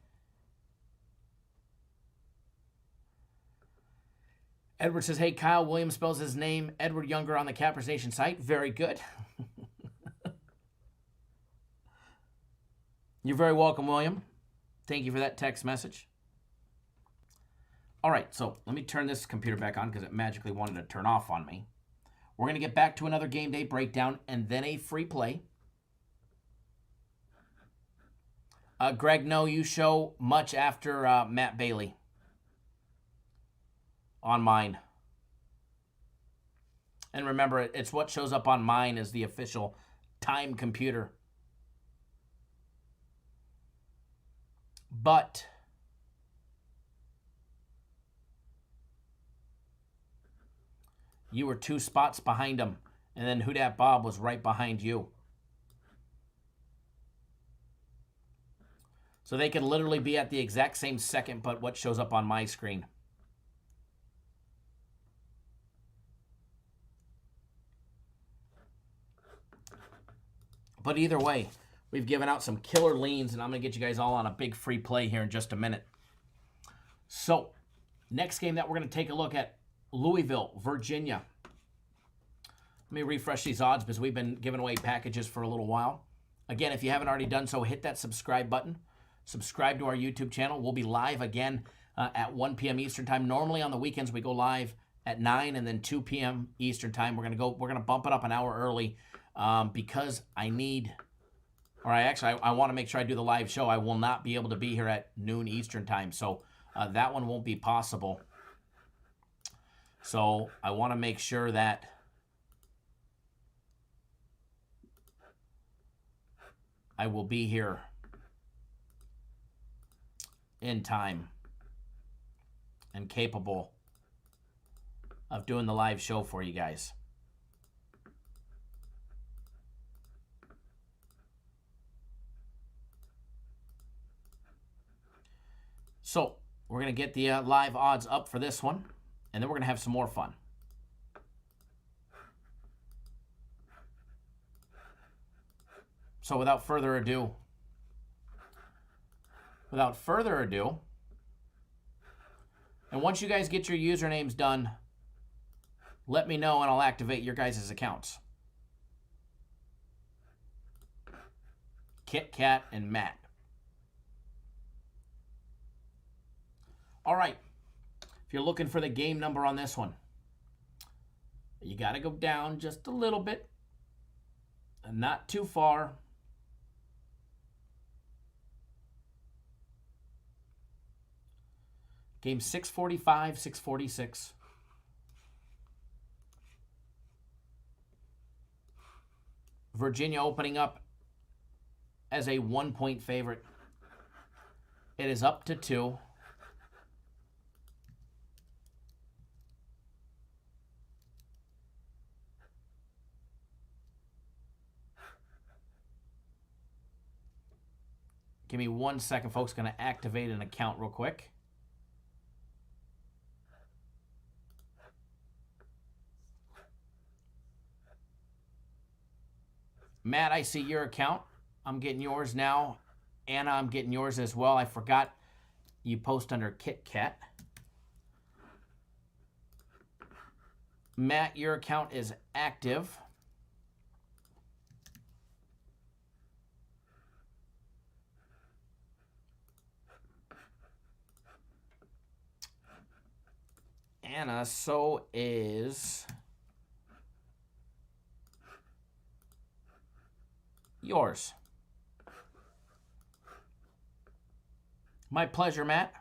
Speaker 2: Edward says, hey, Kyle Williams spells his name Edward Younger on the Cappers Nation site. Very good. You're very welcome, William. Thank you for that text message. All right, so let me turn this computer back on because it magically wanted to turn off on me. We're going to get back to another game day breakdown and then a free play. Greg, no, you show much after Matt Bailey on mine. And remember, it's what shows up on mine as the official time computer. But you were 2 spots behind him, and then Who Dat Bob was right behind you. So they could literally be at the exact same second, but what shows up on my screen. But either way, we've given out some killer leans, and I'm going to get you guys all on a big free play here in just a minute. So, next game that we're going to take a look at, Louisville, Virginia. Let me refresh these odds because we've been giving away packages for a little while. Again, if you haven't already done so, hit that subscribe button. Subscribe to our YouTube channel. We'll be live again at 1 p.m. Eastern Time. Normally on the weekends we go live at 9 and then 2 p.m. Eastern Time. We're gonna bump it up an hour early because I want to make sure I do the live show. I will not be able to be here at noon Eastern Time, so that one won't be possible. So I want to make sure that I will be here in time and capable of doing the live show for you guys. So We're going to get the live odds up for this one, and then we're going to have some more fun. So without further ado, and once you guys get your usernames done, let me know and I'll activate your guys' accounts. Kit Kat and Matt. All right. If you're looking for the game number on this one, you got to go down just a little bit and not too far. Game 645, 646. Virginia opening up as a 1-point favorite. It is up to 2. Give me 1 second, folks. Going to activate an account real quick. Matt, I see your account. I'm getting yours now. Anna, I'm getting yours as well. I forgot you post under Kit Kat. Matt, your account is active. Anna, so is yours. My pleasure, Matt.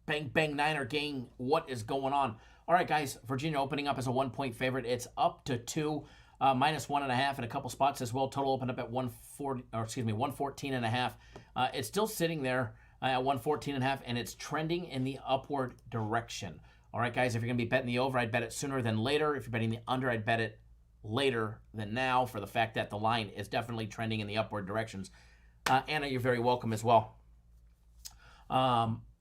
Speaker 2: Bang, bang, Niner gang. What is going on? All right, guys. Virginia opening up as a 1-point favorite. It's up to 2, minus 1.5 in a couple spots as well. Total opened up at 114.5. It's still sitting there at 114.5, and it's trending in the upward direction. All right, guys. If you're going to be betting the over, I'd bet it sooner than later. If you're betting the under, I'd bet it later than now for the fact that the line is definitely trending in the upward directions. Anna, you're very welcome as well.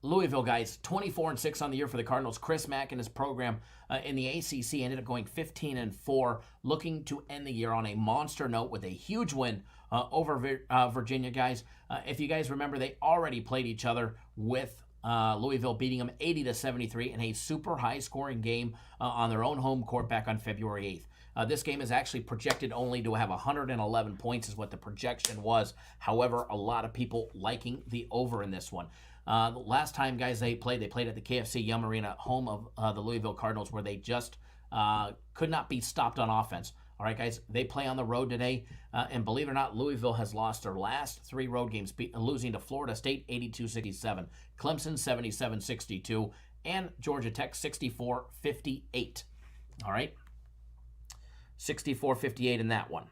Speaker 2: Louisville, guys, 24-6 on the year for the Cardinals. Chris Mack and his program in the ACC ended up going 15-4, looking to end the year on a monster note with a huge win over Virginia, guys. If you guys remember, they already played each other with Louisville beating them 80-73 in a super high-scoring game on their own home court back on February 8th. This game is actually projected only to have 111 points is what the projection was. However, a lot of people liking the over in this one. The last time, guys, they played at the KFC Yum Arena, home of the Louisville Cardinals, where they just could not be stopped on offense. All right, guys, they play on the road today, and believe it or not, Louisville has lost their last 3 road games, losing to Florida State 82-67, Clemson 77-62, and Georgia Tech 64-58. All right, 64-58 in that one.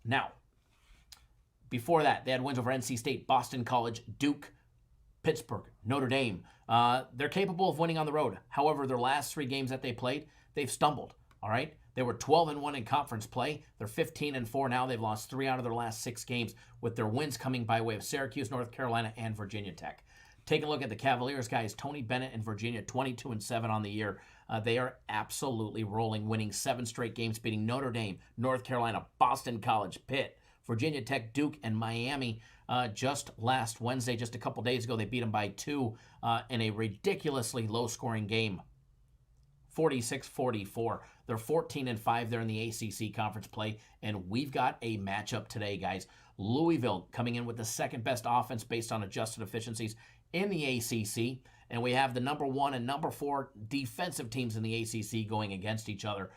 Speaker 2: Now, before that, they had wins over NC State, Boston College, Duke, Pittsburgh, Notre Dame. They're capable of winning on the road. However, their last 3 games that they played, they've stumbled. All right? They were 12-1 in conference play. They're 15-4 now. They've lost 3 out of their last 6 games, with their wins coming by way of Syracuse, North Carolina, and Virginia Tech. Take a look at the Cavaliers, guys. Tony Bennett and Virginia, 22-7 on the year. They are absolutely rolling, winning 7 straight games, beating Notre Dame, North Carolina, Boston College, Pitt, Virginia Tech, Duke, and Miami. Just last Wednesday, just a couple days ago, they beat them by 2 in a ridiculously low-scoring game, 46-44. They're 14-5 there in the ACC conference play, and we've got a matchup today, guys. Louisville coming in with the second-best offense based on adjusted efficiencies in the ACC, and we have the number 1 and number 4 defensive teams in the ACC going against each other.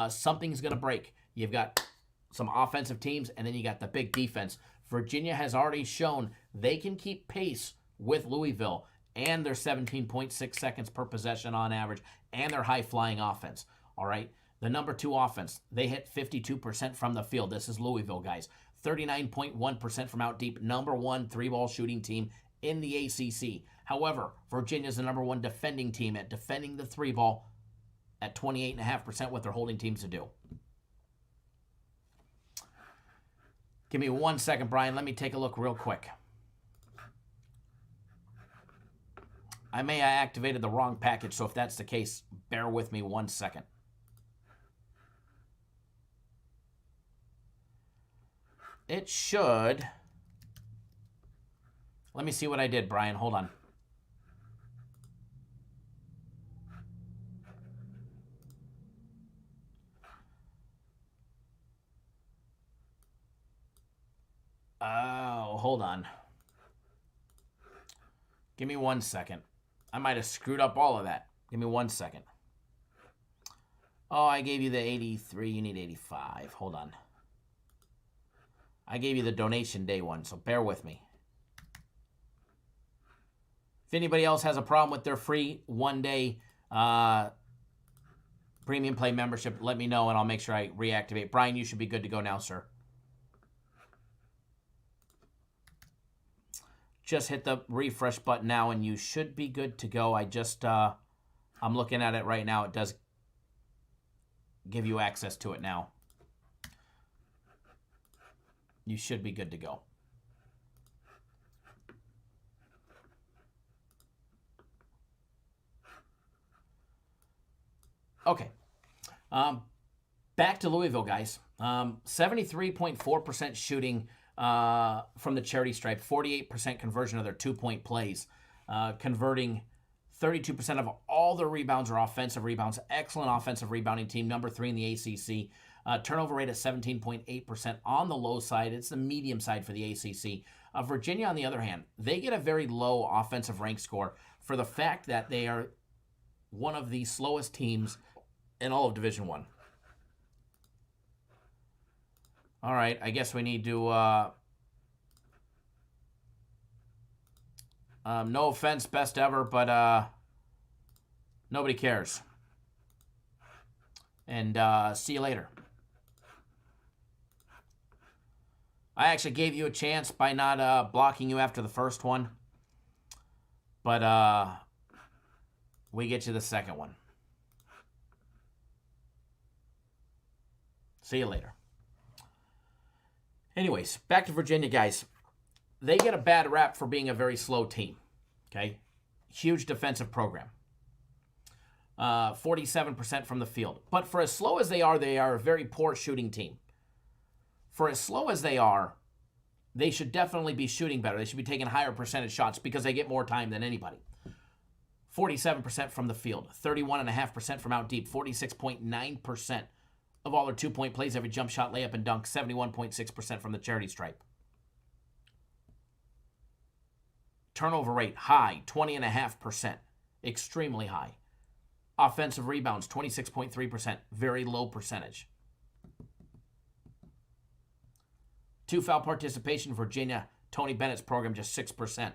Speaker 2: Something's going to break. You've got some offensive teams, and then you got the big defense. Virginia has already shown they can keep pace with Louisville and their 17.6 seconds per possession on average and their high-flying offense. All right, the number 2 offense, they hit 52% from the field. This is Louisville, guys. 39.1% from out deep, number 1 3-ball shooting team in the ACC. However, Virginia's the number 1 defending team at defending the 3-ball at 28.5%, what they're holding teams to do. Give me 1 second, Brian. Let me take a look real quick. I may have activated the wrong package, so if that's the case, bear with me 1 second. It should. Let me see what I did, Brian. Hold on. Oh, hold on. Give me 1 second. I might have screwed up all of that. Give me 1 second. Oh, I gave you the 83. You need 85. Hold on. I gave you the donation day one, so bear with me. If anybody else has a problem with their free 1 day premium play membership, let me know and I'll make sure I reactivate. Brian, you should be good to go now, sir. Just hit the refresh button now and you should be good to go. I just, I'm looking at it right now. It does give you access to it now. You should be good to go. Okay. Back to Louisville, guys. 73.4% shooting from the charity stripe, 48% conversion of their 2-point plays, converting 32% of all their rebounds are offensive rebounds. Excellent offensive rebounding team, number 3 in the ACC. Turnover rate at 17.8% on the low side. It's the medium side for the ACC. Virginia, on the other hand, they get a very low offensive rank score for the fact that they are one of the slowest teams in all of Division I. All right, I guess we need to, no offense, best ever, but nobody cares. And see you later. I actually gave you a chance by not blocking you after the first one. But we get you the second one. See you later. Anyways, back to Virginia, guys. They get a bad rap for being a very slow team. Okay? Huge defensive program. 47% from the field. But for as slow as they are a very poor shooting team. For as slow as they are, they should definitely be shooting better. They should be taking higher percentage shots because they get more time than anybody. 47% from the field. 31.5% from out deep. 46.9% of all their 2-point plays, every jump shot, layup, and dunk. 71.6% from the charity stripe. Turnover rate, high. 20.5%. Extremely high. Offensive rebounds, 26.3%. Very low percentage. 2-foul participation, Virginia. Tony Bennett's program, just 6%.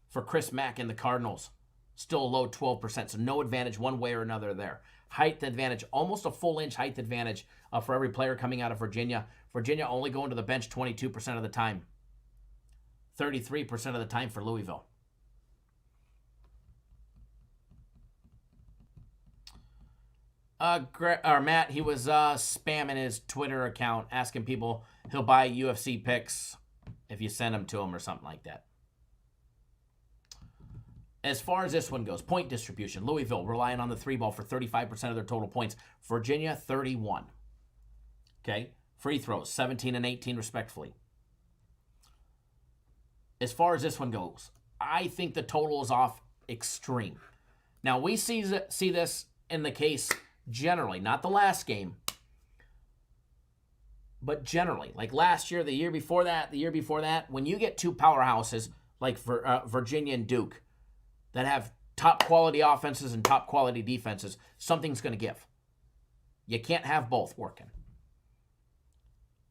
Speaker 2: For Chris Mack and the Cardinals, still a low 12%. So no advantage one way or another there. Height advantage, almost a full inch height advantage for every player coming out of Virginia. Virginia only going to the bench 22% of the time. 33% of the time for Louisville. Matt, he was spamming his Twitter account, asking people he'll buy UFC picks if you send them to him or something like that. As far as this one goes, point distribution. Louisville relying on the 3-ball for 35% of their total points. Virginia, 31. Okay? Free throws, 17 and 18 respectively. As far as this one goes, I think the total is off extreme. Now, we see this in the case generally, not the last game, but generally. Like last year, the year before that, when you get two powerhouses like Virginia and Duke that have top quality offenses and top quality defenses, something's going to give. You can't have both working.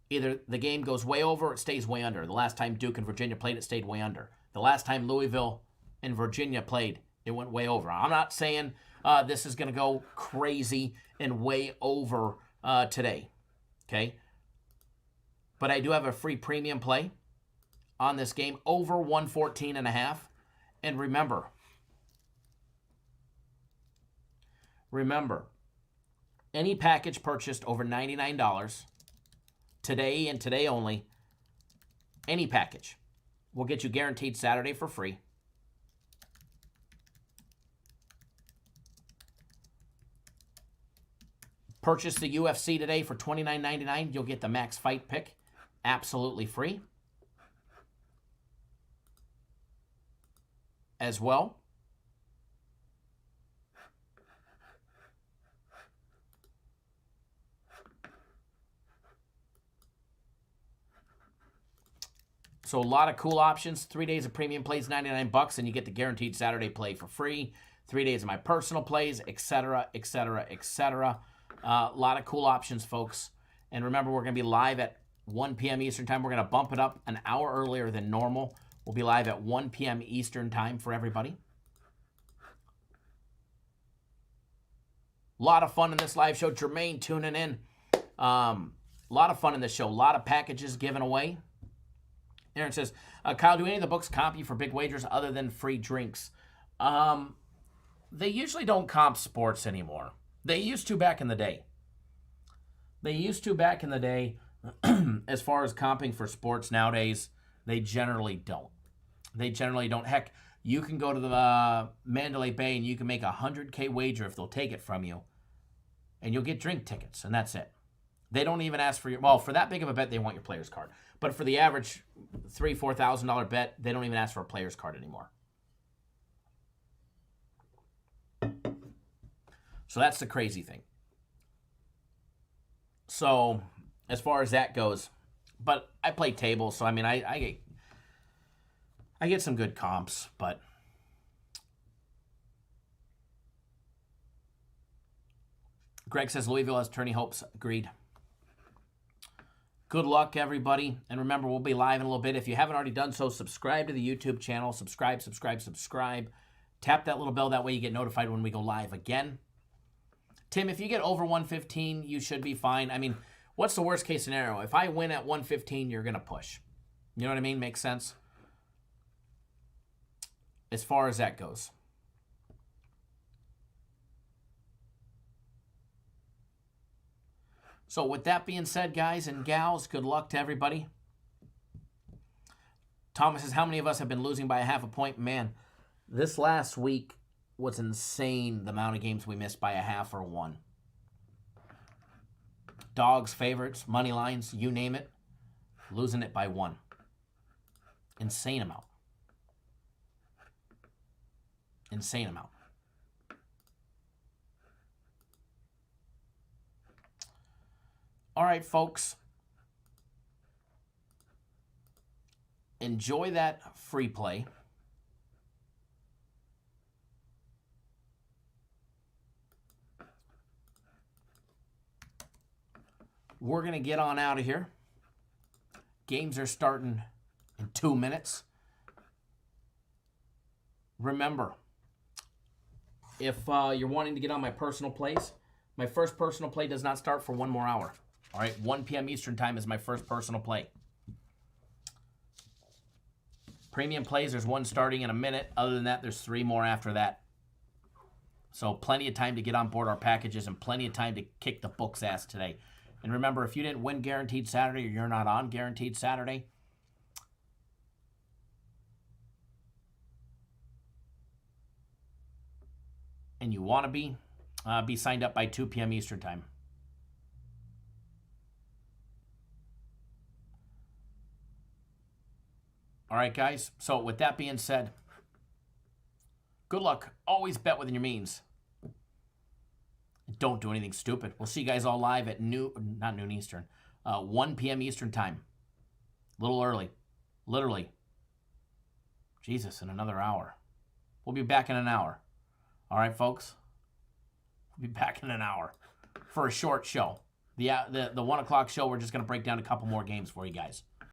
Speaker 2: Either the game goes way over or it stays way under. The last time Duke and Virginia played, it stayed way under. The last time Louisville and Virginia played, it went way over. I'm not saying this is going to go crazy and way over today, okay? But I do have a free premium play on this game, over 114.5. And remember, any package purchased over $99 today and today only, any package will get you guaranteed Saturday for free. Purchase the UFC today for $29.99. You'll get the Max Fight Pick absolutely free as well. So a lot of cool options. 3 days of premium plays, $99, and you get the guaranteed Saturday play for free. 3 days of my personal plays, etc., etc., etc. A lot of cool options, folks. And remember, we're going to be live at 1 p.m. Eastern Time. We're going to bump it up an hour earlier than normal. We'll be live at 1 p.m. Eastern Time for everybody. A lot of fun in this live show. Jermaine tuning in. A lot of fun in this show. A lot of packages given away. Aaron says, Kyle, do any of the books comp you for big wagers other than free drinks? They usually don't comp sports anymore. They used to back in the day. As far as comping for sports nowadays, they generally don't. Heck, you can go to the Mandalay Bay and you can make a $100K wager if they'll take it from you. And you'll get drink tickets, and that's it. They don't even ask for your... Well, for that big of a bet, they want your player's card. But for the average $3,000, $4,000 bet, they don't even ask for a player's card anymore. So that's the crazy thing. So as far as that goes, but I play tables, so I mean, I get some good comps, but Greg says Louisville has tourney hopes. Agreed. Good luck, everybody. And remember, we'll be live in a little bit. If you haven't already done so, subscribe to the YouTube channel. Subscribe. Tap that little bell. That way you get notified when we go live again. Tim, if you get over 115, you should be fine. I mean, what's the worst case scenario? If I win at 115, you're going to push. You know what I mean? Makes sense? As far as that goes. So with that being said, guys and gals, good luck to everybody. Thomas says, how many of us have been losing by a half a point? Man, this last week was insane, the amount of games we missed by a half or one. Dogs, favorites, money lines, you name it. Losing it by one. Insane amount. Insane amount. All right, folks. Enjoy that free play. We're going to get on out of here. Games are starting in 2 minutes. Remember, if you're wanting to get on my personal plays, my first personal play does not start for 1 more hour. All right, 1 p.m. Eastern Time is my first personal play. Premium plays, there's one starting in a minute. Other than that, there's 3 more after that. So plenty of time to get on board our packages and plenty of time to kick the book's ass today. And remember, if you didn't win Guaranteed Saturday or you're not on Guaranteed Saturday, and you want to be signed up by 2 p.m. Eastern Time. All right, guys. So with that being said, good luck. Always bet within your means. Don't do anything stupid. We'll see you guys all live at not noon Eastern, 1 p.m. Eastern Time. A little early. Literally. Jesus, in another hour. We'll be back in an hour. All right, folks? We'll be back in an hour for a short show. The 1 o'clock show, we're just going to break down a couple more games for you guys.